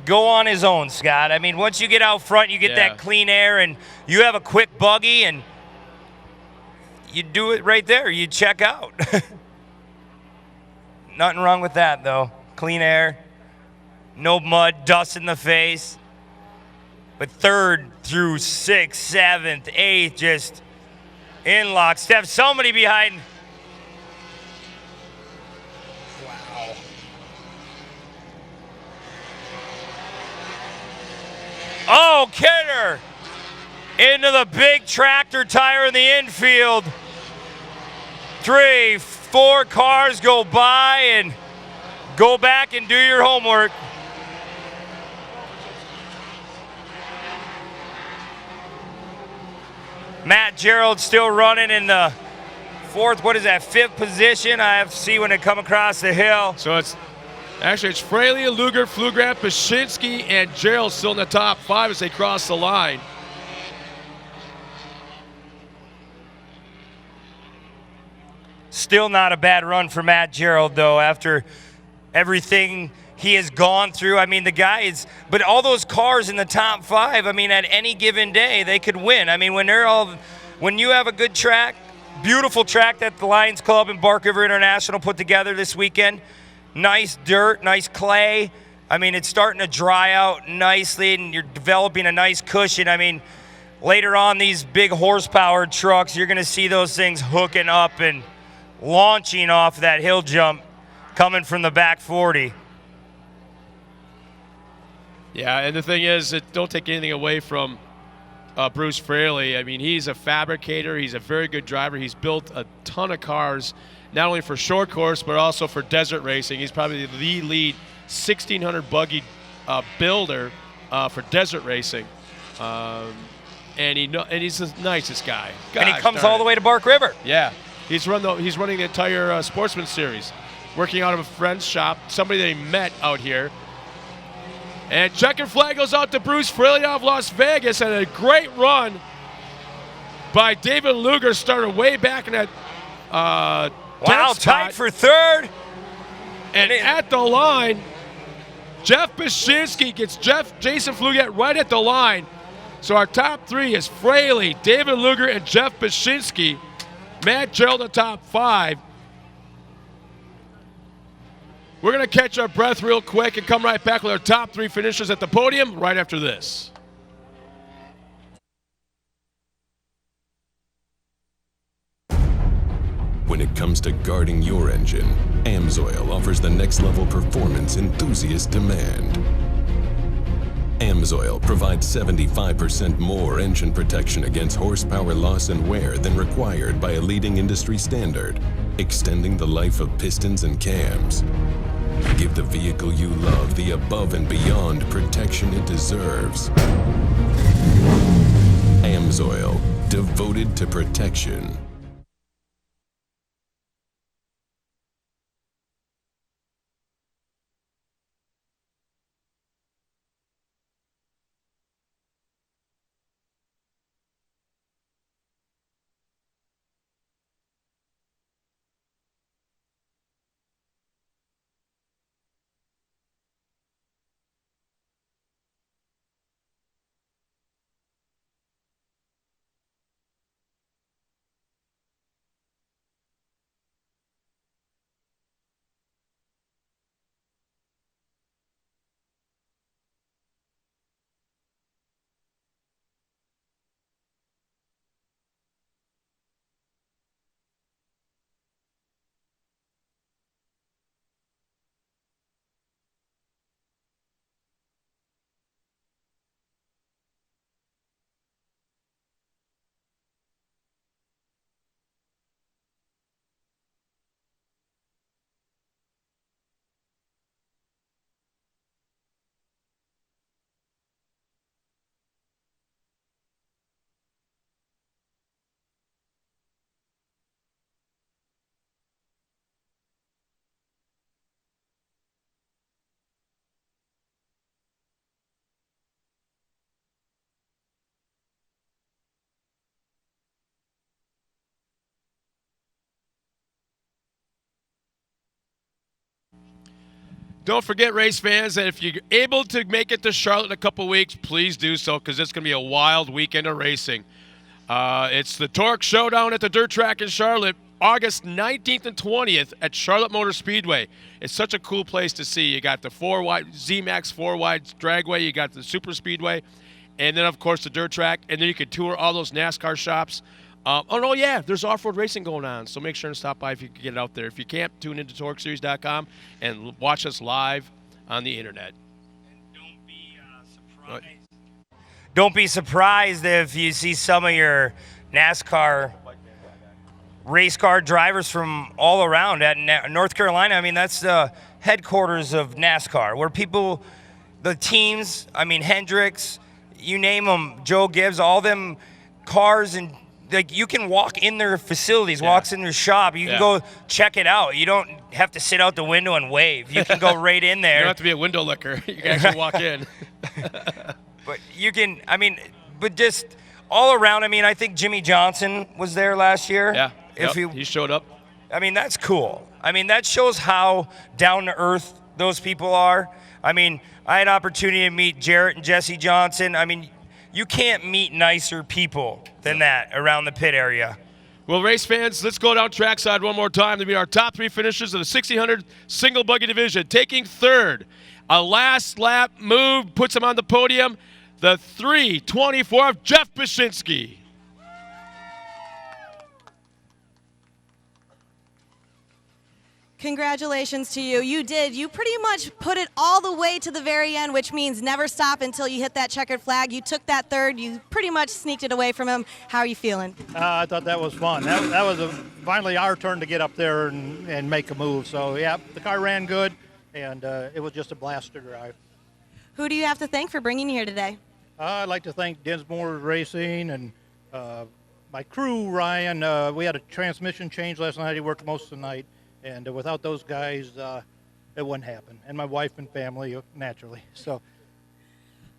go on his own, Scott. I mean, once you get out front, you get that clean air, and you have a quick buggy, and you do it right there. You check out. Nothing wrong with that, though. Clean air, no mud, dust in the face. But 3rd through 6th, 7th, 8th, just in lockstep. Somebody behind. Wow. Oh, Kidder into the big tractor tire in the infield. 3, 4 cars go by, and go back and do your homework. Matt Gerald still running in the 4th, 5th position. I have to see when they come across the hill.
So it's Fraley, Luger, Flugrat, Bashinsky, and Gerald still in the top 5 as they cross the line.
Still not a bad run for Matt Gerald, though, after everything he has gone through. I mean, the guy is, but all those cars in the top 5, I mean, at any given day, they could win. I mean, when you have a good track, beautiful track that the Lions Club and Bark River International put together this weekend, nice dirt, nice clay. I mean, it's starting to dry out nicely, and you're developing a nice cushion. I mean, later on, these big horsepower trucks, you're going to see those things hooking up and launching off that hill jump coming from the back 40.
Yeah, and the thing is, don't take anything away from Bruce Fraley. I mean, he's a fabricator. He's a very good driver. He's built a ton of cars, not only for short course, but also for desert racing. He's probably the lead 1,600 buggy builder for desert racing. and he's the nicest guy.
And he
Gosh
comes
darn
all the
it.
way to Bark River.
Yeah, he's running the entire Sportsman series, working out of a friend's shop, somebody that he met out here. And checkered flag goes out to Bruce Fraley of Las Vegas, and a great run by David Luger started way back in that
Wow,
tenth spot.
tight for third.
And at the line, Jeff Bashinsky gets Jason Fluget right at the line. So our top three is Fraley, David Luger, and Jeff Bashinsky. Matt Gerald the top five. We're going to catch our breath real quick and come right back with our top three finishers at the podium right after this.
When it comes to guarding your engine, AMSOIL offers the next level performance enthusiasts demand. AMSOIL provides 75% more engine protection against horsepower loss and wear than required by a leading industry standard, extending the life of pistons and cams. Give the vehicle you love the above and beyond protection it deserves. AMSOIL, devoted to protection.
Don't forget, race fans, that if you're able to make it to Charlotte in a couple weeks, please do so, because it's going to be a wild weekend of racing. It's the TORC Showdown at the dirt track in Charlotte, August 19th and 20th at Charlotte Motor Speedway. It's such a cool place to see. You got the Z-Max 4-wide dragway, you got the Super Speedway, and then, of course, the dirt track, and then you can tour all those NASCAR shops. There's off-road racing going on, so make sure to stop by if you can get it out there. If you can't, tune into TORCseries.com and watch us live on the internet.
Don't be surprised if you see some of your NASCAR race car drivers from all around at North Carolina. I mean, that's the headquarters of NASCAR, where people, the teams, I mean, Hendricks, you name them, Joe Gibbs, all them cars, and like you can walk in their facilities, walks in their shop. You can go check it out. You don't have to sit out the window and wave. You can go right in there.
You don't have to be a window licker. You can actually walk in.
But you can, I mean, but just all around, I mean, I think Jimmy Johnson was there last year.
Yeah, he showed up.
I mean, that's cool. I mean, that shows how down to earth those people are. I mean, I had an opportunity to meet Jarrett and Jesse Johnson. I mean, you can't meet nicer people than that around the pit area.
Well, race fans, let's go down trackside one more time to meet our top three finishers of the 1600 single buggy division. Taking third, a last lap move puts him on the podium, the 3:24 of Jeff Bashinsky.
Congratulations to you. You did. You pretty much put it all the way to the very end, which means never stop until you hit that checkered flag. You took that third. You pretty much sneaked it away from him. How are you feeling?
I thought that was fun. That was finally our turn to get up there and make a move. So, yeah, the car ran good, and it was just a blast to drive.
Who do you have to thank for bringing you here today?
I'd like to thank Dinsmore Racing and my crew, Ryan. We had a transmission change last night. He worked most of the night. And without those guys, it wouldn't happen. And my wife and family, naturally. So,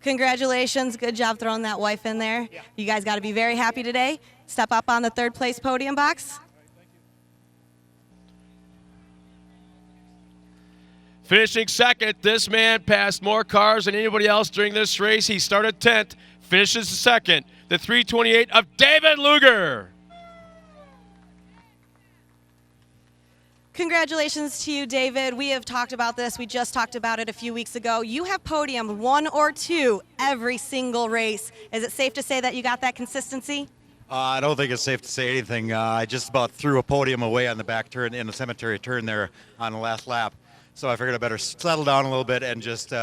Congratulations. Good job throwing that wife in there. Yeah. You guys got to be very happy today. Step up on the third place podium box.
Finishing second, this man passed more cars than anybody else during this race. He started 10th, finishes second. The 328 of David Luger.
Congratulations to you, David. We have talked about this. We just talked about it a few weeks ago. You have podium 1 or 2 every single race. Is it safe to say that you got that consistency?
I don't think it's safe to say anything. I just about threw a podium away on the back turn in the cemetery turn there on the last lap. So I figured I better settle down a little bit and just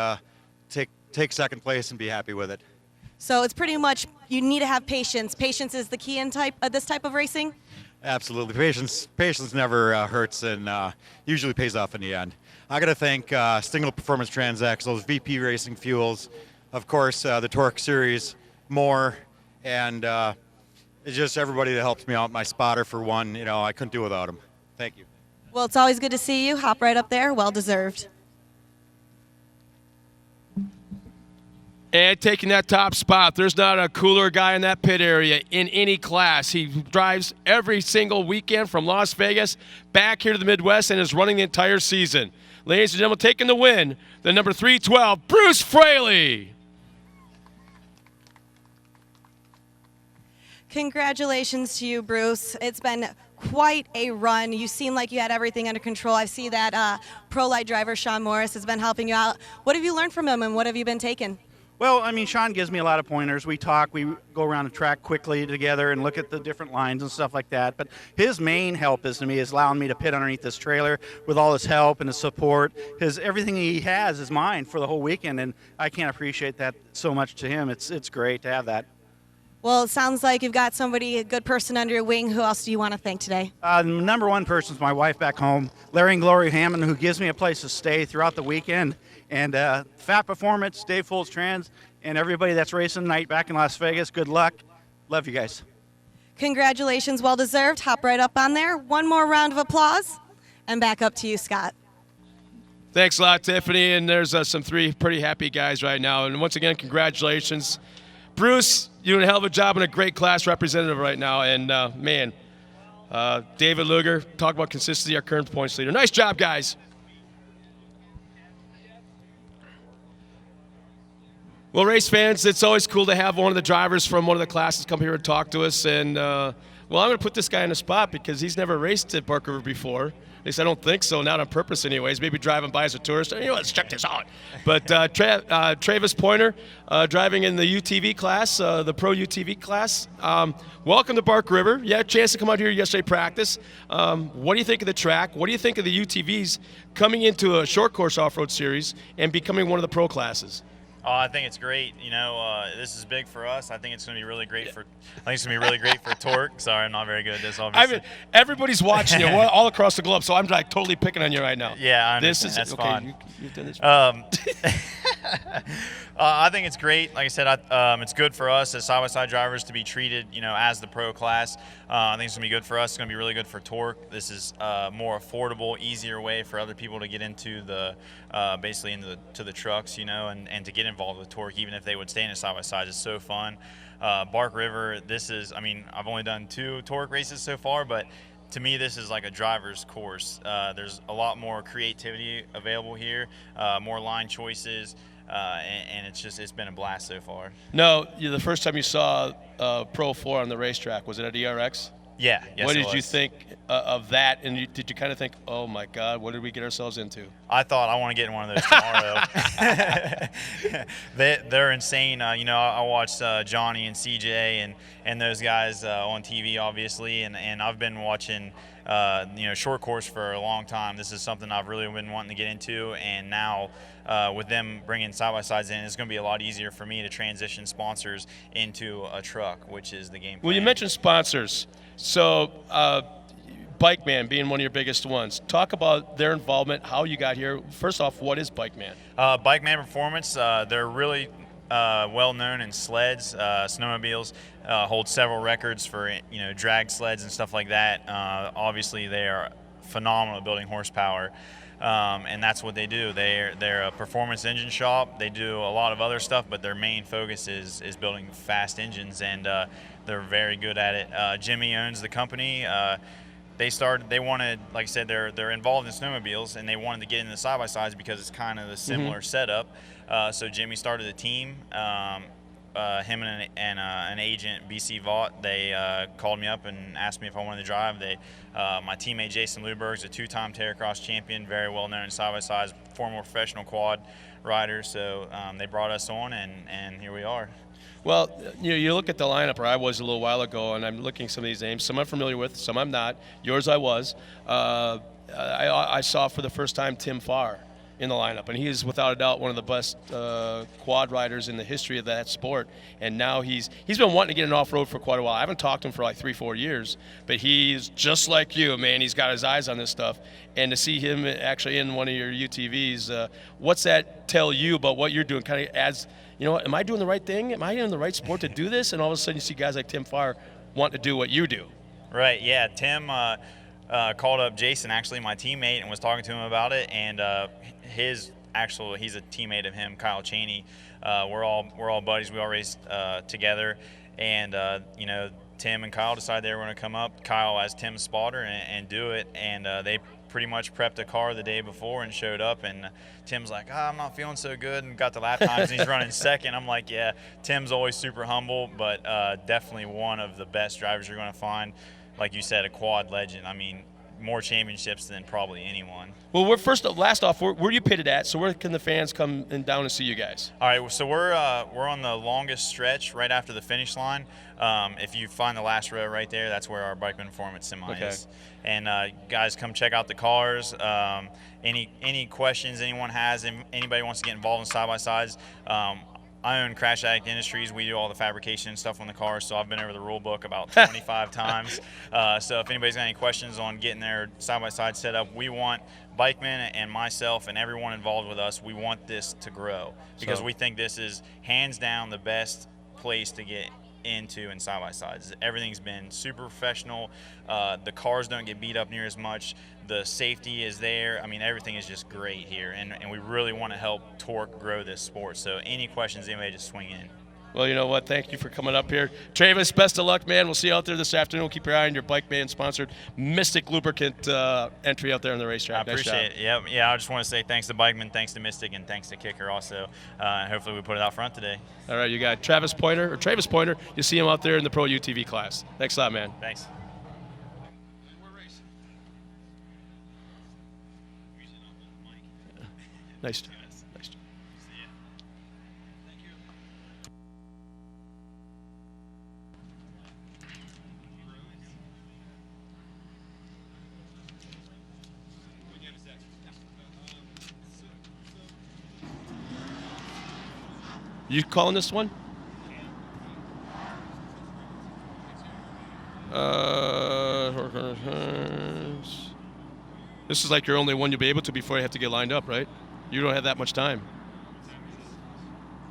take second place and be happy with it.
So it's pretty much you need to have patience. Patience is the key in this type of racing?
Absolutely. Patience never hurts and usually pays off in the end. I got to thank Stingel Performance Transaxles, VP Racing Fuels, of course, the TORC Series, more, and it's just everybody that helps me out. My spotter, for one, I couldn't do without him. Thank you.
Well, it's always good to see you. Hop right up there. Well deserved.
And taking that top spot, there's not a cooler guy in that pit area in any class. He drives every single weekend from Las Vegas back here to the Midwest and is running the entire season. Ladies and gentlemen, taking the win, the number 312, Bruce Fraley.
Congratulations to you, Bruce. It's been quite a run. You seem like you had everything under control. I see that Pro Light driver Sean Morris has been helping you out. What have you learned from him, and what have you been taking?
Well, I mean, Sean gives me a lot of pointers. We talk, we go around the track quickly together and look at the different lines and stuff like that. But his main help is allowing me to pit underneath this trailer with all his help and his support. Everything he has is mine for the whole weekend, and I can't appreciate that so much to him. It's great to have that.
Well, it sounds like you've got somebody, a good person under your wing. Who else do you want to thank today?
Number one person is my wife back home, Larry and Gloria Hammond, who gives me a place to stay throughout the weekend. And Fat Performance, Dave Fultz Trans, and everybody that's racing tonight back in Las Vegas, good luck. Love you guys.
Congratulations, well deserved. Hop right up on there. One more round of applause, and back up to you, Scott.
Thanks a lot, Tiffany. And there's some 3 pretty happy guys right now. And once again, congratulations. Bruce, you're doing a hell of a job and a great class representative right now. And, man, David Luger, talk about consistency, our current points leader. Nice job, guys. Well, race fans, it's always cool to have one of the drivers from one of the classes come here and talk to us. And, well, I'm going to put this guy in a spot because he's never raced at Park River before. At least I don't think so, not on purpose anyways. Maybe driving by as a tourist. Let's check this out. But Travis Pointer, driving in the UTV class, the Pro UTV class. Welcome to Park River. You had a chance to come out here yesterday practice. What do you think of the track? What do you think of the UTVs coming into a short course off-road series and becoming one of the pro classes?
Oh, I think it's great. This is big for us. I think it's going to be really great for. I think it's going to be really great for TORC. Sorry, I'm not very good at this. Obviously,
I mean, everybody's watching you all across the globe, so I'm like totally picking on you right now.
Yeah, I understand. That's
okay,
fine.
You've done this.
I think it's great. Like I said, it's good for us as side-by-side drivers to be treated, as the pro class. I think it's going to be good for us. It's going to be really good for TORC. This is a more affordable, easier way for other people to get into the to the trucks, and to get involved with TORC, even if they would stay in a side-by-side. It's so fun. Park River, I've only done 2 TORC races so far, but to me, this is like a driver's course. There's a lot more creativity available here, more line choices, and it's been a blast so far.
No, the first time you saw Pro 4 on the racetrack, was it at ERX?
Yeah. Yes,
what did you think of that? And did you kind of think, oh my God, what did we get ourselves into?
I thought I want to get in one of those tomorrow. They're insane. I watched Johnny and CJ and those guys on TV, obviously, and I've been watching short course for a long time. This is something I've really been wanting to get into, and now with them bringing side-by-sides in, it's going to be a lot easier for me to transition sponsors into a truck, which is the game plan.
Well, you mentioned sponsors. So Bike Man being one of your biggest ones. Talk about their involvement, how you got here. First off, what is Bike Man?
Bike Man Performance, they're really well known in sleds, snowmobiles, hold several records for drag sleds and stuff like that. Obviously, they are phenomenal at building horsepower, and that's what they do. They're a performance engine shop. They do a lot of other stuff, but their main focus is building fast engines, and they're very good at it. Jimmy owns the company. They wanted, like I said, they're involved in snowmobiles, and they wanted to get into the side-by-sides because it's kind of the similar setup. So Jimmy started a team. Him and an agent, BC Vaught, they called me up and asked me if I wanted to drive. My teammate Jason Luberg's a 2-time Terracross champion, very well known in side-by-sides, former professional quad rider. So they brought us on, and here we are.
Well, you look at the lineup, or I was a little while ago, and I'm looking at some of these names. Some I'm familiar with, some I'm not. Yours I was. I saw for the first time Tim Farr in the lineup, and he is without a doubt one of the best quad riders in the history of that sport. And now he's been wanting to get an off-road for quite a while. I haven't talked to him for like 3-4 years, but he's just like you, man. He's got his eyes on this stuff. And to see him actually in one of your UTVs, what's that tell you about what you're doing? Kind of adds, am I doing the right thing? Am I in the right sport to do this? And all of a sudden you see guys like Tim Farr want to do what you do. Right, yeah. Tim called up Jason, actually my teammate, and was talking to him about it. And he's a teammate of him, Kyle Cheney. We're all buddies. We all race together. And Tim and Kyle decided they were going to come up, Kyle as Tim's spotter, and do it. And they pretty much prepped a car the day before and showed up, and Tim's like, I'm not feeling so good, and got the lap times, and he's running second. I'm like, yeah, Tim's always super humble, but definitely one of the best drivers you're going to find. Like you said, a quad legend. I mean, more championships than probably anyone. Well, last off, where are you pitted at? So where can the fans come down and see you guys? All right, so we're on the longest stretch right after the finish line. If you find the last row right there, that's where our Bikeman Performance Semi is. And guys, come check out the cars. Any questions anyone has, anybody wants to get involved in side-by-sides, I own Crash Addict Industries. We do all the fabrication and stuff on the cars, so I've been over the rule book about 25 times. So if anybody's got any questions on getting their side-by-side set up, we want Bikeman and myself and everyone involved with us, we want this to grow because we think this is hands down the best place to get into in side-by-sides. Everything's been super professional. The cars don't get beat up near as much. The safety is there. I mean, everything is just great here, and we really want to help TORC grow this sport. So any questions, anybody just swing in. Well, you know what? Thank you for coming up here. Travis, best of luck, man. We'll see you out there this afternoon. Keep your eye on your Bike Man-sponsored Mystic Lubricant entry out there on the racetrack. I appreciate it. Yeah, I just want to say thanks to Bikeman, thanks to Mystic, and thanks to Kicker also. Hopefully we put it out front today. All right, you got Travis Pointer. You see him out there in the Pro UTV class. Thanks a lot, man. Thanks. Nice job. Nice job. See ya. Thank you. You calling this one? This is like your only one you'll be able to before you have to get lined up, right? You don't have that much time.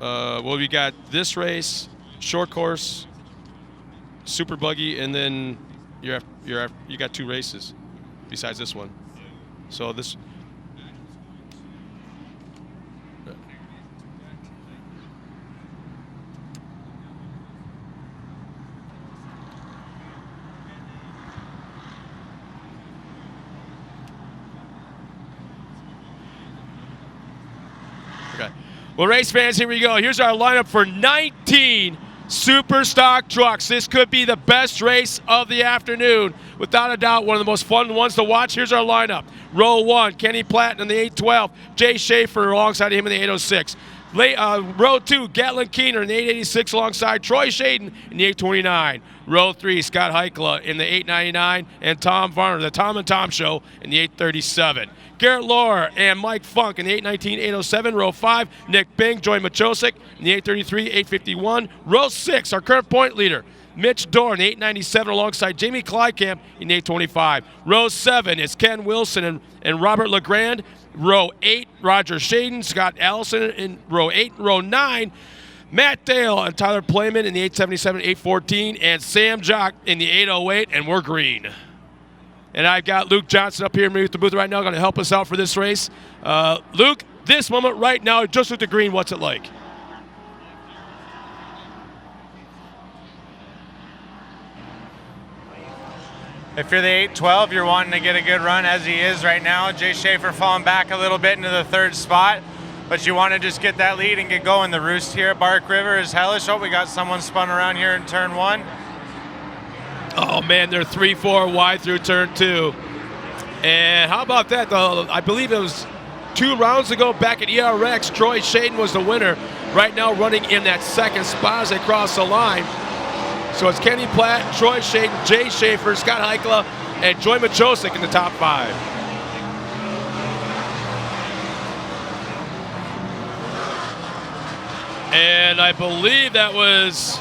Well, we got this race, short course, super buggy, and then you got 2 races besides this one. So this. Well, race fans, here we go. Here's our lineup for 19 super stock trucks. This could be the best race of the afternoon. Without a doubt, one of the most fun ones to watch. Here's our lineup. Row 1, Kenny Platt in the 812. Jay Schaefer alongside him in the 806. Row 2, Gatlin Keener in the 886 alongside Troy Shaden in the 829. Row 3, Scott Heikla in the 899. And Tom Varner, the Tom and Tom Show, in the 837. Garrett Lohr and Mike Funk in the 819-807. Row 5, Nick Bing, Joy Machosik in the 833-851. Row 6, our current point leader, Mitch Dorr in the 897 alongside Jamie Kleikamp in the 825. Row 7 is Ken Wilson and Robert LeGrand. Row 8, Roger Shaden, Scott Allison in row 8. Row 9, Matt Dale and Tyler Playman in the 877, 814, and Sam Jock in the 808, and we're green. And I've got Luke Johnson up here in the booth right now, going to help us out for this race. Luke, this moment right now, just with the green, what's it like?
If you're the 812, you're wanting to get a good run as he is right now. Jay Schaefer falling back a little bit into the third spot, but you want to just get that lead and get going. The roost here at Bark River is hellish. Oh, we got someone spun around here in turn 1.
Oh, man, they're 3-4 wide through turn 2. And how about that? I believe it was 2 rounds ago back at ERX, Troy Shaden was the winner. Right now running in that second spot as they cross the line. So it's Kenny Platt, Troy Shaden, Jay Schaefer, Scott Heikla, and Joy Machosik in the top 5. And I believe that was...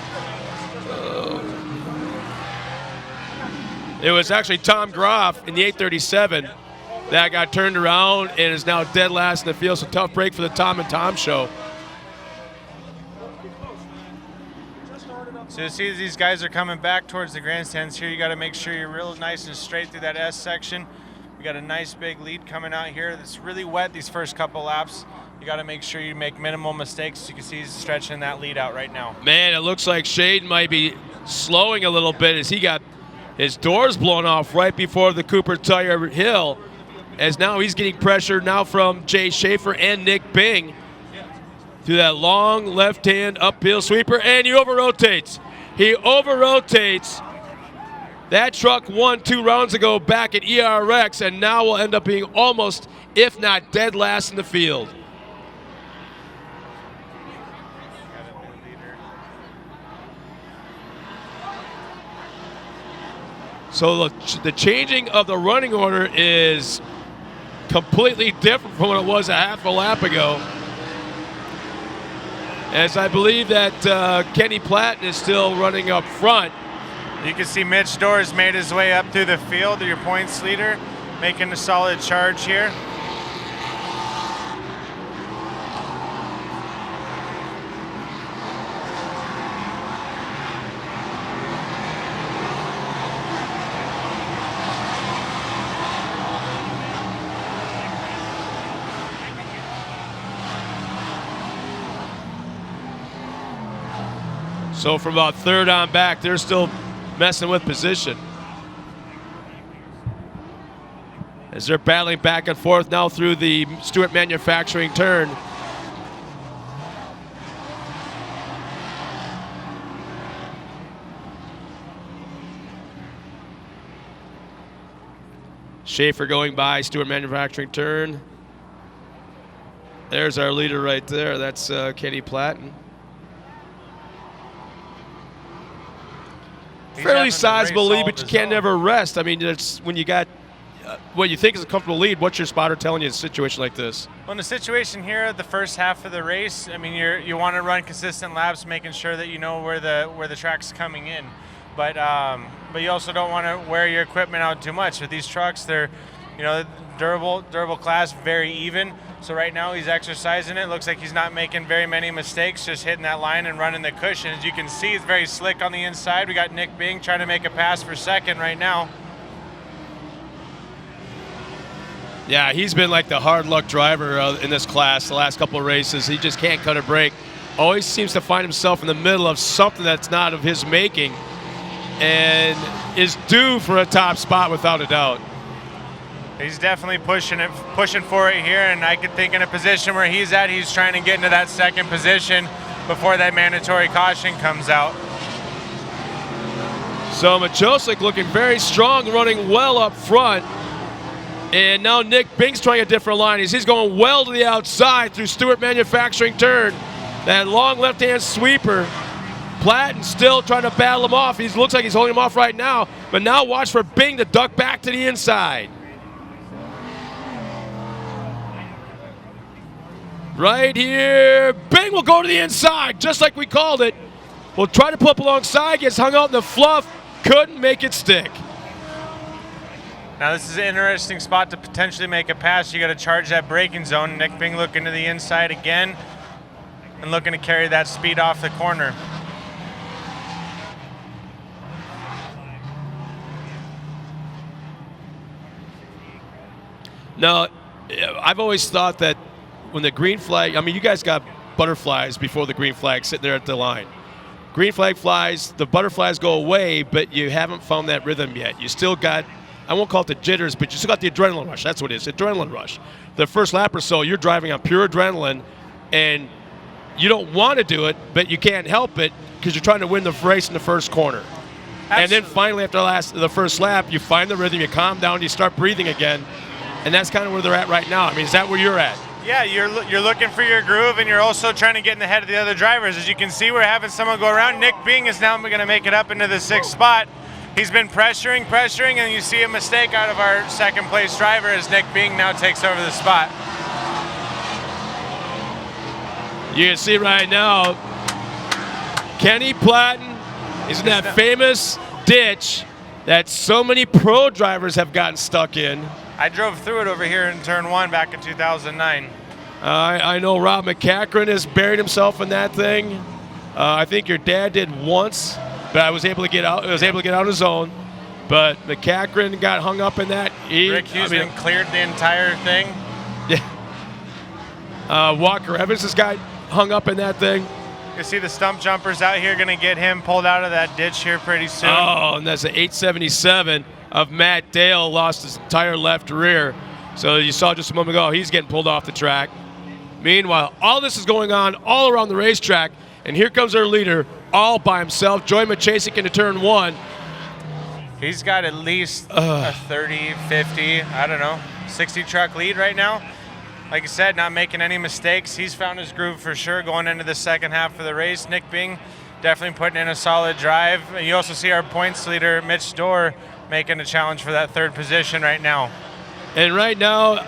it was actually Tom Groff in the 837 that got turned around and is now dead last in the field. So tough break for the Tom and Tom show.
So you see these guys are coming back towards the grandstands here. You got to make sure you're real nice and straight through that S section. We got a nice big lead coming out here. It's really wet these first couple laps. You got to make sure you make minimal mistakes. You can see he's stretching that lead out right now.
Man, it looks like Shaden might be slowing a little bit as he got his doors blown off right before the Cooper Tire Hill, as now he's getting pressure now from Jay Schaefer and Nick Bing through that long left-hand uphill sweeper, and he over-rotates. He over-rotates. That truck won 2 rounds ago back at ERX, and now will end up being almost, if not dead last in the field. So the changing of the running order is completely different from what it was a half a lap ago. As I believe that Kenny Platt is still running up front.
You can see Mitch Doors made his way up through the field, your points leader, making a solid charge here.
So from about third on back, they're still messing with position. As they're battling back and forth now through the Stewart Manufacturing turn. Schaefer going by Stewart Manufacturing turn. There's our leader right there. That's Kenny Platt. Fairly sizable lead, but you can't never rest. I mean, it's when you got what you think is a comfortable lead. What's your spotter telling you in a situation like this?
Well, in the situation here, the first half of the race, I mean, you want to run consistent laps, making sure that you know where the track's coming in. But you also don't want to wear your equipment out too much. With these trucks, they're durable class, very even. So right now he's exercising it. Looks like he's not making very many mistakes, just hitting that line and running the cushion. As you can see, it's very slick on the inside. We got Nick Bing trying to make a pass for second right now.
Yeah, he's been like the hard luck driver in this class the last couple of races. He just can't cut a break. Always seems to find himself in the middle of something that's not of his making and is due for a top spot without a doubt.
He's definitely pushing for it here, and I could think in a position where he's at, he's trying to get into that second position before that mandatory caution comes out.
So Machosik looking very strong, running well up front. And now Nick Bing's trying a different line. He's going well to the outside through Stewart Manufacturing turn. That long left-hand sweeper. Platten still trying to battle him off. He looks like he's holding him off right now. But now watch for Bing to duck back to the inside. Right here, Bing will go to the inside, just like we called it. We'll try to pull up alongside, gets hung out in the fluff, couldn't make it stick.
Now this is an interesting spot to potentially make a pass. You got to charge that braking zone. Nick Bing looking to the inside again. and looking to carry that speed off the corner.
Now, I've always thought that when the green flag, I mean, you guys got butterflies before the green flag sitting there at the line. Green flag flies, the butterflies go away, but you haven't found that rhythm yet. You still got, I won't call it the jitters, but you still got the adrenaline rush. That's what it is, adrenaline rush. The first lap or so, you're driving on pure adrenaline, and you don't want to do it, but you can't help it because you're trying to win the race in the first corner. Absolutely. And then finally, after the first lap, you find the rhythm, you calm down, you start breathing again, and that's kind of where they're at right now. I mean, is that where you're at?
Yeah, you're looking for your groove, and you're also trying to get in the head of the other drivers. As you can see, we're having someone go around. Nick Bing is now going to make it up into the 6th spot. He's been pressuring, and you see a mistake out of our second place driver as Nick Bing now takes over the spot.
You can see right now, Kenny Platten is in that famous ditch that so many pro drivers have gotten stuck in.
I drove through it over here in turn 1 back in 2009.
I know Rob McCachran has buried himself in that thing. I think your dad did once, but I was able to get out. I was able to get out on his own. But McCachran got hung up in that.
Rick Huseman cleared the entire thing.
Yeah. Walker Evans has got hung up in that thing.
You see the stump jumpers out here, going to get him pulled out of that ditch here pretty soon.
Oh, and that's an 877 of Matt Dale, lost his entire left rear. So you saw just a moment ago, he's getting pulled off the track. Meanwhile, all this is going on all around the racetrack, and here comes our leader all by himself, Joy Machasik into turn 1.
He's got at least a 30, 50, I don't know, 60 truck lead right now. Like I said, not making any mistakes. He's found his groove for sure going into the second half of the race. Nick Bing definitely putting in a solid drive. And you also see our points leader, Mitch Dorr, making a challenge for that 3rd position right now.
And right now,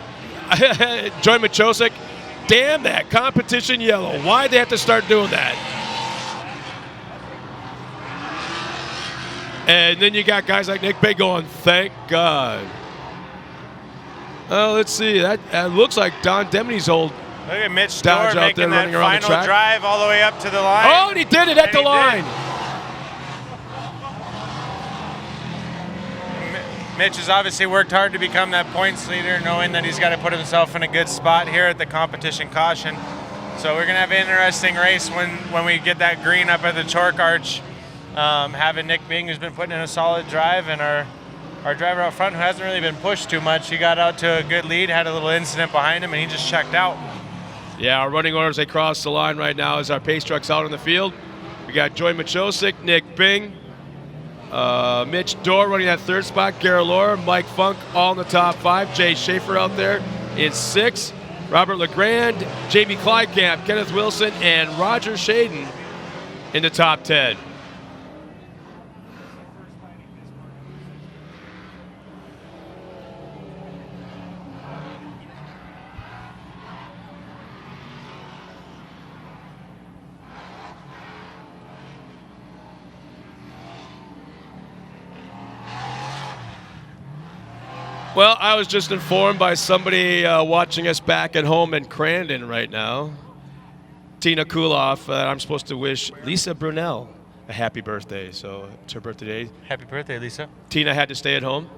Joy Machosik, damn that competition yellow. Why'd they have to start doing that? And then you got guys like Nick Bay going, thank God. Let's see, that looks like Don Demony's old
Look at Mitch
Dodge
Dorr
out there
making that
running around the
final
track.
drive all the way up to the line.
Oh, and he did it at the line.
Mitch has obviously worked hard to become that points leader, knowing that he's got to put himself in a good spot here at the competition caution. So we're going to have an interesting race when we get that green up at the TORC arch. Having Nick Bing, who's been putting in a solid drive, and our driver out front who hasn't really been pushed too much. He got out to a good lead, had a little incident behind him, and he just checked out.
Yeah, our running orders, they cross the line right now as our pace truck's out on the field. We got Joy Machosik, Nick Bing, Mitch Dorr running that 3rd spot, Garrett Lohr, Mike Funk all in the top 5, Jay Schaefer out there in 6, Robert LeGrand, Jamie Clykamp, Kenneth Wilson, and Roger Shaden in the top 10. Well, I was just informed by somebody watching us back at home in Crandon right now, Tina Kuloff, I'm supposed to wish Lisa Brunel a happy birthday. So it's her birthday today.
Happy birthday, Lisa.
Tina had to stay at home.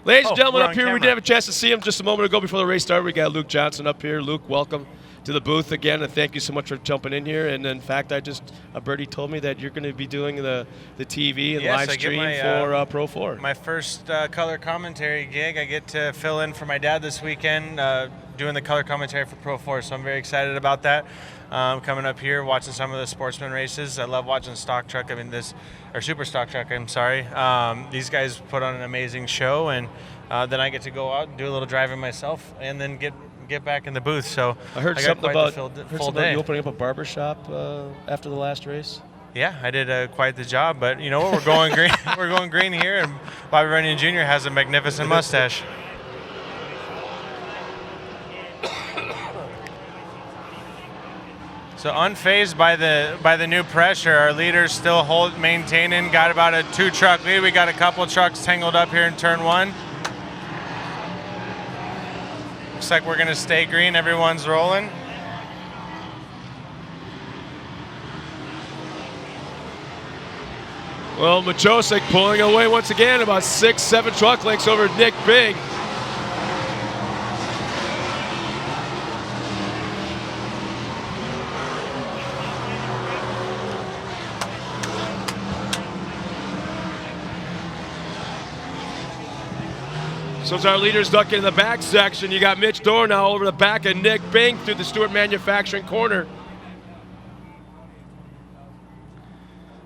Ladies and gentlemen, up here, we did have a chance to see him just a moment ago before the race started. We got Luke Johnson up here. Luke, welcome to the booth again, and thank you so much for jumping in here. And in fact, a birdie told me that you're going to be doing the TV and live stream for Pro 4.
My first color commentary gig. I get to fill in for my dad this weekend, doing the color commentary for Pro 4. So I'm very excited about that. Coming up here, watching some of the Sportsman races. I love watching stock truck. Or super stock truck. I'm sorry. These guys put on an amazing show, and then I get to go out and do a little driving myself, and then get back in the booth. So
I heard something about you opening up a barber shop after the last race.
Yeah, I did quite the job, but you know what? We're going green. We're going green here, and Bobby Runyon Jr. has a magnificent mustache. So unfazed by the new pressure, our leaders still maintaining. Got about a 2-truck lead. We got a couple trucks tangled up here in turn 1. Looks like we're gonna stay green. Everyone's rolling.
Well, Machosik pulling away once again, about 6-7 truck lengths over Nick Bing. So as our leaders duck in the back section, you got Mitch Dorr now over the back of Nick Bing through the Stewart Manufacturing corner.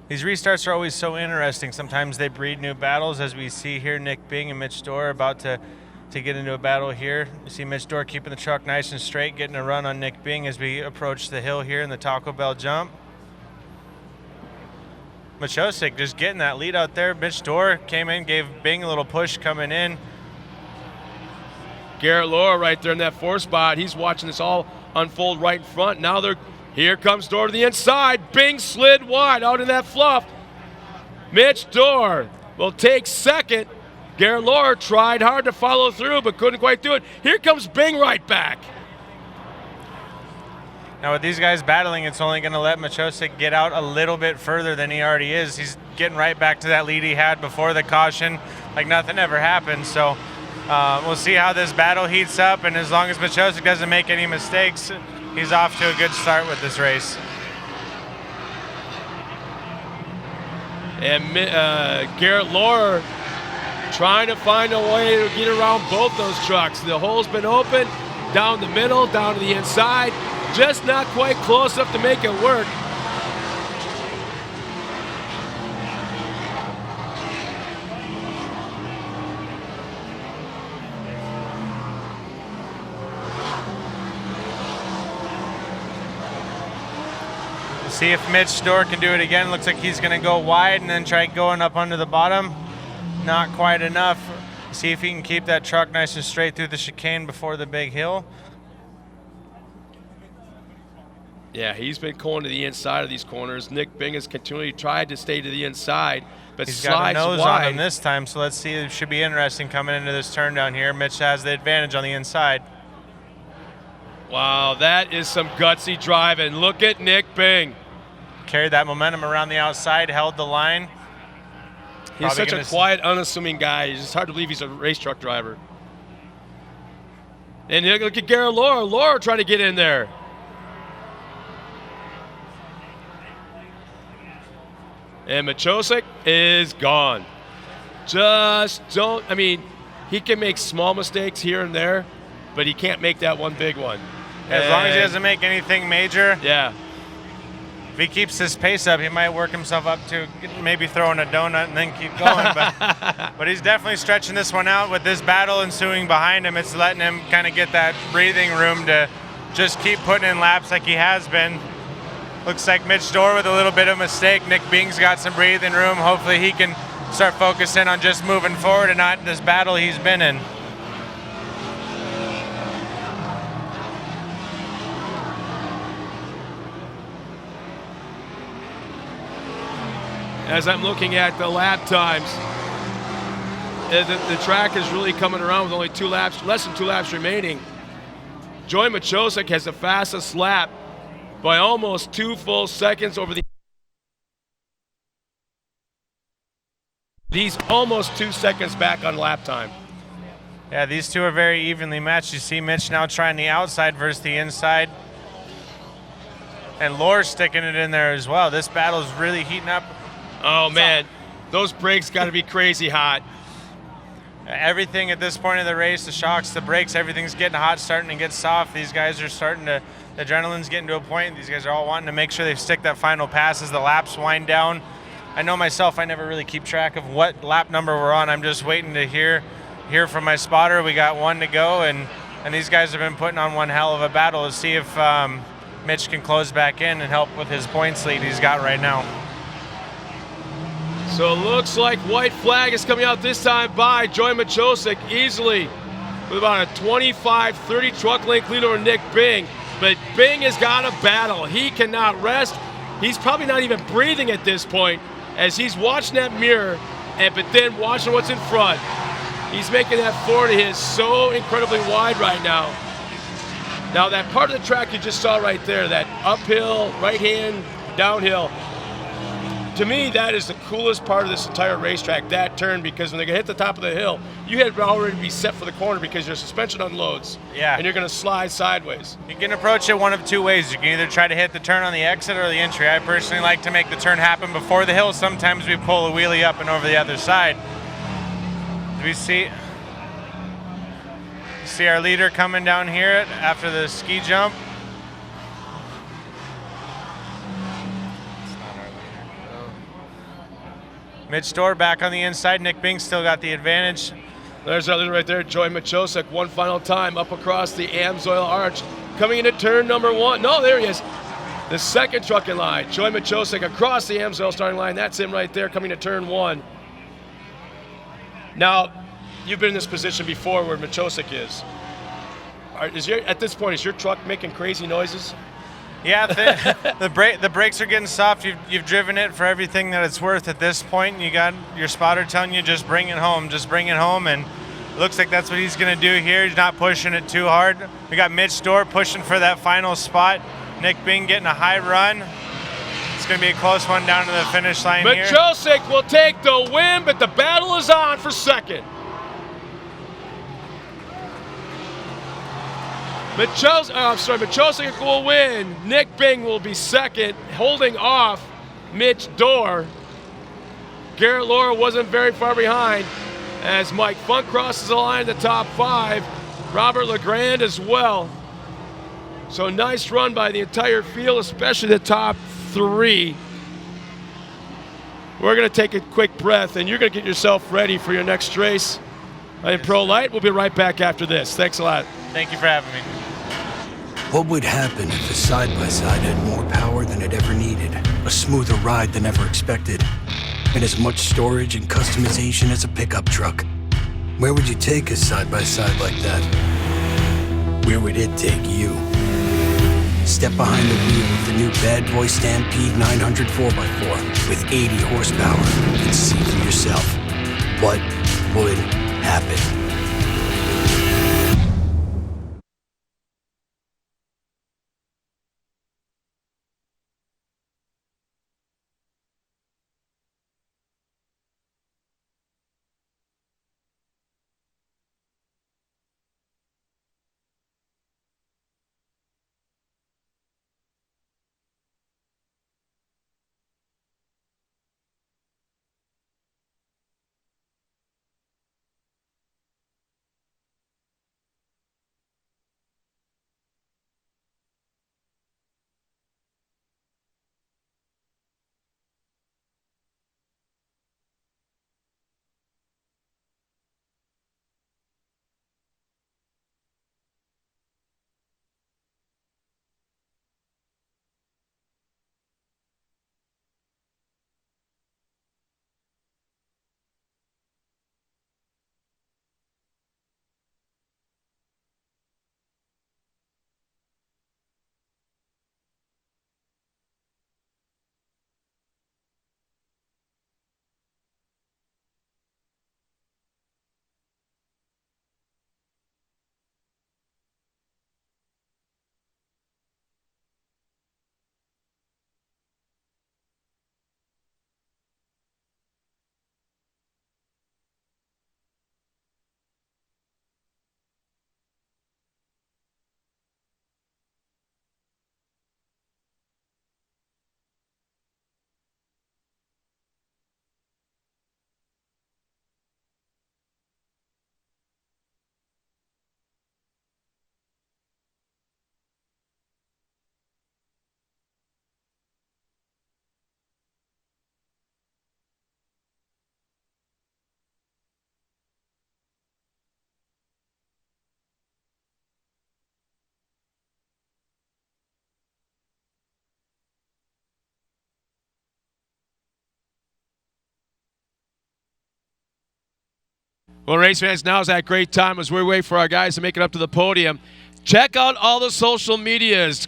These restarts are always so interesting. Sometimes they breed new battles, as we see here. Nick Bing and Mitch Dorr about to get into a battle here. You see Mitch Dorr keeping the truck nice and straight, getting a run on Nick Bing as we approach the hill here in the Taco Bell jump. Machosik just getting that lead out there. Mitch Dorr came in, gave Bing a little push coming in.
Garrett Laura right there in that 4 spot. He's watching this all unfold right in front. Now here comes Dorr to the inside. Bing slid wide out in that fluff. Mitch Dorr will take second. Garrett Laura tried hard to follow through but couldn't quite do it. Here comes Bing right back.
Now with these guys battling, it's only going to let Machosik get out a little bit further than he already is. He's getting right back to that lead he had before the caution, like nothing ever happened. So we'll see how this battle heats up, and as long as Machosik doesn't make any mistakes, he's off to a good start with this race.
And Garrett Laura trying to find a way to get around both those trucks. The hole's been open, down the middle, down to the inside, just not quite close enough to make it work.
See if Mitch Dorr can do it again. Looks like he's going to go wide and then try going up under the bottom. Not quite enough. See if he can keep that truck nice and straight through the chicane before the big hill.
Yeah, he's been going to the inside of these corners. Nick Bing has continually tried to stay to the inside, but
He's
slides
got a nose
wide.
on him this time, so let's see. It should be interesting coming into this turn down here. Mitch has the advantage on the inside.
Wow, that is some gutsy driving. Look at Nick Bing.
Carried that momentum around the outside, held the line.
He's such a quiet, unassuming guy. It's just hard to believe he's a race truck driver. And look at Garrett Laura. Laura trying to get in there. And Machosik is gone. He can make small mistakes here and there, but he can't make that one big one.
As long as he doesn't make anything major.
Yeah.
If he keeps his pace up, he might work himself up to maybe throwing a donut and then keep going. But he's definitely stretching this one out with this battle ensuing behind him. It's letting him kind of get that breathing room to just keep putting in laps like he has been. Looks like Mitch Dorr with a little bit of mistake. Nick Bing's got some breathing room. Hopefully he can start focusing on just moving forward and not this battle he's been in.
As I'm looking at the lap times, the track is really coming around with only less than 2 laps remaining. Joy Machosik has the fastest lap by almost 2 full seconds over these almost 2 seconds back on lap time.
Yeah, these two are very evenly matched. You see Mitch now trying the outside versus the inside. And Laura's sticking it in there as well. This battle is really heating up.
Oh, man. Those brakes got to be crazy hot.
Everything at this point of the race, the shocks, the brakes, everything's getting hot, starting to get soft. These guys are starting to, the adrenaline's getting to a point. These guys are all wanting to make sure they stick that final pass as the laps wind down. I know myself, I never really keep track of what lap number we're on. I'm just waiting to hear from my spotter. We got 1 to go, and these guys have been putting on one hell of a battle to see if Mitch can close back in and help with his points lead he's got right now.
So it looks like white flag is coming out this time by Joy Machosik easily with about a 25-30 truck length lead over Nick Bing. But Bing has got a battle. He cannot rest. He's probably not even breathing at this point as he's watching that mirror, but then watching what's in front. He's making that forward of his so incredibly wide right now. Now that part of the track you just saw right there, that uphill, right hand, downhill, to me, that is the coolest part of this entire racetrack, that turn, because when they hit the top of the hill, you had already be set for the corner because your suspension unloads.
Yeah.
And you're going to slide sideways.
You can approach it one of two ways. You can either try to hit the turn on the exit or the entry. I personally like to make the turn happen before the hill. Sometimes we pull a wheelie up and over the other side. Do we see our leader coming down here after the ski jump? Mitch Storr back on the inside. Nick Bing still got the advantage.
There's our leader right there, Joey Machosik, one final time up across the Amsoil Arch. Coming into turn number 1. No, there he is. The second truck in line. Joey Machosik across the Amsoil starting line. That's him right there coming to turn 1. Now, you've been in this position before where Machosik is. At this point, is your truck making crazy noises?
Yeah, the brakes are getting soft. You've driven it for everything that it's worth at this point. You got your spotter telling you just bring it home, and it looks like that's what he's going to do here. He's not pushing it too hard. We got Mitch Storr pushing for that final spot. Nick Bing getting a high run. It's going to be a close one down to the finish line here.
Machosik will take the win, but the battle is on for second. Machosik will win. Nick Bing will be second, holding off Mitch Dorr. Garrett Laura wasn't very far behind as Mike Funk crosses the line in the top 5. Robert LeGrand as well. So nice run by the entire field, especially the top 3. We're going to take a quick breath, and you're going to get yourself ready for your next race in Pro Light. We'll be right back after this. Thanks a lot.
Thank you for having me.
What would happen if a side-by-side had more power than it ever needed, a smoother ride than ever expected, and as much storage and customization as a pickup truck? Where would you take a side-by-side like that? Where would it take you? Step behind the wheel of the new Bad Boy Stampede 900 4x4 with 80 horsepower and see for yourself what would happen.
Well, race fans, now is that great time as we wait for our guys to make it up to the podium. Check out all the social medias.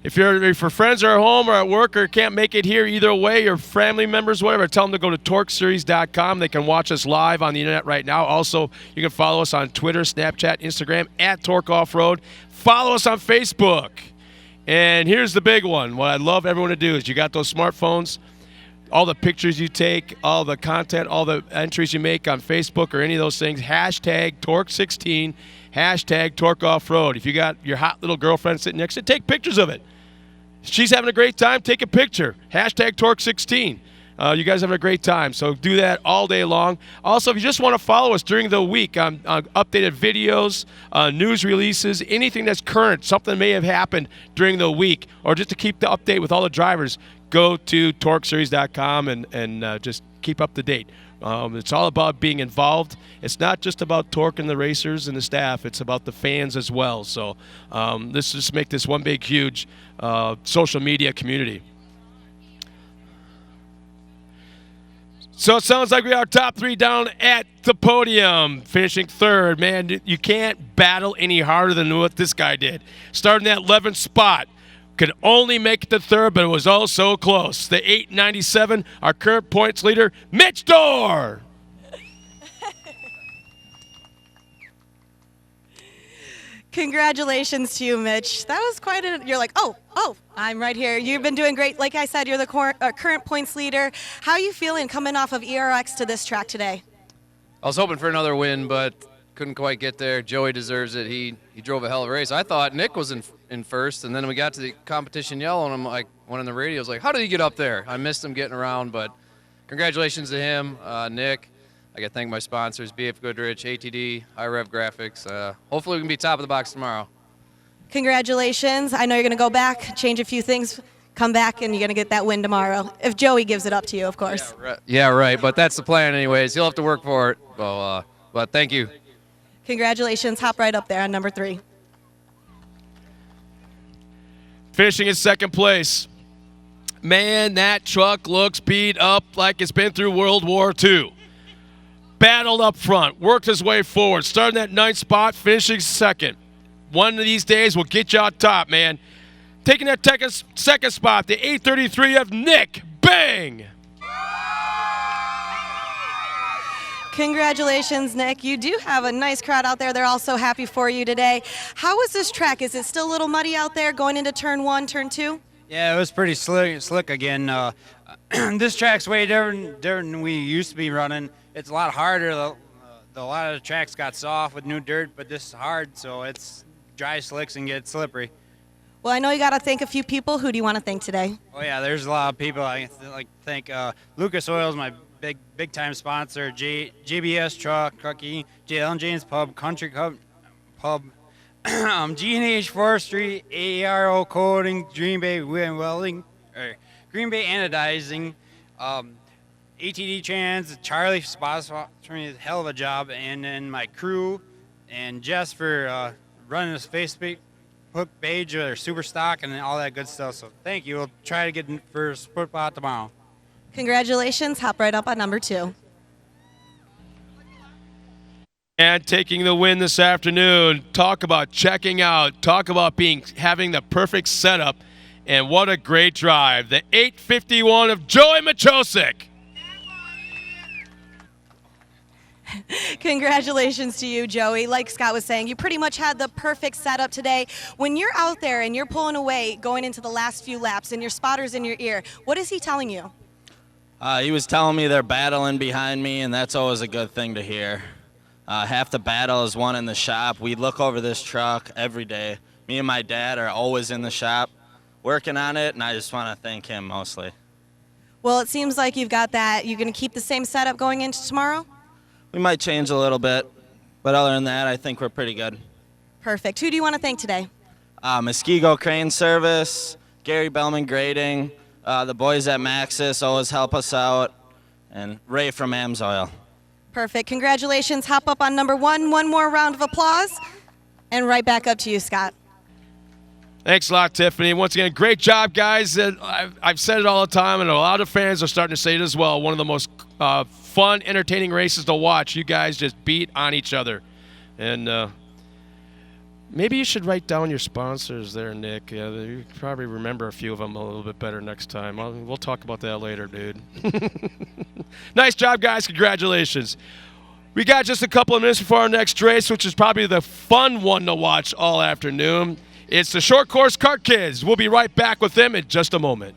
If your friends are at home or at work or can't make it here, either way, your family members, whatever, tell them to go to TORCseries.com. They can watch us live on the internet right now. Also, you can follow us on Twitter, Snapchat, Instagram, at TORC Off-Road. Follow us on Facebook. And here's the big one. What I'd love everyone to do is you got those smartphones. all the pictures you take, all the content, all the entries you make on Facebook or any of those things. Hashtag TORC16, hashtag TORC Off-Road. If you got your hot little girlfriend sitting next to you, take pictures of it. She's having a great time, take a picture. Hashtag TORC16. You guys having a great time, so do that all day long. Also, if you just want to follow us during the week on updated videos, news releases, anything that's current, something may have happened during the week, or just to keep the update with all the drivers, go to torqueseries.com and just keep up to date. It's all about being involved. It's not just about TORC and the racers and the staff. It's about the fans as well. So let's just make this one big, huge social media community. So it sounds like we are top 3 down at the podium, finishing 3rd. Man, you can't battle any harder than what this guy did. Starting that 11th spot. Could only make it to 3rd, but it was all so close. The 897, our current points leader, Mitch Dorr.
Congratulations to you, Mitch. That was quite a, you're like, oh, I'm right here. You've been doing great. Like I said, you're the current points leader. How are you feeling coming off of ERX to this track today?
I was hoping for another win, but couldn't quite get there. Joey deserves it. He drove a hell of a race. I thought Nick was in first, and then we got to the competition yellow, and I'm like, one in the radio was like, how did he get up there? I missed him getting around, but congratulations to him, Nick. I got to thank my sponsors, BF Goodrich, ATD, High Rev Graphics. Hopefully we can be top of the box tomorrow.
Congratulations. I know you're going to go back, change a few things, come back, and you're going to get that win tomorrow. If Joey gives it up to you, of course.
Yeah, right, but that's the plan anyways. He'll have to work for it. So, but thank you.
Congratulations. Hop right up there on number 3.
Finishing in 2nd place. Man, that truck looks beat up like it's been through World War II. Battled up front, worked his way forward, starting that 9th spot, finishing 2nd. One of these days will get you out top, man. Taking that 2nd spot, the 833 of Nick Bang.
Congratulations, Nick. You do have a nice crowd out there. They're all so happy for you today. How is this track? Is it still a little muddy out there going into turn 1, turn 2?
Yeah, it was pretty slick again. This track's way different than we used to be running. It's a lot harder. A lot of the tracks got soft with new dirt, but this is hard, so it's dry slicks and get slippery.
Well, I know you got to thank a few people. Who do you want to thank today?
Oh, yeah, there's a lot of people. I like to thank Lucas Oil's my big time sponsor, GBS Truck, Cookie, JL James Pub, Country Pub, G&H Forestry, ARO Coating, Green Bay Welding, Green Bay Anodizing, ATD Trans, Charlie sponsoring a hell of a job, and then my crew and Jess for running this Facebook page or super stock and all that good stuff. So thank you. We'll try to get in for spot tomorrow.
Congratulations. Hop right up on number 2.
And taking the win this afternoon. Talk about checking out. Talk about having the perfect setup. And what a great drive. The 851 of Joey Machosik.
Congratulations to you, Joey. Like Scott was saying, you pretty much had the perfect setup today. When you're out there and you're pulling away going into the last few laps and your spotter's in your ear, what is he telling you?
He was telling me they're battling behind me, and that's always a good thing to hear. Half the battle is won in the shop. We look over this truck every day. Me and my dad are always in the shop working on it, and I just want to thank him mostly.
Well, it seems like you've got that. You're going to keep the same setup going into tomorrow?
We might change a little bit, but other than that, I think we're pretty good.
Perfect. Who do you want to thank today?
Muskego Crane Service, Gary Bellman Grading, the boys at Maxis always help us out, and Ray from AMSOIL.
Perfect. Congratulations. Hop up on number 1. One more round of applause, and right back up to you, Scott.
Thanks a lot, Tiffany. Once again, great job, guys. I've said it all the time, and a lot of fans are starting to say it as well. One of the most fun, entertaining races to watch. You guys just beat on each other. And maybe you should write down your sponsors there, Nick. You probably remember a few of them a little bit better next time. We'll talk about that later, dude. Nice job, guys. Congratulations. We got just a couple of minutes before our next race, which is probably the fun one to watch all afternoon. It's the Short Course Kart Kids. We'll be right back with them in just a moment.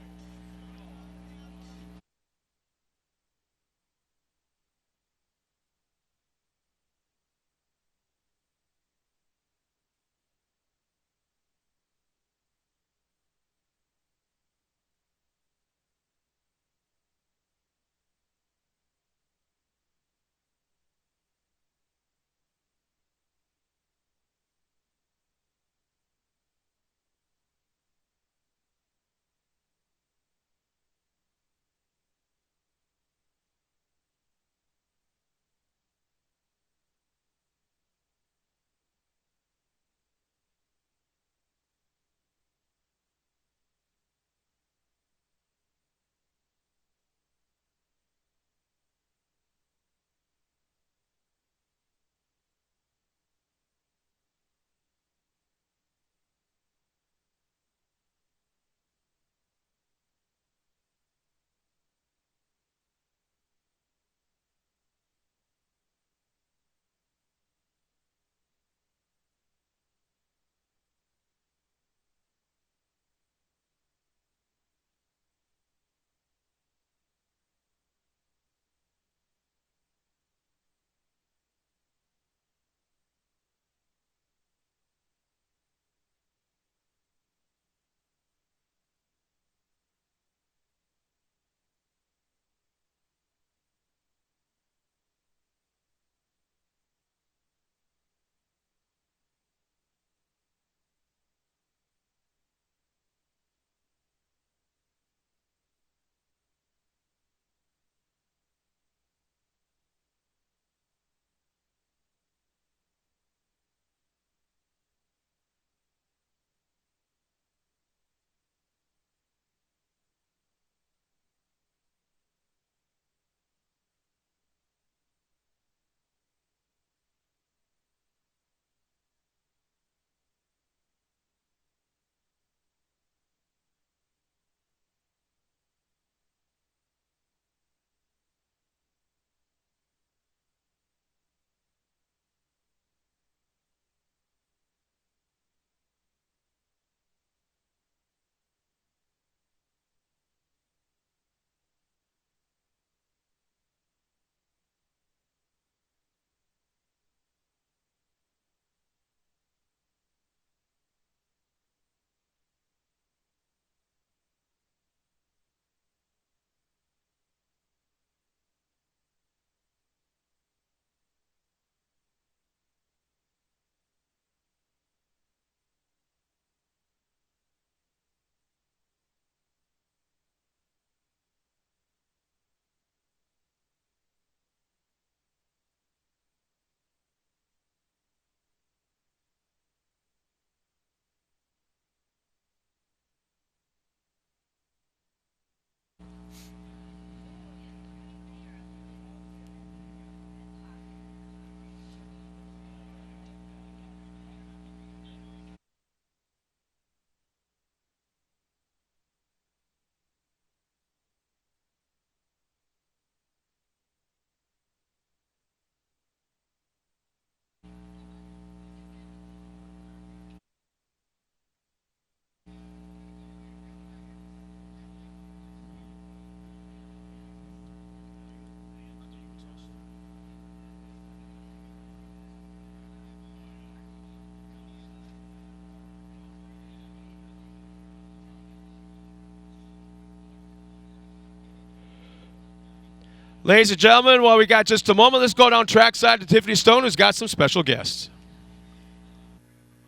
Ladies and gentlemen, while we got just a moment, let's go down trackside to Tiffany Stone, who's got some special guests.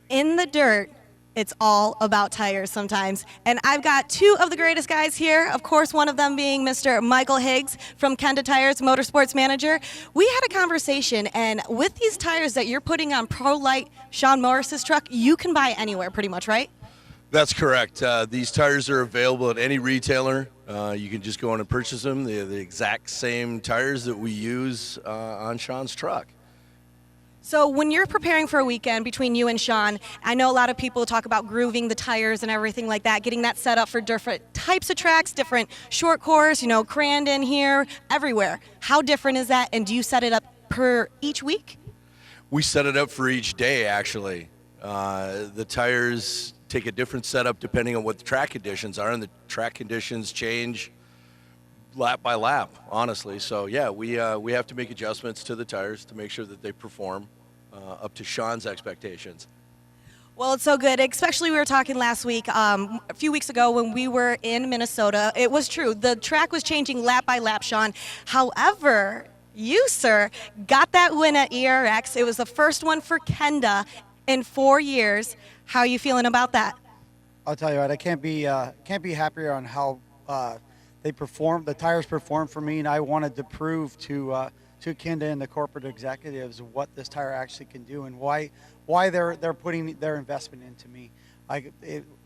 In the dirt, it's all about tires sometimes. And I've got two of the greatest guys here. Of course, one of them being Mr. Michael Higgs from Kenda Tires, Motorsports Manager. We had a conversation, and with these tires that you're putting on Pro Light Sean Morris's truck, you can buy anywhere pretty much, right?
That's correct. These tires are available at any retailer. You can just go in and purchase them. They're the exact same tires that we use on Sean's truck.
So when you're preparing for a weekend between you and Sean, I know a lot of people talk about grooving the tires and everything like that, getting that set up for different types of tracks, different short course, you know, Crandon here, everywhere. How different is that, and do you set it up per each week?
We set it up for each day, actually. The tires take a different setup depending on what the track conditions are, and the track conditions change lap by lap, honestly. So yeah, we have to make adjustments to the tires to make sure that they perform up to Sean's expectations.
Well, it's so good, especially we were talking last week, a few weeks ago when we were in Minnesota. It was true. The track was changing lap by lap, Sean. However, you, sir, got that win at ERX. It was the first one for Kenda in 4 years. How are you feeling about that?
I'll tell you what, I can't be happier on how they perform. The tires perform for me, and I wanted to prove to Kenda and the corporate executives what this tire actually can do and why they're putting their investment into me.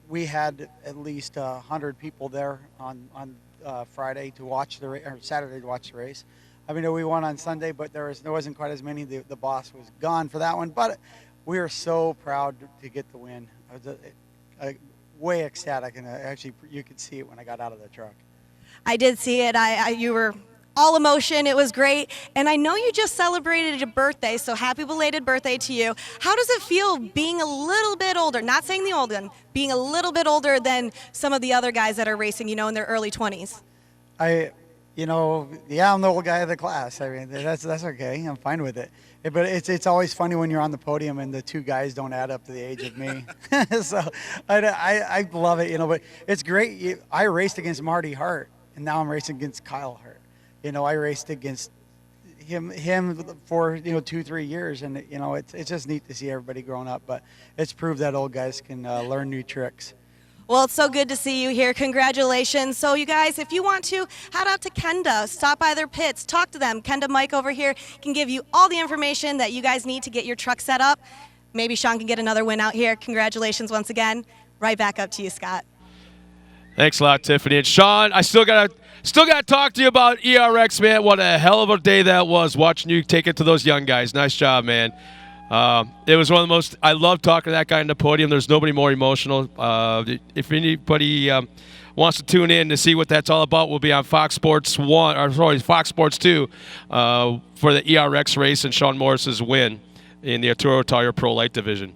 We had at least 100 people there on Friday to watch the or Saturday to watch the race. I mean, we won on Sunday, but there wasn't quite as many. The boss was gone for that one, but we are so proud to get the win. I was way ecstatic, and actually you could see it when I got out of the truck.
I did see it. You were all emotion. It was great. And I know you just celebrated your birthday, so happy belated birthday to you. How does it feel being a little bit older, not saying the old one, being a little bit older than some of the other guys that are racing, you know, in their early 20s?
I'm the old guy of the class. I mean, that's okay. I'm fine with it. But it's always funny when you're on the podium and the two guys don't add up to the age of me. So I love it, you know. But it's great. I raced against Marty Hart, and now I'm racing against Kyle Hart. You know, I raced against him for 2-3 years, and it's just neat to see everybody growing up. But it's proved that old guys can learn new tricks.
Well, it's so good to see you here. Congratulations. So you guys, if you want to, head out to Kenda, stop by their pits, talk to them. Kenda Mike over here can give you all the information that you guys need to get your truck set up. Maybe Sean can get another win out here. Congratulations once again. Right back up to you, Scott.
Thanks a lot, Tiffany. And Sean, I still gotta talk to you about ERX, man. What a hell of a day that was, watching you take it to those young guys. Nice job, man. It was one of the most, I love talking to that guy in the podium. There's nobody more emotional. If anybody wants to tune in to see what that's all about, we'll be on Fox Sports 2 for the ERX race and Sean Morris's win in the Arturo Tire Pro Light Division.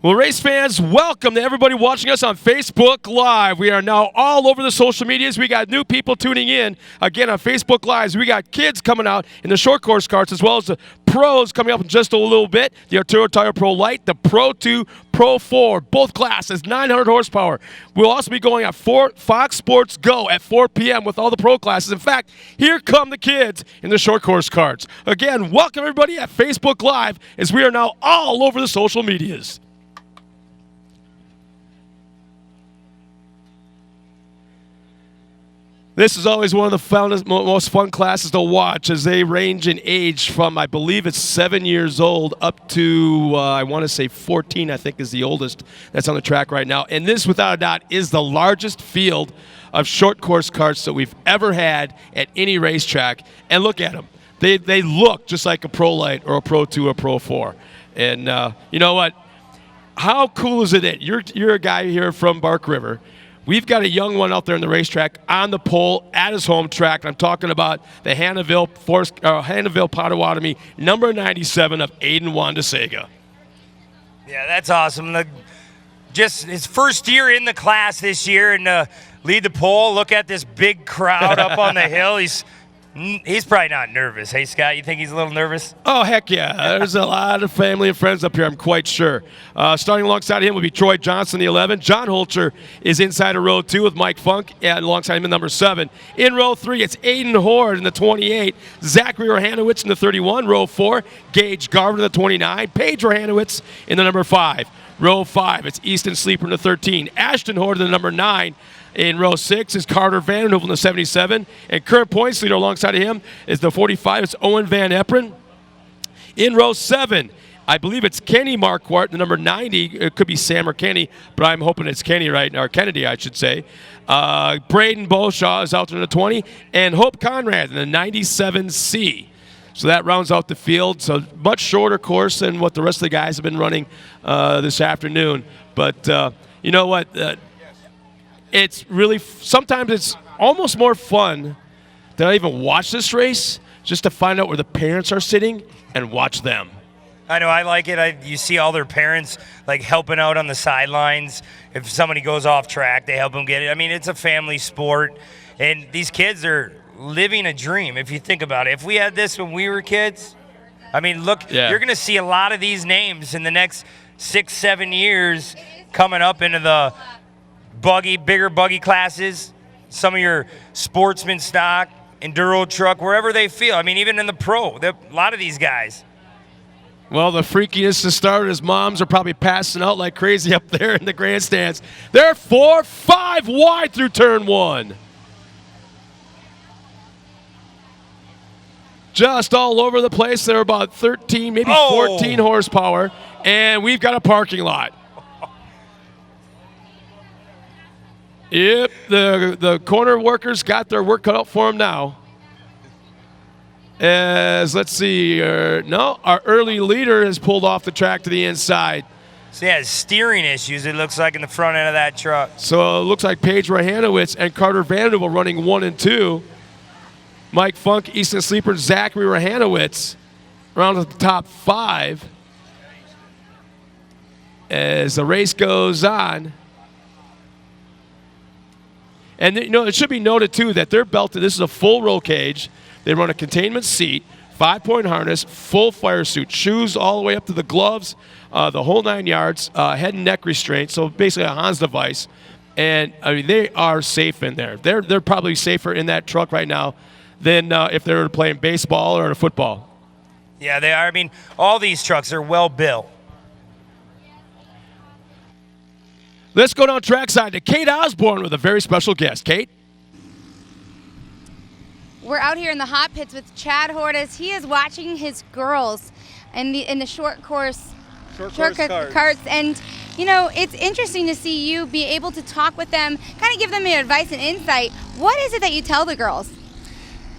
Well, race fans, welcome to everybody watching us on Facebook Live. We are now all over the social medias. We got new people tuning in. Again, on Facebook Lives, we got kids coming out in the short course carts, as well as the pros coming up in just a little bit. The Arturo Tire Pro Light, the Pro 2, Pro 4, both classes, 900 horsepower. We'll also be going at Fox Sports Go at 4 p.m. with all the pro classes. In fact, here come the kids in the short course carts. Again, welcome everybody at Facebook Live, as we are now all over the social medias. This is always one of the most fun classes to watch, as they range in age from, I believe it's 7 years old, up to, I want to say 14, I think is the oldest that's on the track right now. And this, without a doubt, is the largest field of short course carts that we've ever had at any racetrack. And look at them. They look just like a Pro Light or a Pro 2 or Pro 4. And you know what? How cool is it that you're a guy here from Bark River? We've got a young one out there in the racetrack on the pole at his home track. I'm talking about the Hannahville Potawatomi number 97 of Aiden Wandasega.
Yeah, that's awesome. Just his first year in the class this year, and lead the pole. Look at this big crowd up on the hill. He's He's probably not nervous. Hey, Scott, you think he's a little nervous?
Oh, heck yeah. There's a lot of family and friends up here, I'm quite sure. Starting alongside him will be Troy Johnson, the 11. John Holcher is inside of row 2 with Mike Funk, and alongside him in number 7. In row 3, it's Aiden Horde in the 28. Zachary Rohanowitz in the 31. Row 4, Gage Garver in the 29. Paige Rohanowitz in the number 5. Row 5, it's Easton Sleeper in the 13. Ashton Horde in the number 9. In row 6 is Carter Vandenhoeven in the 77. And current points leader alongside of him is the 45. It's Owen Van Epren. In row 7, I believe it's Kenny Marquardt, the number 90. It could be Sam or Kenny, but I'm hoping it's Kenny right now, or Kennedy, I should say. Braden Boshaw is out there in the 20. And Hope Conrad in the 97C. So that rounds out the field. So much shorter course than what the rest of the guys have been running this afternoon. But you know what? It's really, sometimes it's almost more fun to not even watch this race, just to find out where the parents are sitting and watch them.
I know, I like it. You see all their parents like helping out on the sidelines. If somebody goes off track, they help them get it. I mean, it's a family sport, and these kids are living a dream, if you think about it. If we had this when we were kids, I mean, look, you're going to see a lot of these names in the next 6-7 years coming up into the bigger buggy classes, some of your Sportsman stock, enduro truck, wherever they feel. I mean, even in the pro, a lot of these guys.
Well, the freakiness to start is moms are probably passing out like crazy up there in the grandstands. They're 4-5 wide through turn 1. Just all over the place. They're about 13, maybe 14 horsepower, and we've got a parking lot. Yep, the corner workers got their work cut out for them now. As, let's see, our early leader has pulled off the track to the inside.
So he has steering issues, it looks like, in the front end of that truck.
So it looks like Paige Rohanowitz and Carter Vanderbilt running 1 and 2. Mike Funk, Easton Sleeper, and Zachary Rohanowitz around the top 5. As the race goes on. And, you know, it should be noted, too, that they're belted. This is a full roll cage. They run a containment seat, 5-point harness, full fire suit, shoes all the way up to the gloves, the whole 9 yards, head and neck restraint, so basically a Hans device. And, I mean, they are safe in there. They're probably safer in that truck right now than if they were playing baseball or football.
Yeah, they are. I mean, all these trucks are well built.
Let's go down trackside to Kate Osborne with a very special guest. Kate?
We're out here in the hot pits with Chad Hortis. He is watching his girls in the short course carts. And, you know, it's interesting to see you be able to talk with them, kind of give them your advice and insight. What is it that you tell the girls?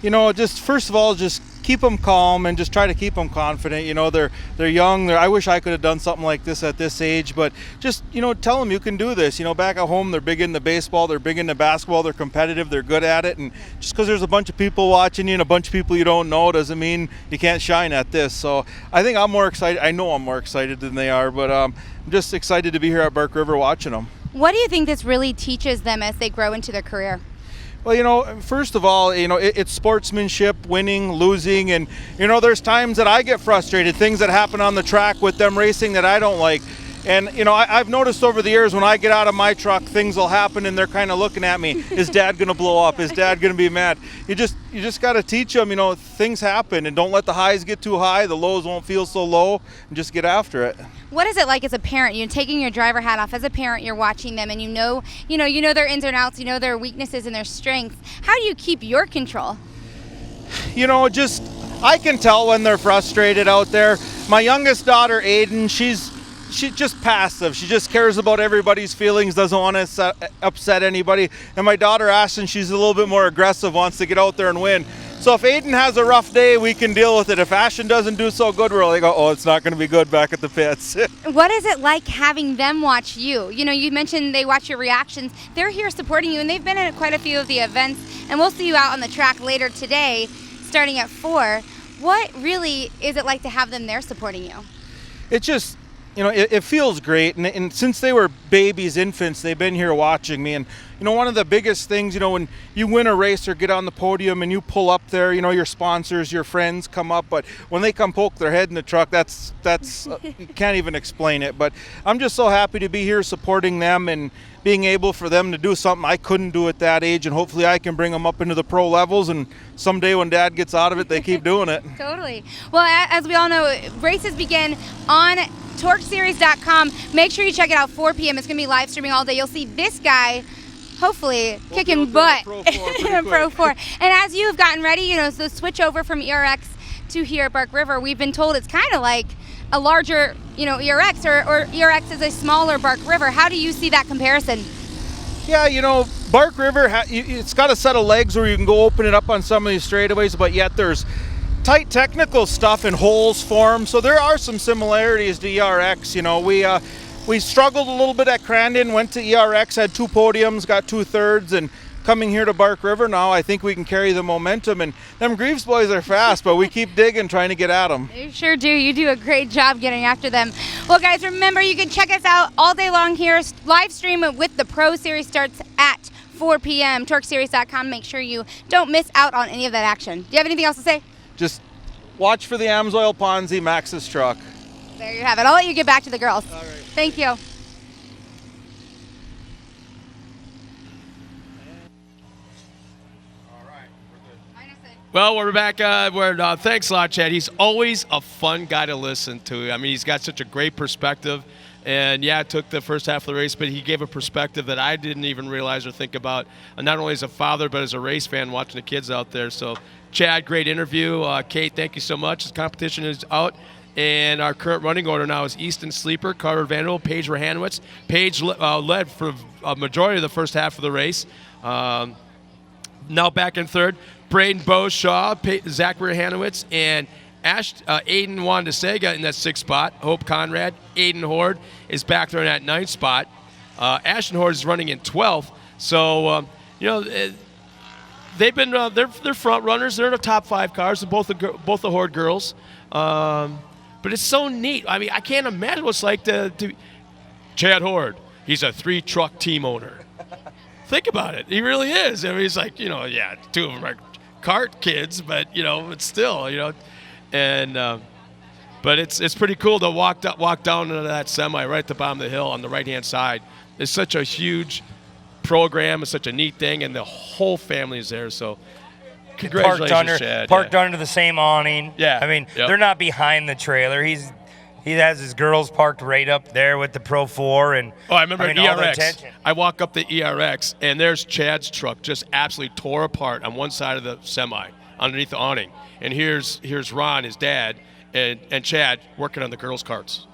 You know, just first of all, just keep them calm and just try to keep them confident. You know, they're young. I wish I could have done something like this at this age, but just, you know, tell them you can do this. You know, back at home, they're big into baseball, they're big into basketball, they're competitive, they're good at it. And just because there's a bunch of people watching you and a bunch of people you don't know doesn't mean you can't shine at this. So I think I'm more excited. I know I'm more excited than they are, but I'm just excited to be here at Burke River watching them.
What do you think this really teaches them as they grow into their career?
Well, you know, first of all, you know, it's sportsmanship, winning, losing, and, you know, there's times that I get frustrated, things that happen on the track with them racing that I don't like. And, you know, I've noticed over the years when I get out of my truck, things will happen and they're kind of looking at me. Is Dad going to blow up? Is Dad going to be mad? You just got to teach them, you know, things happen, and don't let the highs get too high, the lows won't feel so low, and just get after it.
What is it like as a parent? You're taking your driver hat off. As a parent, you're watching them, and you know their ins and outs, you know their weaknesses and their strengths. How do you keep your control?
You know, I can tell when they're frustrated out there. My youngest daughter, Aiden, she's just passive. She just cares about everybody's feelings, doesn't want to upset anybody. And my daughter, Ashton, she's a little bit more aggressive, wants to get out there and win. So if Aiden has a rough day, we can deal with it. If Ashton doesn't do so good, we're like, oh, it's not going to be good back at the pits.
What is it like having them watch you? You know, you mentioned they watch your reactions. They're here supporting you, and they've been at quite a few of the events, and we'll see you out on the track later today, starting at 4. What really is it like to have them there supporting you?
It's just, you know, it feels great. And since they were babies, infants, they've been here watching me. And, you know, one of the biggest things, you know, when you win a race or get on the podium and you pull up there, you know, your sponsors, your friends come up. But when they come poke their head in the truck, that's you can't even explain it. But I'm just so happy to be here supporting them and being able for them to do something I couldn't do at that age. And hopefully I can bring them up into the pro levels. And someday when Dad gets out of it, they keep doing it.
Totally. Well, as we all know, races begin on TORCseries.com. Make sure you check it out 4 p.m. It's going to be live streaming all day. You'll see this guy, hopefully, kicking butt in a Pro 4. And as you've gotten ready, you know, so the switch over from ERX to here at Bark River, we've been told it's kind of like a larger, you know, ERX, or ERX is a smaller Bark River. How do you see that comparison?
Yeah, you know, Bark River, it's got a set of legs where you can go open it up on some of these straightaways, but yet there's tight technical stuff and holes form, so there are some similarities to ERX. You know, we struggled a little bit at Crandon, went to ERX, had 2 podiums, got 2/3, and coming here to Bark River now, I think we can carry the momentum. And them Greaves boys are fast, but we keep digging, trying to get at them.
You sure do. You do a great job getting after them. Well, guys, remember, you can check us out all day long here. Live stream with the Pro Series starts at 4 p.m. TORCseries.com. Make sure you don't miss out on any of that action. Do you have anything else to say?
Just watch for the Amsoil Ponzi, Max's truck.
There you have it. I'll let you get back to the girls. All right. Thank you.
Well, we're back. Thanks a lot, Chad. He's always a fun guy to listen to. I mean, he's got such a great perspective. And, yeah, it took the first half of the race, but he gave a perspective that I didn't even realize or think about, not only as a father but as a race fan watching the kids out there. So, Chad, great interview. Kate, thank you so much. The competition is out. And our current running order now is Easton Sleeper, Carter Vanderbilt, Paige Rahanowitz. Paige led for a majority of the first half of the race. Now back in third, Braden Beaushaw, Zachary Hanowitz, and Aiden Wandesega in that 6th spot. Hope Conrad, Aiden Horde is back there in that 9th spot. Ashton Horde is running in 12th. So, you know, they've been they're front runners. They're in the top 5 cars. Both the Horde girls. But it's so neat. I mean, I can't imagine what it's like to Chad Horde. He's a 3-truck team owner. Think about it. He really is. I mean, he's like, you know, yeah, 2 of them are kart kids, but, you know, it's still, you know. And but it's pretty cool to walk down into that semi right at the bottom of the hill on the right-hand side. It's such a huge program. It's such a neat thing, and the whole family is there. So congratulations, Chad.
Parked under the same awning.
Yeah.
I mean, they're not behind the trailer. He has his girls parked right up there with the Pro 4. And
I remember
all the
ERX.
attention.
I walk up the ERX, and there's Chad's truck just absolutely tore apart on one side of the semi underneath the awning. And here's Ron, his dad, and Chad working on the girls' carts.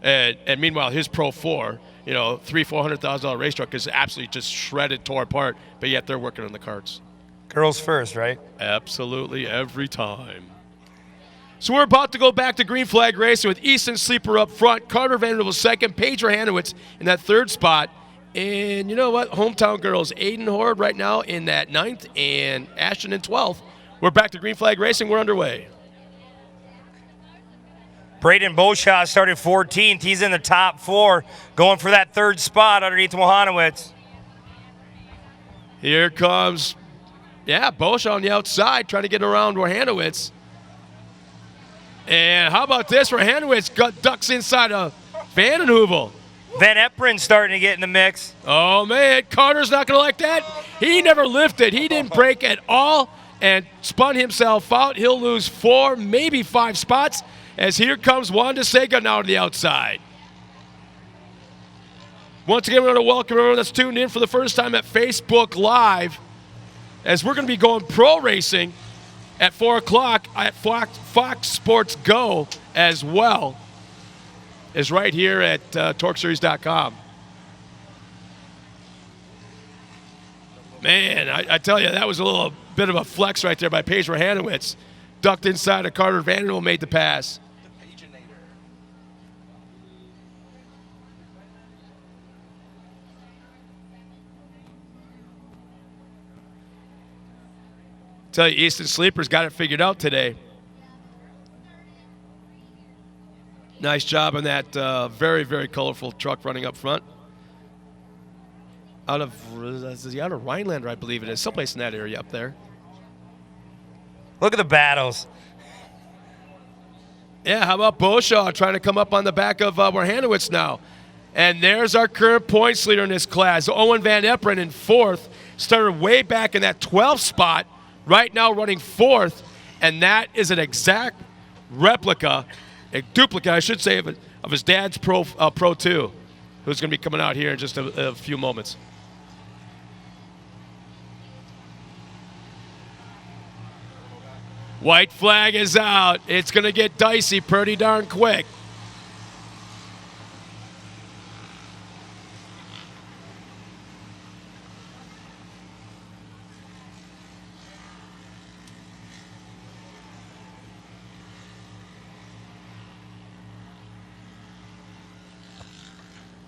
and meanwhile, his Pro 4, you know, $300,000-$400,000 race truck is absolutely just shredded, tore apart, but yet they're working on the carts.
Girls first, right?
Absolutely, every time. So we're about to go back to green flag racing with Easton Sleeper up front, Carter Vanderbilt 2nd, Paige Rahanowitz in that 3rd spot. And you know what? Hometown girls, Aiden Horde right now in that 9th and Ashton in 12th. We're back to green flag racing. We're underway.
Braden Beaushaw started 14th. He's in the top 4, going for that 3rd spot underneath Wahanowitz.
Here comes, Beaushaw on the outside trying to get around Wahanowitz. And how about this? Wahanowitz ducks inside of Vandenheuvel.
Van Eprin starting to get in the mix.
Oh, man, Carter's not going to like that. He never lifted. He didn't break at all and spun himself out. He'll lose 4, maybe 5 spots as here comes Wandesega now to the outside. Once again, we want to welcome everyone that's tuned in for the first time at Facebook Live as we're going to be going pro racing at 4 o'clock at Fox Sports Go as well as right here at TORCseries.com. Man, I tell you, that was a little bit of a flex right there by Paige Rahanowitz. Ducked inside of Carter Vanderbilt, made the pass. Tell you, Easton Sleeper's got it figured out today. Nice job on that very, very colorful truck running up front. Out of Rhinelander, I believe it is. Someplace in that area up there.
Look at the battles.
Yeah, how about Boshaw trying to come up on the back of Werhanowitz now? And there's our current points leader in this class. Owen Van Eperen in 4th. Started way back in that 12th spot. Right now running 4th. And that is an exact replica, a duplicate, I should say, of his dad's Pro 2, who's going to be coming out here in just a few moments. White flag is out. It's going to get dicey pretty darn quick.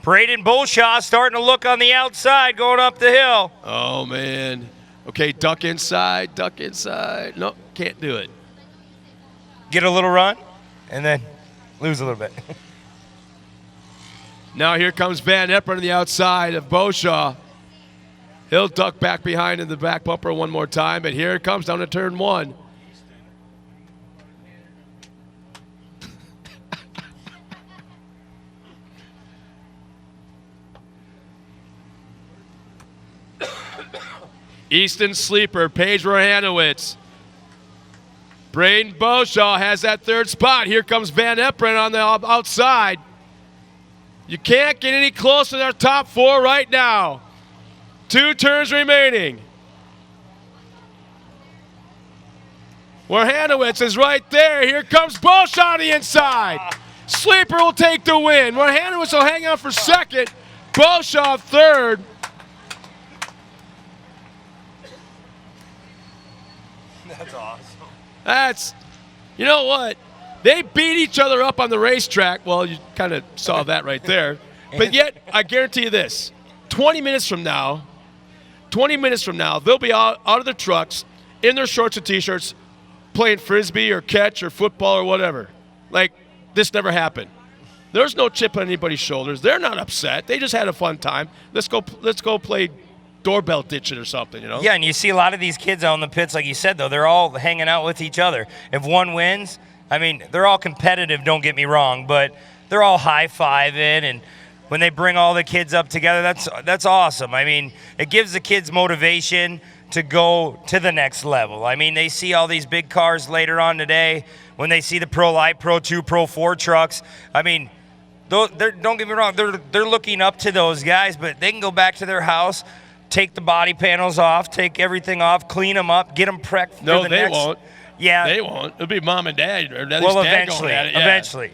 Braden Bolshaw starting to look on the outside going up the hill.
Oh, man. Okay, duck inside, duck inside. No, can't do it.
Get a little run, and then lose a little bit.
Now here comes Van Eperen on the outside of Boshaw. He'll duck back behind in the back bumper one more time, but here it comes down to turn 1. Easton Sleeper, Paige Werhanowitz. Braden Boshaw has that 3rd spot. Here comes Van Eperen on the outside. You can't get any closer to our top 4 right now. 2 turns remaining. Werhanowitz is right there. Here comes Boshaw on the inside. Sleeper will take the win. Werhanowitz will hang on for 2nd. Boshaw 3rd.
That's awesome.
That's, you know what? They beat each other up on the racetrack. Well, you kind of saw that right there. But yet, I guarantee you this, 20 minutes from now, they'll be out of their trucks, in their shorts and T-shirts, playing Frisbee or catch or football or whatever. Like, this never happened. There's no chip on anybody's shoulders. They're not upset. They just had a fun time. Let's go play doorbell ditching or something, you know?
Yeah, and you see a lot of these kids out in the pits, like you said, though, they're all hanging out with each other. If one wins, I mean, they're all competitive, don't get me wrong, but they're all high-fiving, and when they bring all the kids up together, that's awesome. I mean, it gives the kids motivation to go to the next level. I mean, they see all these big cars later on today, when they see the Pro Light, Pro 2, Pro 4 trucks. I mean, don't get me wrong, they're looking up to those guys, but they can go back to their house, take the body panels off, take everything off, clean them up, get them prepped for the next.
No, they won't.
Yeah.
They won't. It'll be mom and dad. Or at least
Well,
dad
eventually.
going at it. Yeah.
Eventually.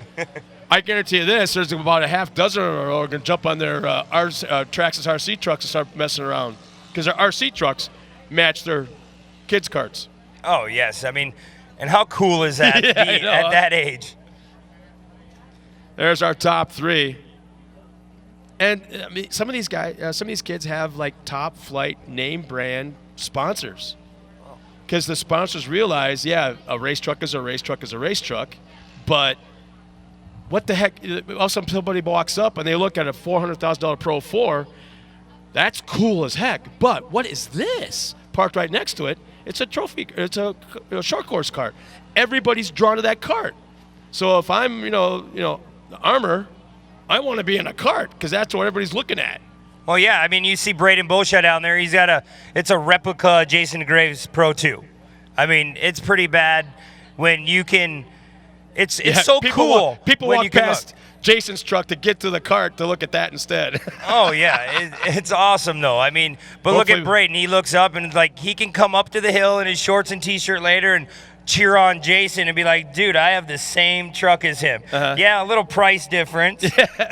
I guarantee you this, there's about a half dozen or more going to jump on their Traxxas RC trucks and start messing around. Because their RC trucks match their kids' carts.
Oh, yes. I mean, and how cool is that
Yeah,
at that age?
There's our top 3. And I mean, some of these guys, some of these kids have like top flight name brand sponsors, because the sponsors realize, yeah, a race truck is a race truck is a race truck, but what the heck? Also, somebody walks up and they look at a $400,000 Pro 4. That's cool as heck. But what is this? Parked right next to it. It's a trophy. It's a short course cart. Everybody's drawn to that cart. So if I'm, the Armor, I want to be in a cart because that's what everybody's looking at.
Well, yeah, I mean, you see Braden Bolshaw down there. It's a replica Jason Graves Pro 2. I mean, it's pretty bad when you can. It's so cool.
People
when
walk
you can
past Jason's truck to get to the cart to look at that instead.
Oh yeah, it's awesome though. I mean, but look at Braden. He looks up and like he can come up to the hill in his shorts and T-shirt later and cheer on Jason and be like, dude, I have the same truck as him. Yeah, a little price difference,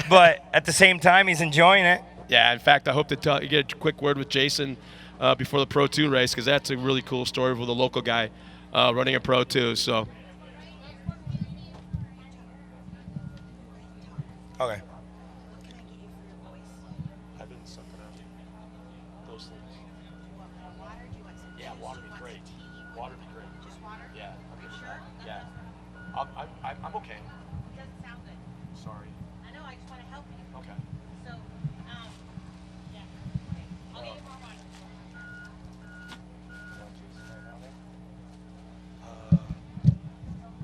but at the same time, he's enjoying it.
Yeah, in fact, I hope to you get a quick word with Jason before the Pro 2 race, because that's a really cool story with a local guy running a Pro 2. So.
Okay.
I've been sucking up those things. Yeah, water would be great. Water would be great. Just water? Yeah, I'll give it a shot. Yeah. I'm okay. It doesn't sound good. Sorry.
I know, I just want to help you.
Okay.
So, yeah. I'll get you more water.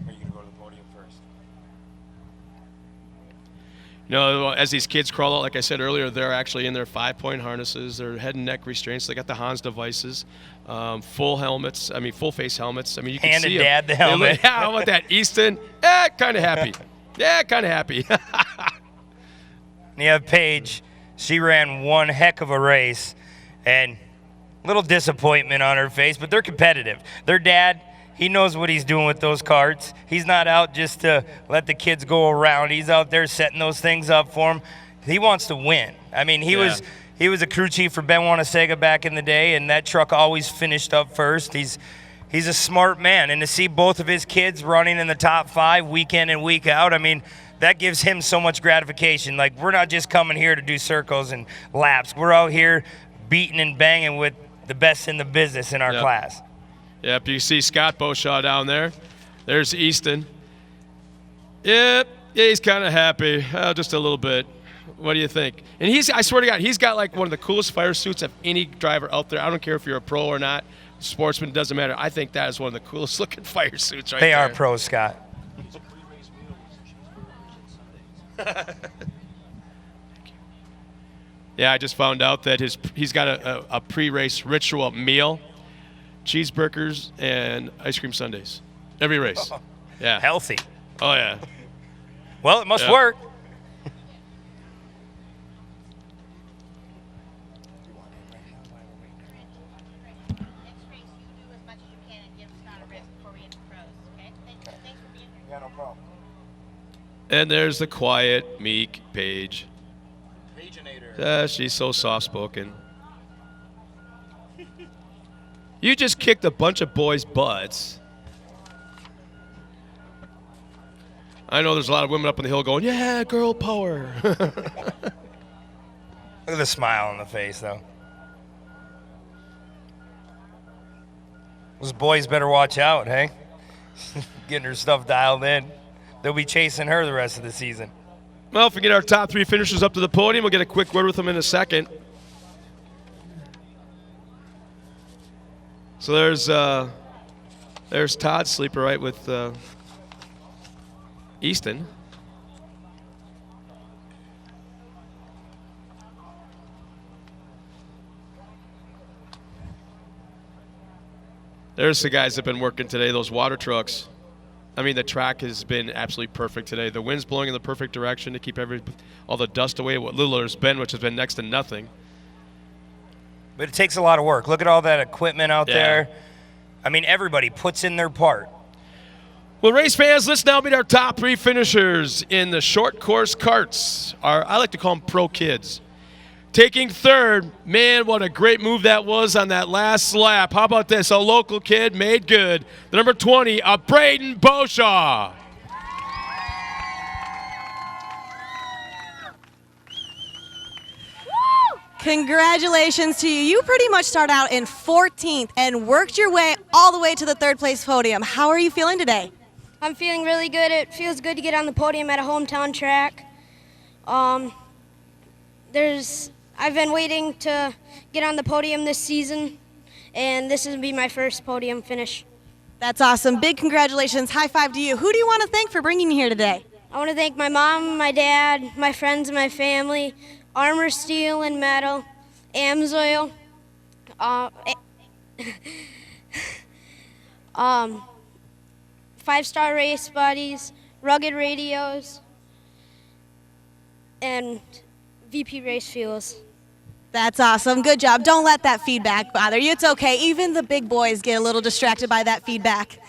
Are you going to go to the podium first?
You know, as these kids crawl out, like I said earlier, they're actually in their 5-point harnesses, their head and neck restraints. They got the Hans devices, full helmets. I mean, full face helmets. I mean, you can
Handed
see
Dad
them.
the helmet.
Yeah, how about that, Easton? Kind of happy. Yeah, kind of happy.
And you have Paige. She ran one heck of a race, and a little disappointment on her face, but they're competitive. Their dad, he knows what he's doing with those carts. He's not out just to let the kids go around. He's out there setting those things up for them. He wants to win. I mean, he was a crew chief for Ben Wanasega back in the day, and that truck always finished up first. He's a smart man, and to see both of his kids running in the top 5 week in and week out, I mean, that gives him so much gratification. Like, we're not just coming here to do circles and laps. We're out here beating and banging with the best in the business in our class.
Yep, you see Scott Beauchamp down there. There's Easton. Yep, yeah, he's kind of happy, just a little bit. What do you think? And I swear to God, he's got like one of the coolest fire suits of any driver out there. I don't care if you're a pro or not. Sportsman, doesn't matter. I think that is one of the coolest looking fire suits right there.
They are pros, Scott.
Yeah, I just found out that he's got a pre-race ritual meal, cheeseburgers and ice cream sundaes, every race. Yeah.
Healthy.
Oh, yeah.
Well, it must work. Yeah, no problem.
And there's the quiet, meek Paige. She's so soft-spoken. You just kicked a bunch of boys' butts. I know there's a lot of women up on the hill going, yeah, girl power.
Look at the smile on the face, though. Those boys better watch out, hey? Getting her stuff dialed in. They'll be chasing her the rest of the season.
Well, if we get our top 3 finishers up to the podium, we'll get a quick word with them in a second. So there's Todd Sleeper right with Easton. There's the guys that have been working today, those water trucks. I mean, the track has been absolutely perfect today. The wind's blowing in the perfect direction to keep all the dust away, what little there's been, which has been next to nothing.
But it takes a lot of work. Look at all that equipment out there. I mean, everybody puts in their part.
Well, race fans, let's now meet our top 3 finishers in the short course carts. I like to call them pro kids. Taking third, man, what a great move that was on that last lap. How about this? A local kid made good. The number 20, Braden Beauchamp.
Congratulations to you. You pretty much started out in 14th and worked your way all the way to the 3rd place podium. How are you feeling today?
I'm feeling really good. It feels good to get on the podium at a hometown track. I've been waiting to get on the podium this season, and this is going to be my first podium finish.
That's awesome. Big congratulations. High five to you. Who do you want to thank for bringing you here today?
I want to thank my mom, my dad, my friends, and my family, Armor Steel and Metal, Amsoil, 5-Star Race Buddies, Rugged Radios, and VP Race Fuels.
That's awesome. Good job. Don't let that feedback bother you. It's okay. Even the big boys get a little distracted by that feedback.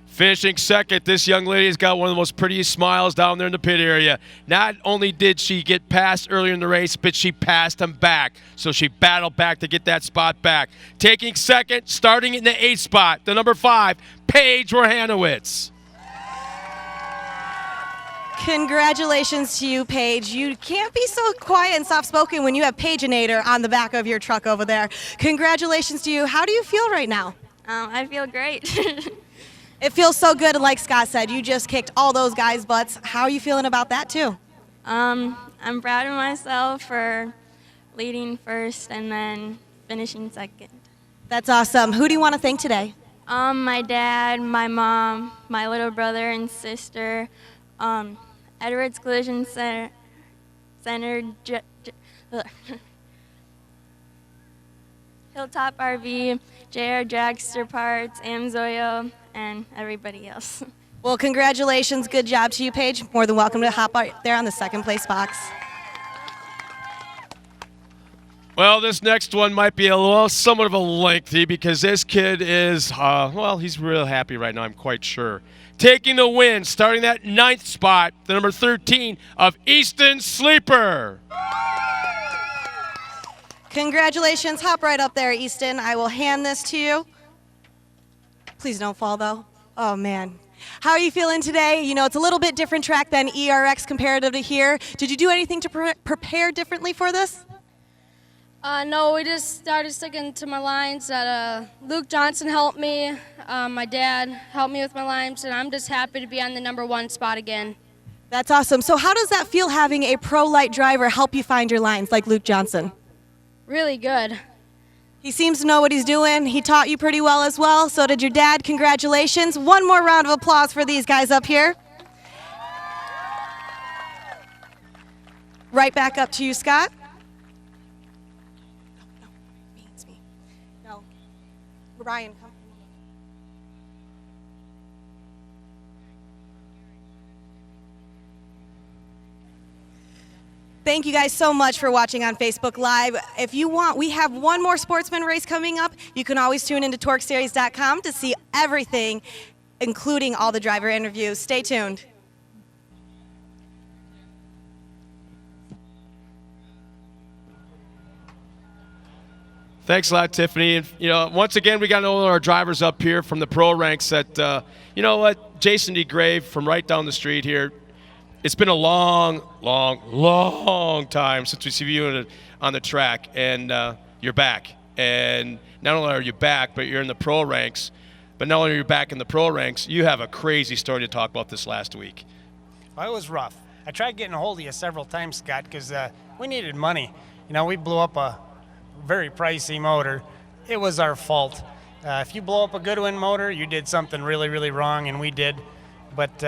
Finishing second, this young lady's got one of the most prettiest smiles down there in the pit area. Not only did she get past earlier in the race, but she passed him back. So she battled back to get that spot back. Taking second, starting in the 8th spot, the number 5, Paige Rohanowitz.
Congratulations to you, Paige. You can't be so quiet and soft-spoken when you have Pageinator on the back of your truck over there. Congratulations to you. How do you feel right now?
I feel great.
It feels so good, and like Scott said, you just kicked all those guys' butts. How are you feeling about that, too?
I'm proud of myself for leading first and then finishing second.
That's awesome. Who do you want to thank today?
My dad, my mom, my little brother and sister, Edwards Collision Center, Hilltop RV, JR Dragster Parts, Amzoyo, and everybody else.
Well, congratulations. Good job to you, Paige. More than welcome to hop out there on the second place box.
Well, this next one might be a little, somewhat of a lengthy because this kid is, well, he's real happy right now, I'm quite sure. Taking the win, starting that 9th spot, the number 13 of Easton Sleeper.
Congratulations. Hop right up there, Easton. I will hand this to you. Please don't fall, though. Oh, man. How are you feeling today? You know, it's a little bit different track than ERX comparative to here. Did you do anything to prepare differently for this?
No, we just started sticking to my lines. Luke Johnson helped me. My dad helped me with my lines, and I'm just happy to be on the number 1 spot again.
That's awesome. So how does that feel having a pro light driver help you find your lines like Luke Johnson?
Really good.
He seems to know what he's doing. He taught you pretty well as well. So did your dad. Congratulations. One more round of applause for these guys up here. Right back up to you, Scott. No. Ryan, come. Thank you guys so much for watching on Facebook Live. If you want, we have one more Sportsman race coming up. You can always tune into TORCseries.com to see everything, including all the driver interviews. Stay tuned.
Thanks a lot, Tiffany. And, you know, once again, we got all our drivers up here from the pro ranks that, you know what, Jason DeGrave from right down the street here. It's been a long time since we see you on the track, and you're back. And not only are you back, but you're in the pro ranks. But not only are you back in the pro ranks, you have a crazy story to talk about this last week.
Well, it was rough. I tried getting a hold of you several times, Scott, because we needed money. You know, we blew up a very pricey motor. It was our fault. If you blow up a Goodwin motor, you did something really, really wrong, and we did. But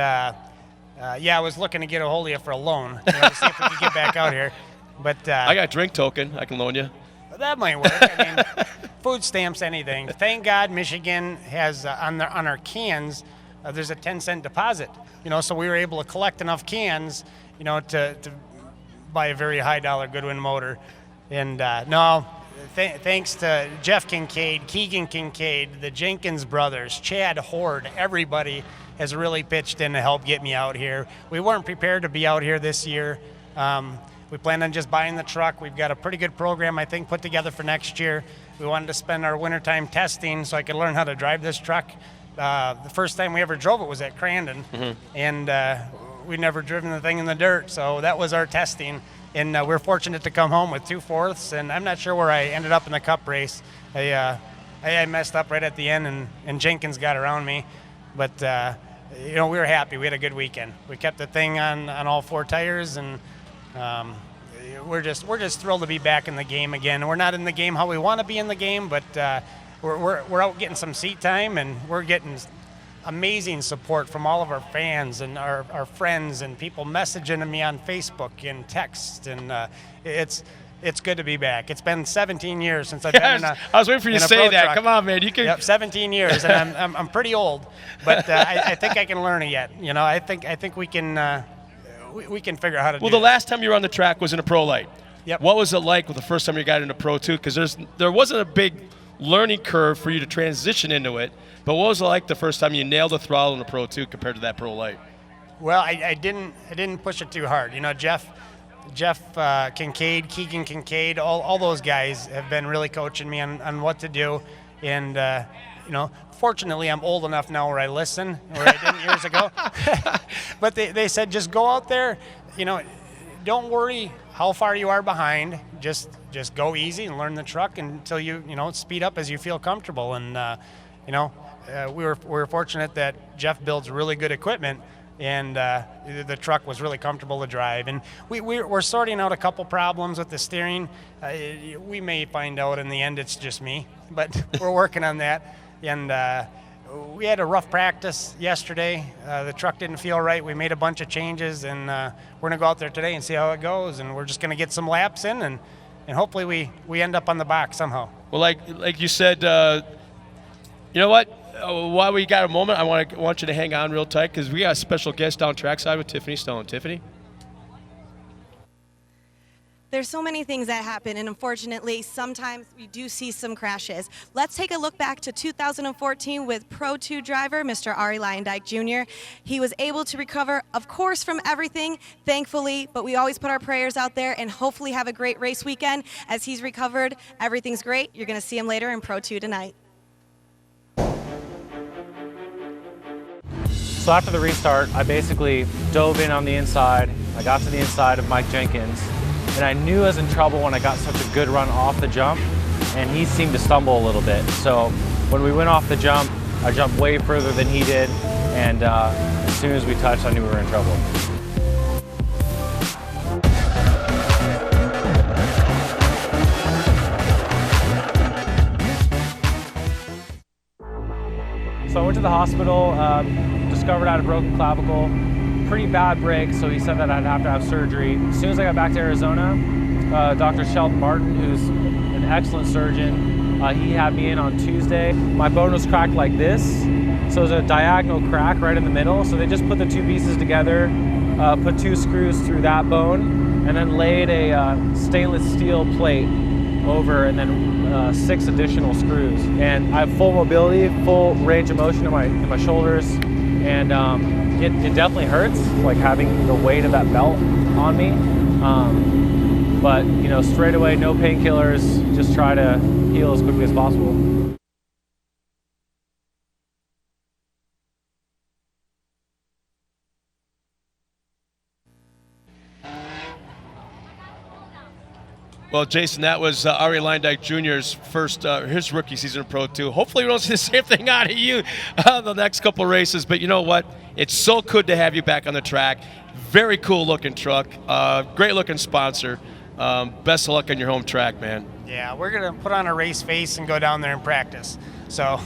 yeah, I was looking to get a hold of you for a loan, you know, to see if we could get back out here. But
I got a drink token. I can loan you.
That might work. I mean, food stamps, anything. Thank God Michigan has on our cans, there's a 10-cent deposit. You know, so we were able to collect enough cans, you know, to buy a very high-dollar Goodwin motor. And no, thanks to Jeff Kincaid, Keegan Kincaid, the Jenkins brothers, Chad Horde, everybody has really pitched in to help get me out here. We weren't prepared to be out here this year. We planned on just buying the truck. We've got a pretty good program, I think, put together for next year. We wanted to spend our wintertime testing so I could learn how to drive this truck. The first time we ever drove it was at Crandon, and we'd never driven the thing in the dirt, so that was our testing. And we're fortunate to come home with 2 fourths, and I'm not sure where I ended up in the cup race. I messed up right at the end, and Jenkins got around me. But, you know, we were happy. We had a good weekend. We kept the thing on all 4 tires, and we're just thrilled to be back in the game again. We're not in the game how we want to be in the game, but we're out getting some seat time, and we're getting amazing support from all of our fans and our friends and people messaging me on Facebook and text, and it's good to be back. It's been 17 years since I've been in a
I was waiting for you to say that.
Truck.
Come on, man. You can.
Yep, 17 years, and I'm pretty old, but I think I can learn it yet. You know, I think we can we can figure out how to do it.
Well, the last time you were on the track was in a pro light.
Yep.
What was it like with the first time you got into pro 2? Because there wasn't a big learning curve for you to transition into it. But what was it like the first time you nailed the throttle in a pro 2 compared to that pro light?
Well, I didn't push it too hard. You know, Jeff Kincaid, Keegan Kincaid, all those guys have been really coaching me on what to do. And, you know, fortunately, I'm old enough now where I listen, where I didn't years ago. But they said, just go out there, you know, don't worry how far you are behind. Just go easy and learn the truck until you know, speed up as you feel comfortable. And, you know, we were fortunate that Jeff builds really good equipment, and the truck was really comfortable to drive. And we're sorting out a couple problems with the steering. We may find out in the end it's just me, but we're working on that. And we had a rough practice yesterday. The truck didn't feel right. We made a bunch of changes, and we're going to go out there today and see how it goes. And we're just going to get some laps in, and hopefully we end up on the box somehow.
Well, like you said, you know what? While we got a moment, I want you to hang on real tight because we got a special guest down trackside with Tiffany Stone. Tiffany?
There's so many things that happen, and unfortunately, sometimes we do see some crashes. Let's take a look back to 2014 with Pro 2 driver, Mr. Ari Lyondike Jr. He was able to recover, of course, from everything, thankfully, but we always put our prayers out there and hopefully have a great race weekend. As he's recovered, everything's great. You're going to see him later in Pro 2 tonight.
So after the restart, I basically dove in on the inside. I got to the inside of Mike Jenkins, and I knew I was in trouble when I got such a good run off the jump, and he seemed to stumble a little bit. So when we went off the jump, I jumped way further than he did, and as soon as we touched, I knew we were in trouble. So I went to the hospital, discovered I had a broken clavicle, pretty bad break, so he said that I'd have to have surgery. As soon as I got back to Arizona, Dr. Sheldon Martin, who's an excellent surgeon, he had me in on Tuesday. My bone was cracked like this, so it was a diagonal crack right in the middle. So they just put the two pieces together, put 2 screws through that bone, and then laid a stainless steel plate over, and then 6 additional screws. And I have full mobility, full range of motion in my shoulders, and it definitely hurts, like having the weight of that belt on me. But you know, straight away, no painkillers, just try to heal as quickly as possible.
Well, Jason, that was Ari Lyondike Jr.'s first, his rookie season in Pro 2. Hopefully we don't see the same thing out of you the next couple races. But you know what? It's so good to have you back on the track. Very cool looking truck. Great looking sponsor. Best of luck on your home track, man.
Yeah, we're going to put on a race face and go down there and practice. So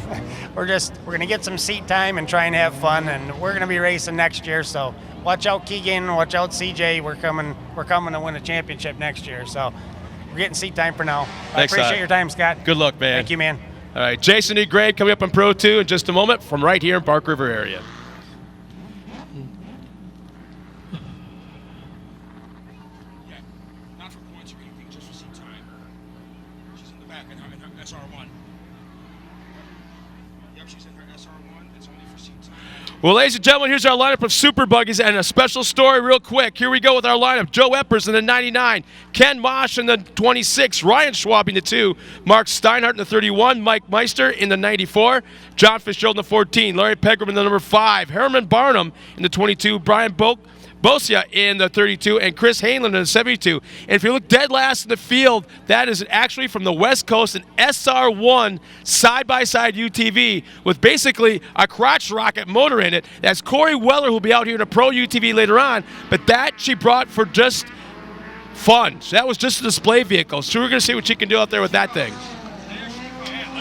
we're going to get some seat time and try and have fun. And we're going to be racing next year. So watch out, Keegan. Watch out, CJ. We're coming to win a championship next year. So we're getting seat time for now.
Thanks,
I appreciate your time, Scott.
Good luck, man.
Thank you, man.
All right, Jason E. Gray coming up on Pro 2 in just a moment from right here in Park River area.
Not for points or anything, just for seat time. She's in the back in her SR1. Yep, she's in her SR1. It's only for seat time.
Well, ladies and gentlemen, here's our lineup of Super Buggies and a special story real quick. Here we go with our lineup. Joe Eppers in the 99, Ken Mosch in the 26, Ryan Schwab in the 2, Mark Steinhardt in the 31, Mike Meister in the 94, John Fitzgerald in the 14, Larry Pegram in the number 5, Herman Barnum in the 22, Brian Bosia in the 32, and Chris Hanlon in the 72. And if you look dead last in the field, that is actually from the West Coast, an SR1 side-by-side UTV with basically a crotch rocket motor in it. That's Corey Weller, who'll be out here in a Pro UTV later on, but that she brought for just fun. So that was just a display vehicle. So we're going to see what she can do out there with that thing.
Look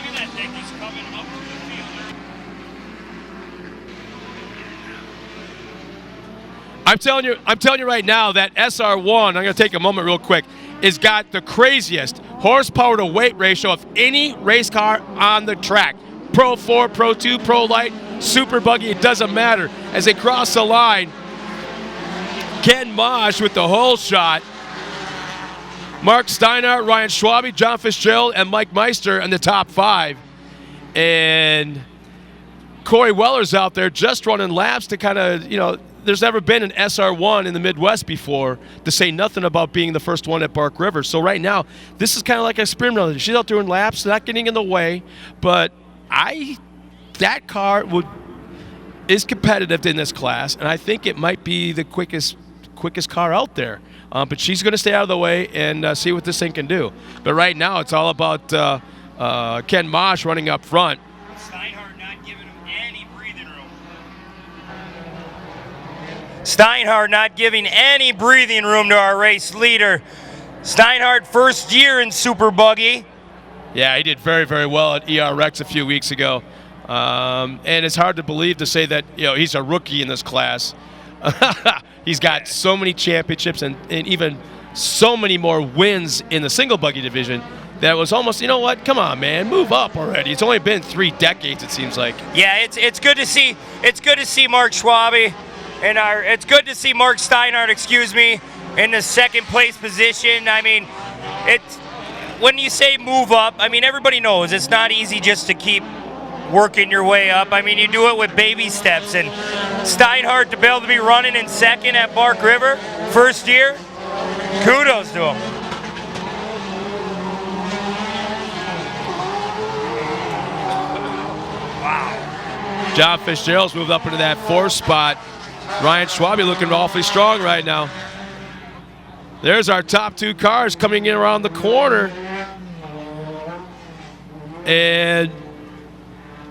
at that thing just coming up to the field.
I'm telling you right now that SR1, I'm going to take a moment real quick, has got the craziest horsepower to weight ratio of any race car on the track. Pro 4, Pro 2, Pro Light, Super Buggy, it doesn't matter. As they cross the line, Ken Mosch with the whole shot. Mark Steinhardt, Ryan Schwabe, John Fitzgerald, and Mike Meister in the top 5. And Corey Weller's out there just running laps to kind of, you know, there's never been an SR1 in the Midwest before, to say nothing about being the first one at Park River. So right now, this is kind of like a sprint run. She's out doing laps, not getting in the way, but that car is competitive in this class, and I think it might be the quickest car out there. But she's going to stay out of the way and see what this thing can do. But right now, it's all about Ken Mosch running up front.
Steinhardt not giving him
Steinhardt not giving any breathing room to our race leader. Steinhardt, first year in Super Buggy.
Yeah, he did very, very well at ERX a few weeks ago. And it's hard to believe to say that, he's a rookie in this class. He's got so many championships and even so many more wins in the single buggy division that was almost, come on, man, move up already. It's only been 3 decades, it seems like.
Yeah, it's good to see. It's good to see Mark Schwabe and it's good to see Mark Steinhardt, in the second place position. I mean, it's when you say move up, I mean, everybody knows it's not easy just to keep working your way up. I mean, you do it with baby steps. And Steinhardt to be able to be running in second at Bark River, first year, kudos to him.
Wow. John Fitzgerald's moved up into that 4th spot. Ryan Schwabe looking awfully strong right now. There's our top 2 cars coming in around the corner. And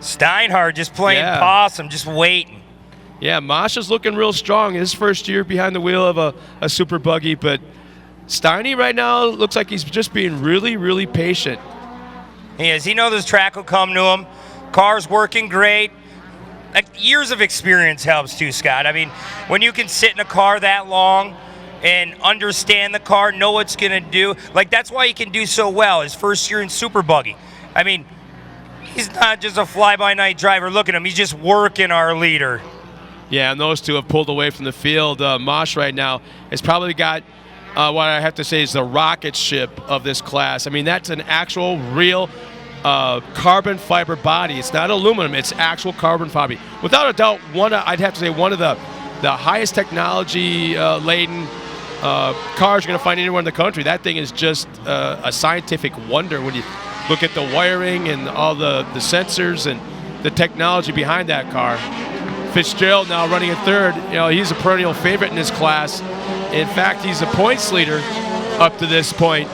Steinhardt just playing possum, just waiting.
Yeah, Masha's looking real strong. His first year behind the wheel of a Super Buggy, but Steiny right now looks like he's just being really, really patient.
He is. He knows this track will come to him. Car's working great. Years of experience helps too, Scott. I mean, when you can sit in a car that long and understand the car, know what it's going to do, that's why he can do so well his first year in Super Buggy. I mean, he's not just a fly-by-night driver. Look at him. He's just working our leader.
Yeah, and those two have pulled away from the field. Mosh right now has probably got what I have to say is the rocket ship of this class. I mean, that's an actual, real carbon fiber body. It's not aluminum. It's actual carbon fiber. Without a doubt, I'd have to say one of the highest technology laden cars you're going to find anywhere in the country. That thing is just a scientific wonder when you look at the wiring and all the sensors and the technology behind that car. Fitzgerald now running in 3rd. He's a perennial favorite in this class. In fact, he's a points leader up to this point.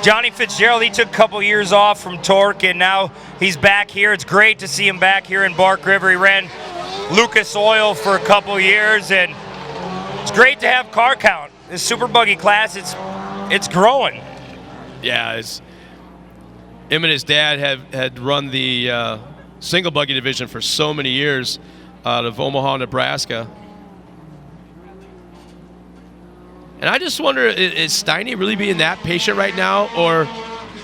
Johnny Fitzgerald, he took a couple years off from TORC, and now he's back here. It's great to see him back here in Bark River. He ran Lucas Oil for a couple years, and it's great to have car count. This Super Buggy class, it's growing.
Yeah, him and his dad had run the single buggy division for so many years out of Omaha, Nebraska. And I just wonder, is Steiny really being that patient right now, or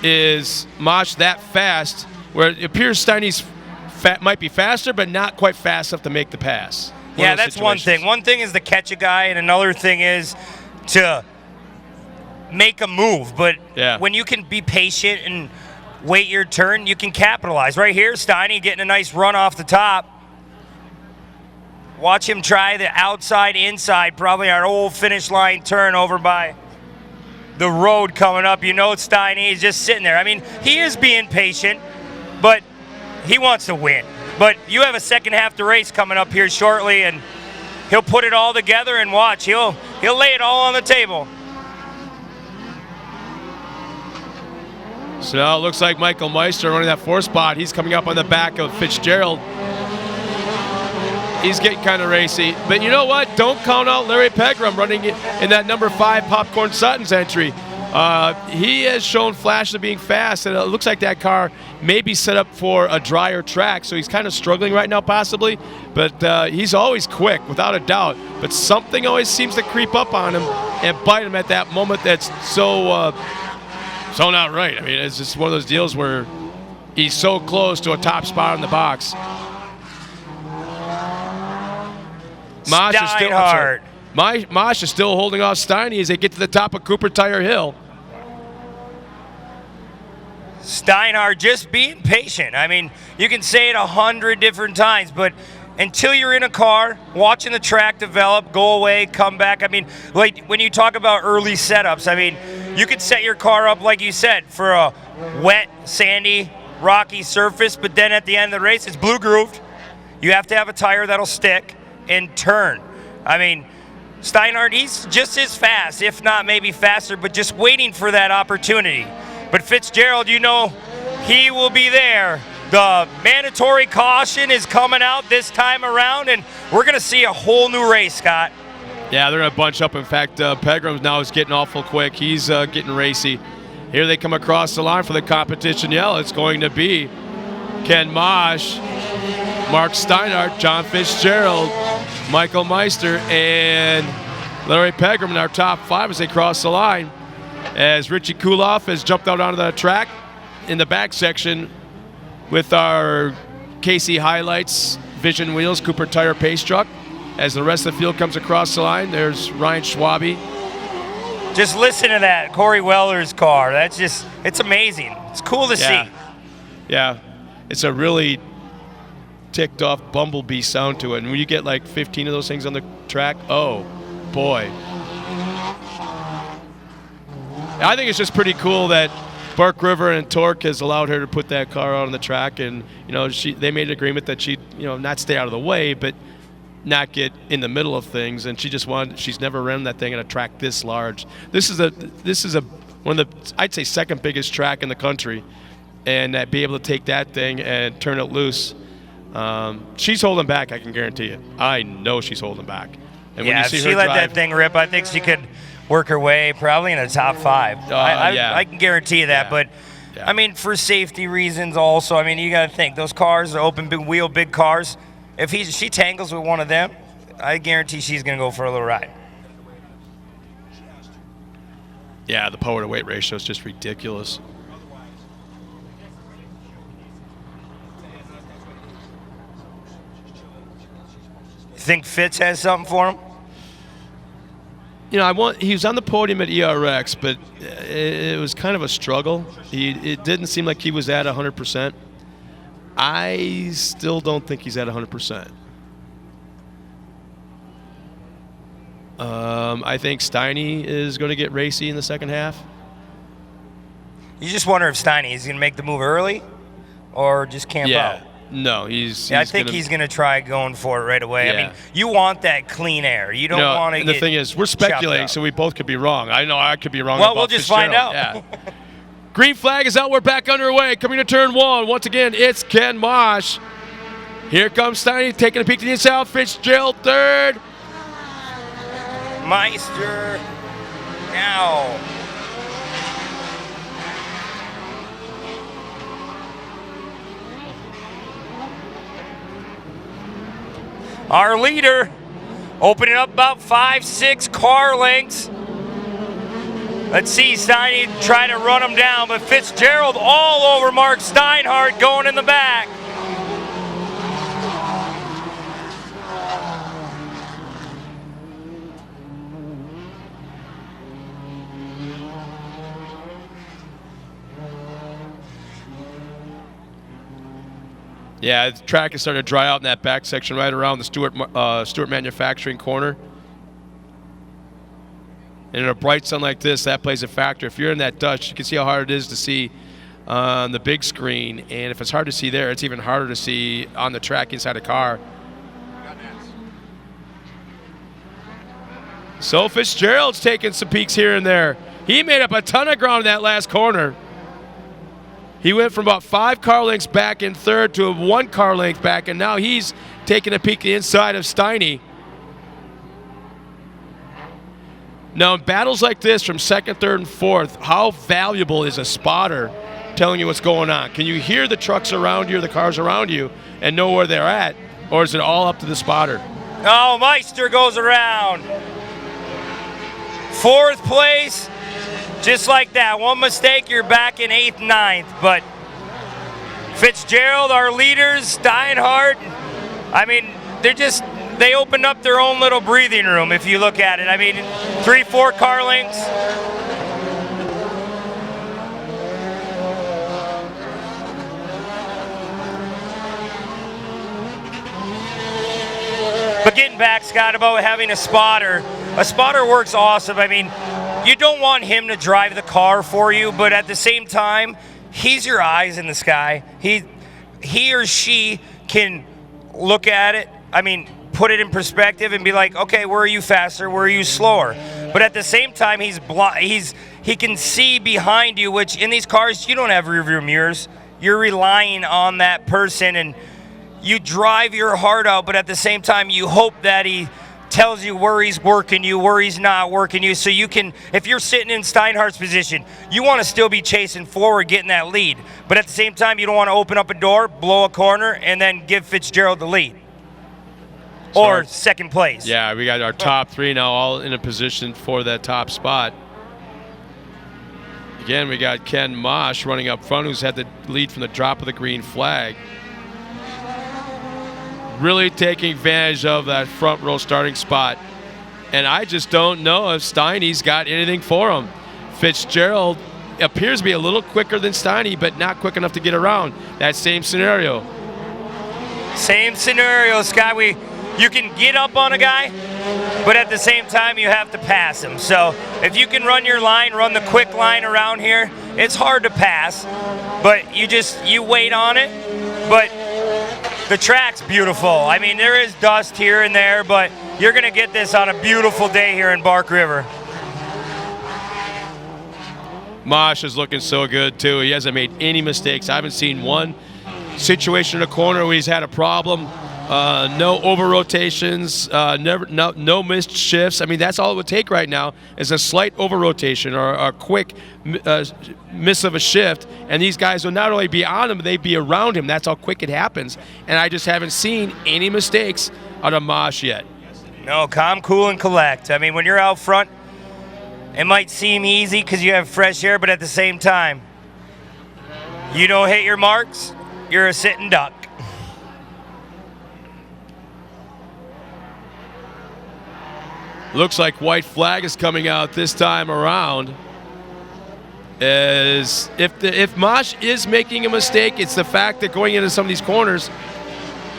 is Mosh that fast where it appears Steiny's might be faster, but not quite fast enough to make the pass?
Yeah, that's one thing. One thing is to catch a guy, and another thing is to make a move. But when you can be patient and wait your turn, you can capitalize. Right here, Steiny getting a nice run off the top. Watch him try the outside, inside, probably our old finish line turn over by the road coming up. Steiny is just sitting there. I mean, he is being patient, but he wants to win. But you have a second half to race coming up here shortly, and he'll put it all together and watch. He'll lay it all on the table.
So now it looks like Michael Meister running that 4th spot. He's coming up on the back of Fitzgerald. He's getting kind of racy. But you know what? Don't count out Larry Pegram running in that number 5 Popcorn Sutton's entry. He has shown flashes of being fast, and it looks like that car may be set up for a drier track, so he's kind of struggling right now possibly. But he's always quick, without a doubt. But something always seems to creep up on him and bite him at that moment that's so not right. I mean, it's just one of those deals where he's so close to a top spot in the box. Mosh is still holding off Steiny as they get to the top of Cooper Tire Hill.
Steinhardt just being patient. I mean, you can say it 100 different times, but until you're in a car, watching the track develop, go away, come back. I mean, like when you talk about early setups, I mean, you could set your car up, like you said, for a wet, sandy, rocky surface, but then at the end of the race, it's blue grooved. You have to have a tire that'll stick and turn. I mean, Steinhardt, he's just as fast, if not maybe faster, but just waiting for that opportunity. But Fitzgerald, he will be there The mandatory caution is coming out this time around, and we're going to see a whole new race, Scott.
Yeah, they're going to bunch up. In fact, Pegram now is getting awful quick. He's getting racy. Here they come across the line for the competition yell. It's going to be Ken Mosh, Mark Steinhardt, John Fitzgerald, Michael Meister, and Larry Pegram in our top 5 as they cross the line. As Richie Kuloff has jumped out onto the track in the back section with our KC Highlights Vision Wheels Cooper Tire Pace truck. As the rest of the field comes across the line, there's Ryan Schwabe.
Just listen to that, Corey Weller's car. That's just, it's amazing. It's cool to see.
Yeah, it's a really ticked off bumblebee sound to it. And when you get like 15 of those things on the track, oh boy. I think it's just pretty cool that Burke River and TORC has allowed her to put that car out on the track, and they made an agreement that she'd not stay out of the way, but not get in the middle of things. And she's never ran that thing at a track this large. This is one of the, I'd say, second biggest track in the country, and be able to take that thing and turn it loose. She's holding back, I can guarantee you. I know she's holding back. And
yeah,
when you
if
see
she
her
let
drive,
that thing rip, I think she could work her way probably in the top 5. I can guarantee you that.
Yeah.
But, I mean, for safety reasons also, I mean, you got to think, those cars are open wheel, big cars. If she tangles with one of them, I guarantee she's going to go for a little ride.
yeah, the power to weight ratio is just ridiculous.
Think Fitz has something for him?
He was on the podium at ERX, but it was kind of a struggle. It didn't seem like he was at 100%. I still don't think he's at 100%. I think Steiny is going to get racy in the second half.
You just wonder if Steiny is going to make the move early or just camp out.
No,
I think he's going to try going for it right away.
Yeah.
I mean, you want that clean air. You don't want to.
And the thing is, we're speculating, so we both could be wrong. I know I could be wrong.
Well,
about
we'll just
Fitzgerald.
find out.
Yeah. Green flag is out. We're back underway. Coming to turn 1. Once again, it's Ken Mosh. Here comes Steiny taking a peek to the inside. Fitzgerald third.
Meister now. Our leader opening up about 5-6 car lengths. Let's see Steiny try to run him down, but Fitzgerald all over Mark Steinhardt going in the back.
Yeah, the track has started to dry out in that back section right around the Stewart Manufacturing corner. And in a bright sun like this, that plays a factor. If you're in that dust, you can see how hard it is to see on the big screen. And if it's hard to see there, it's even harder to see on the track inside a car. So Fitzgerald's taking some peeks here and there. He made up a ton of ground in that last corner. He went from about 5 car lengths back in third to 1 car length back, and now he's taking a peek the inside of Steiny. Now, in battles like this from second, third, and fourth, how valuable is a spotter telling you what's going on? Can you hear the trucks around you or the cars around you and know where they're at, or is it all up to the spotter?
Oh, Meister goes around. 4th place. Just like that, one mistake, you're back in 8th, 9th. But Fitzgerald, our leaders, Steinhardt, I mean, they opened up their own little breathing room if you look at it. I mean, 3-4 car lengths. But getting back, Scott, about having a spotter works awesome. I mean, you don't want him to drive the car for you, but at the same time, he's your eyes in the sky. He or she can look at it, I mean, put it in perspective and be like, okay, where are you faster, where are you slower? But at the same time, he can see behind you, which in these cars, you don't have rear view mirrors. you're relying on that person, and you drive your heart out, but at the same time, you hope that he tells you where he's working you, where he's not working you, so you can, if you're sitting in Steinhardt's position, you want to still be chasing forward, getting that lead. But at the same time, you don't want to open up a door, blow a corner, and then give Fitzgerald the lead. Or second place.
Yeah, we got our top 3 now all in a position for that top spot. Again, we got Ken Mosh running up front, who's had the lead from the drop of the green flag. Really taking advantage of that front row starting spot. And I just don't know if Steiny's got anything for him. Fitzgerald appears to be a little quicker than Steiny, but not quick enough to get around. That same scenario.
Same scenario, Scott. You can get up on a guy, but at the same time, you have to pass him. So if you can run your line, run the quick line around here, it's hard to pass, but you wait on it. But the track's beautiful. I mean, there is dust here and there, but you're going to get this on a beautiful day here in Bark River.
Mosh is looking so good, too. He hasn't made any mistakes. I haven't seen one situation in a corner where he's had a problem. No over rotations, no missed shifts. I mean, that's all it would take right now is a slight over rotation or a quick miss of a shift, and these guys will not only be on him, they'd be around him. That's how quick it happens. And I just haven't seen any mistakes out of Mosh yet.
No, calm, cool, and collect. I mean, when you're out front, it might seem easy because you have fresh air, but at the same time, you don't hit your marks, you're a sitting duck.
Looks like white flag is coming out this time around. As if Mosh is making a mistake, it's the fact that going into some of these corners,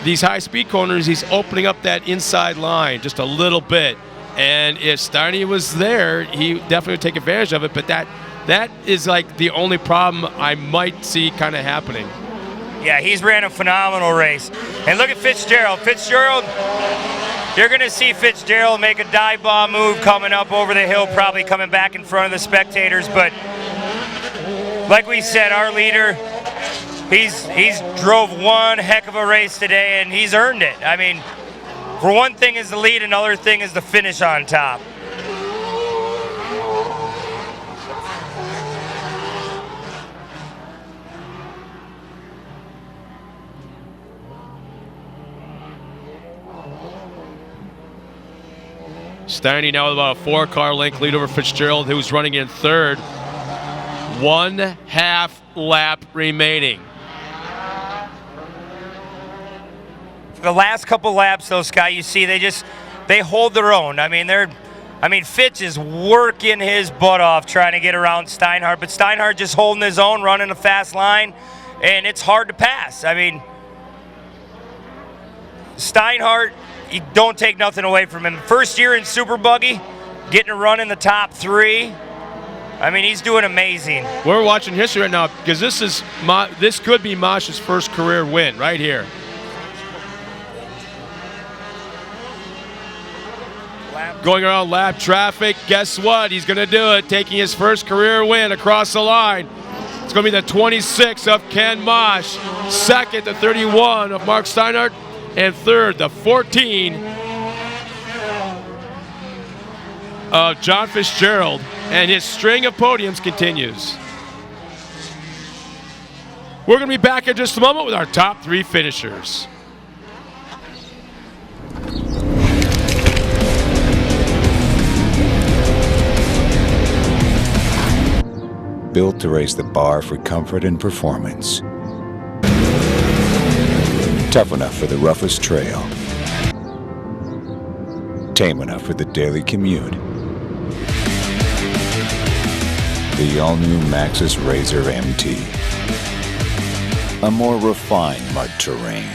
these high-speed corners, he's opening up that inside line just a little bit. And if Steiny was there, he definitely would take advantage of it. But that is like the only problem I might see kind of happening.
Yeah, he's ran a phenomenal race. And look at Fitzgerald. You're going to see Fitzgerald make a dive bomb move coming up over the hill, probably coming back in front of the spectators. But like we said, our leader, he's drove one heck of a race today, and he's earned it. I mean, for one thing is the lead, another thing is the finish on top.
Steiny now with about a 4-car length lead over Fitzgerald, who's running in third. 1/2 lap remaining.
For the last couple laps, though, Scott, you see they hold their own. I mean, Fitz is working his butt off trying to get around Steinhardt, but Steinhardt just holding his own, running a fast line, and it's hard to pass. I mean, Steinhardt, you don't take nothing away from him. First year in Super Buggy, getting a run in the top 3. I mean, he's doing amazing.
We're watching history right now because this could be Mosh's first career win right here. Going around lap traffic, guess what? He's going to do it, taking his first career win across the line. It's going to be the 26 of Ken Mosh, second the 31 of Mark Steinhardt, and third, the 14 of John Fitzgerald. And his string of podiums continues. We're going to be back in just a moment with our top 3 finishers.
Built to raise the bar for comfort and performance. Tough enough for the roughest trail. Tame enough for the daily commute. The all-new Maxxis Razor MT. A more refined mud terrain.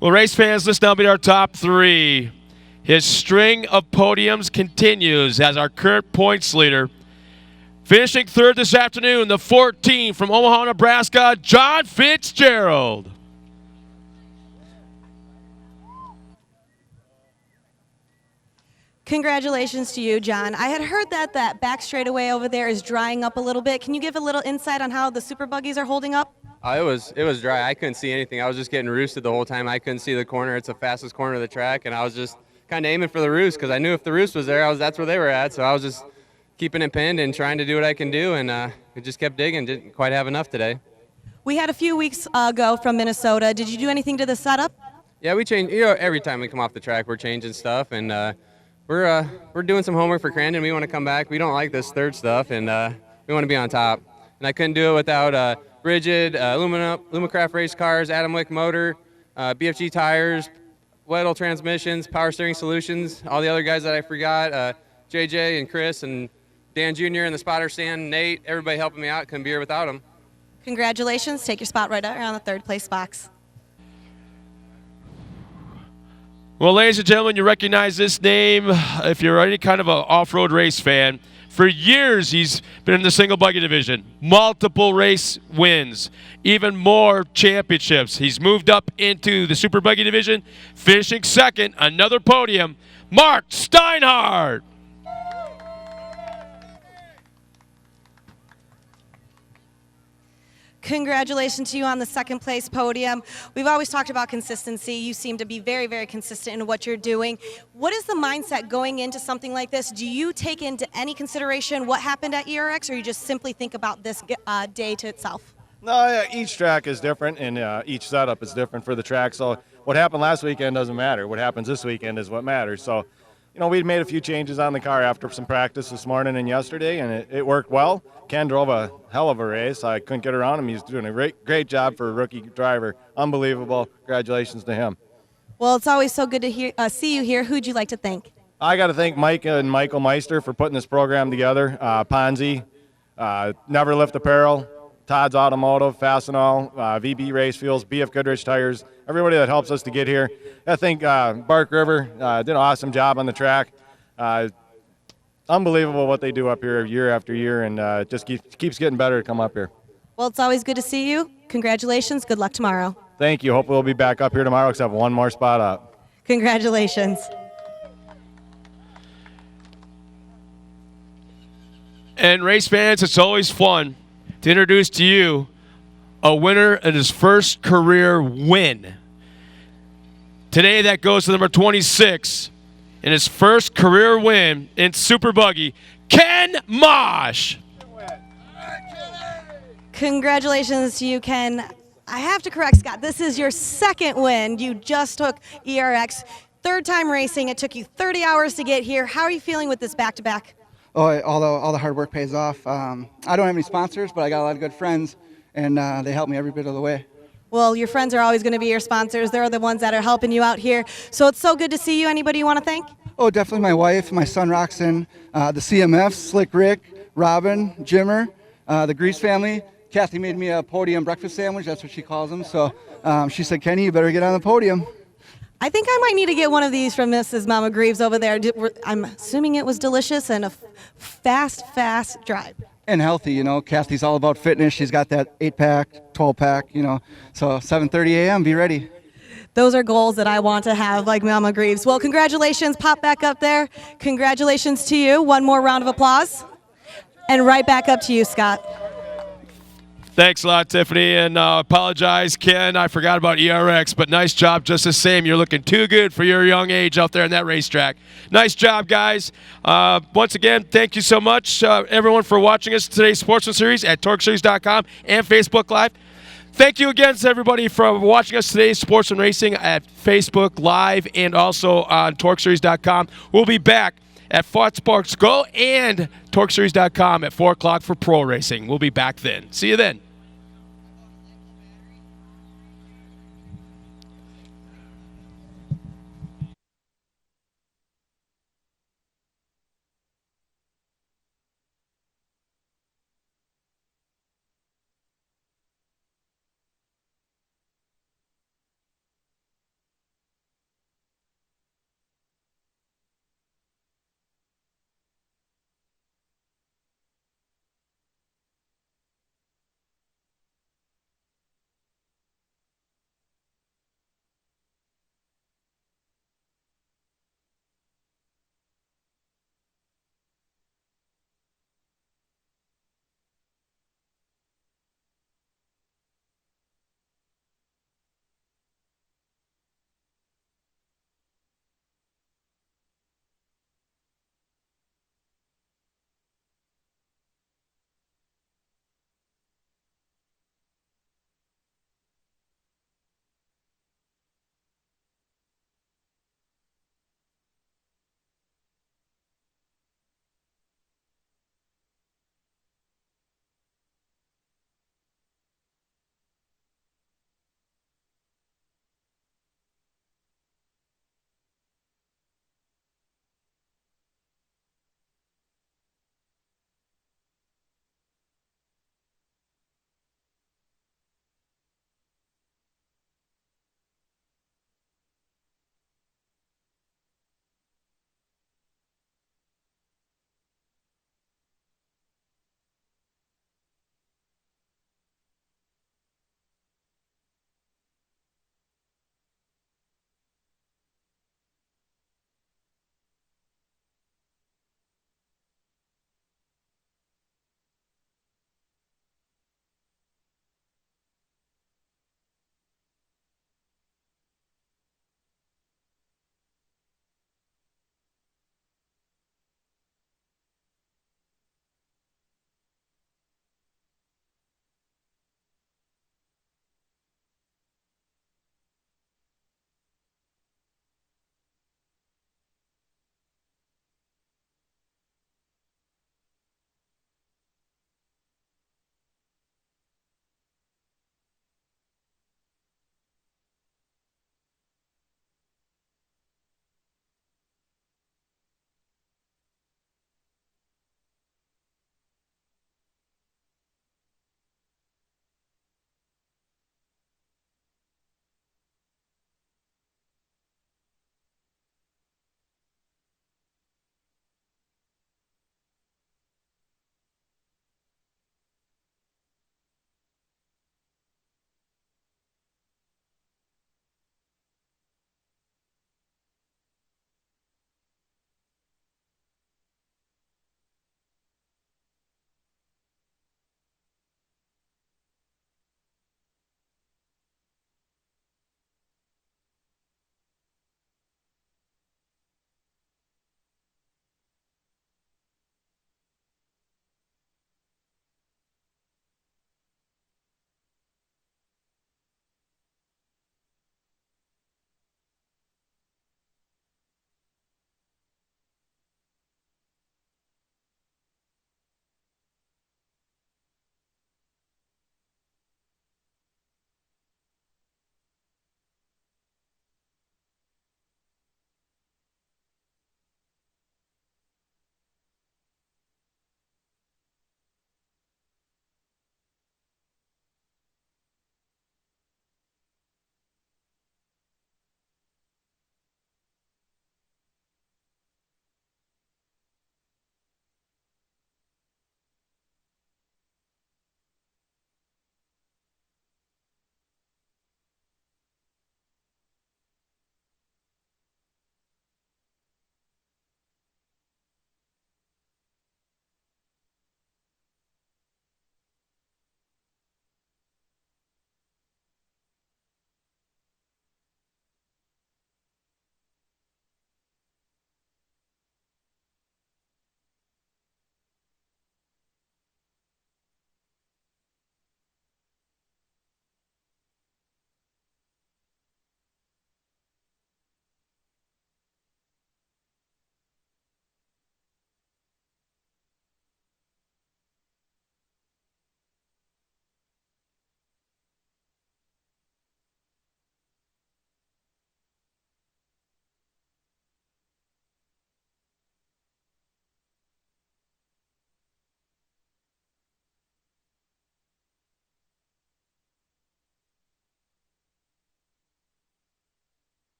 Well, race fans, let's now meet our top three. His string of podiums continues as our current points leader. Finishing third this afternoon, the 14 from Omaha, Nebraska, John Fitzgerald.
Congratulations to you, John. I had heard that back straightaway over there is drying up a little bit. Can you give a little insight on how the super buggies are holding up?
It was dry. I couldn't see anything. I was just getting roosted the whole time. I couldn't see the corner. It's the fastest corner of the track, and I was just kind of aiming for the roost because I knew if the roost was there, that's where they were at. So I was just keeping it pinned and trying to do what I can do, and it just kept digging. Didn't quite have enough today.
We had a few weeks ago from Minnesota. Did you do anything to the setup?
Yeah, we change. You know, every time we come off the track, we're changing stuff, and we're doing some homework for Crandon. We want to come back. We don't like this third stuff, and we want to be on top. And I couldn't do it without rigid Lumacraft race cars, Adam Wick motor, BFG tires, Weddle transmissions, power steering solutions, all the other guys that I forgot, JJ and Chris and Dan Jr. in the spotter stand, Nate, everybody helping me out. Couldn't be here without them.
Congratulations. Take your spot right around the third place box.
Well, ladies and gentlemen, you recognize this name if you're any kind of an off-road race fan. For years, he's been in the single buggy division, multiple race wins, even more championships. He's moved up into the super buggy division, finishing second, another podium, Mark Steinhardt.
Congratulations to you on the second place podium. We've always talked about consistency. You seem to be very, very consistent in what you're doing. What is the mindset going into something like this? Do you take into any consideration what happened at ERX, or you just simply think about this day to itself?
No, each track is different, and each setup is different for the track. So what happened last weekend doesn't matter. What happens this weekend is what matters. So, you know, we made a few changes on the car after some practice this morning and yesterday, and it worked well. Ken drove a hell of a race. I couldn't get around him. He's doing a great job for a rookie driver. Unbelievable. Congratulations to him.
Well, it's always so good to see you here. Who'd you like to thank?
I got to thank Mike and Michael Meister for putting this program together. Ponzi, Never Lift Apparel, Todd's Automotive, Fastenal, VB Race Fuels, BF Goodrich Tires, everybody that helps us to get here. I think Bark River did an awesome job on the track. Unbelievable what they do up here year after year, and it just keeps getting better to come up here.
Well, it's always good to see you. Congratulations. Good luck tomorrow.
Thank you. Hopefully we'll be back up here tomorrow because I have one more spot up.
Congratulations.
And race fans, it's always fun to introduce to you a winner in his first career win. Today that goes to number 26 in his first career win in Super Buggy, Ken Mosh.
Congratulations to you, Ken. I have to correct Scott. This is your second win. You just took ERX. Third time racing. It took you 30 hours to get here. How are you feeling with this back-to-back?
Oh, all the hard work pays off. I don't have any sponsors, but I got a lot of good friends, and they help me every bit of the way.
Well, your friends are always going to be your sponsors. They're the ones that are helping you out here. So it's so good to see you. Anybody you want to thank?
Oh, definitely my wife, my son Roxon, the CMFs, Slick Rick, Robin, Jimmer, the Grease family. Kathy made me a podium breakfast sandwich. That's what she calls them. So she said, Kenny, you better get on the podium.
I think I might need to get one of these from Mrs. Mama Greaves over there. I'm assuming it was delicious and a fast drive.
And healthy, you know. Kathy's all about fitness. She's got that 8-pack, 12-pack, you know. So 7:30 a.m., be ready.
Those are goals that I want to have, like Mama Greaves. Well, congratulations. Pop back up there. Congratulations to you. One more round of applause. And right back up to you, Scott.
Thanks a lot, Tiffany, and apologize, Ken. I forgot about ERX, but nice job just the same. You're looking too good for your young age out there in that racetrack. Nice job, guys. Once again, thank you so much, everyone, for watching us today's Sportsman Series at TORCseries.com and Facebook Live. Thank you again to everybody for watching us today, Sportsman Racing at Facebook Live and also on TORCseries.com. We'll be back at Fox Sports Go and TORCseries.com at 4 o'clock for pro racing. We'll be back then. See you then.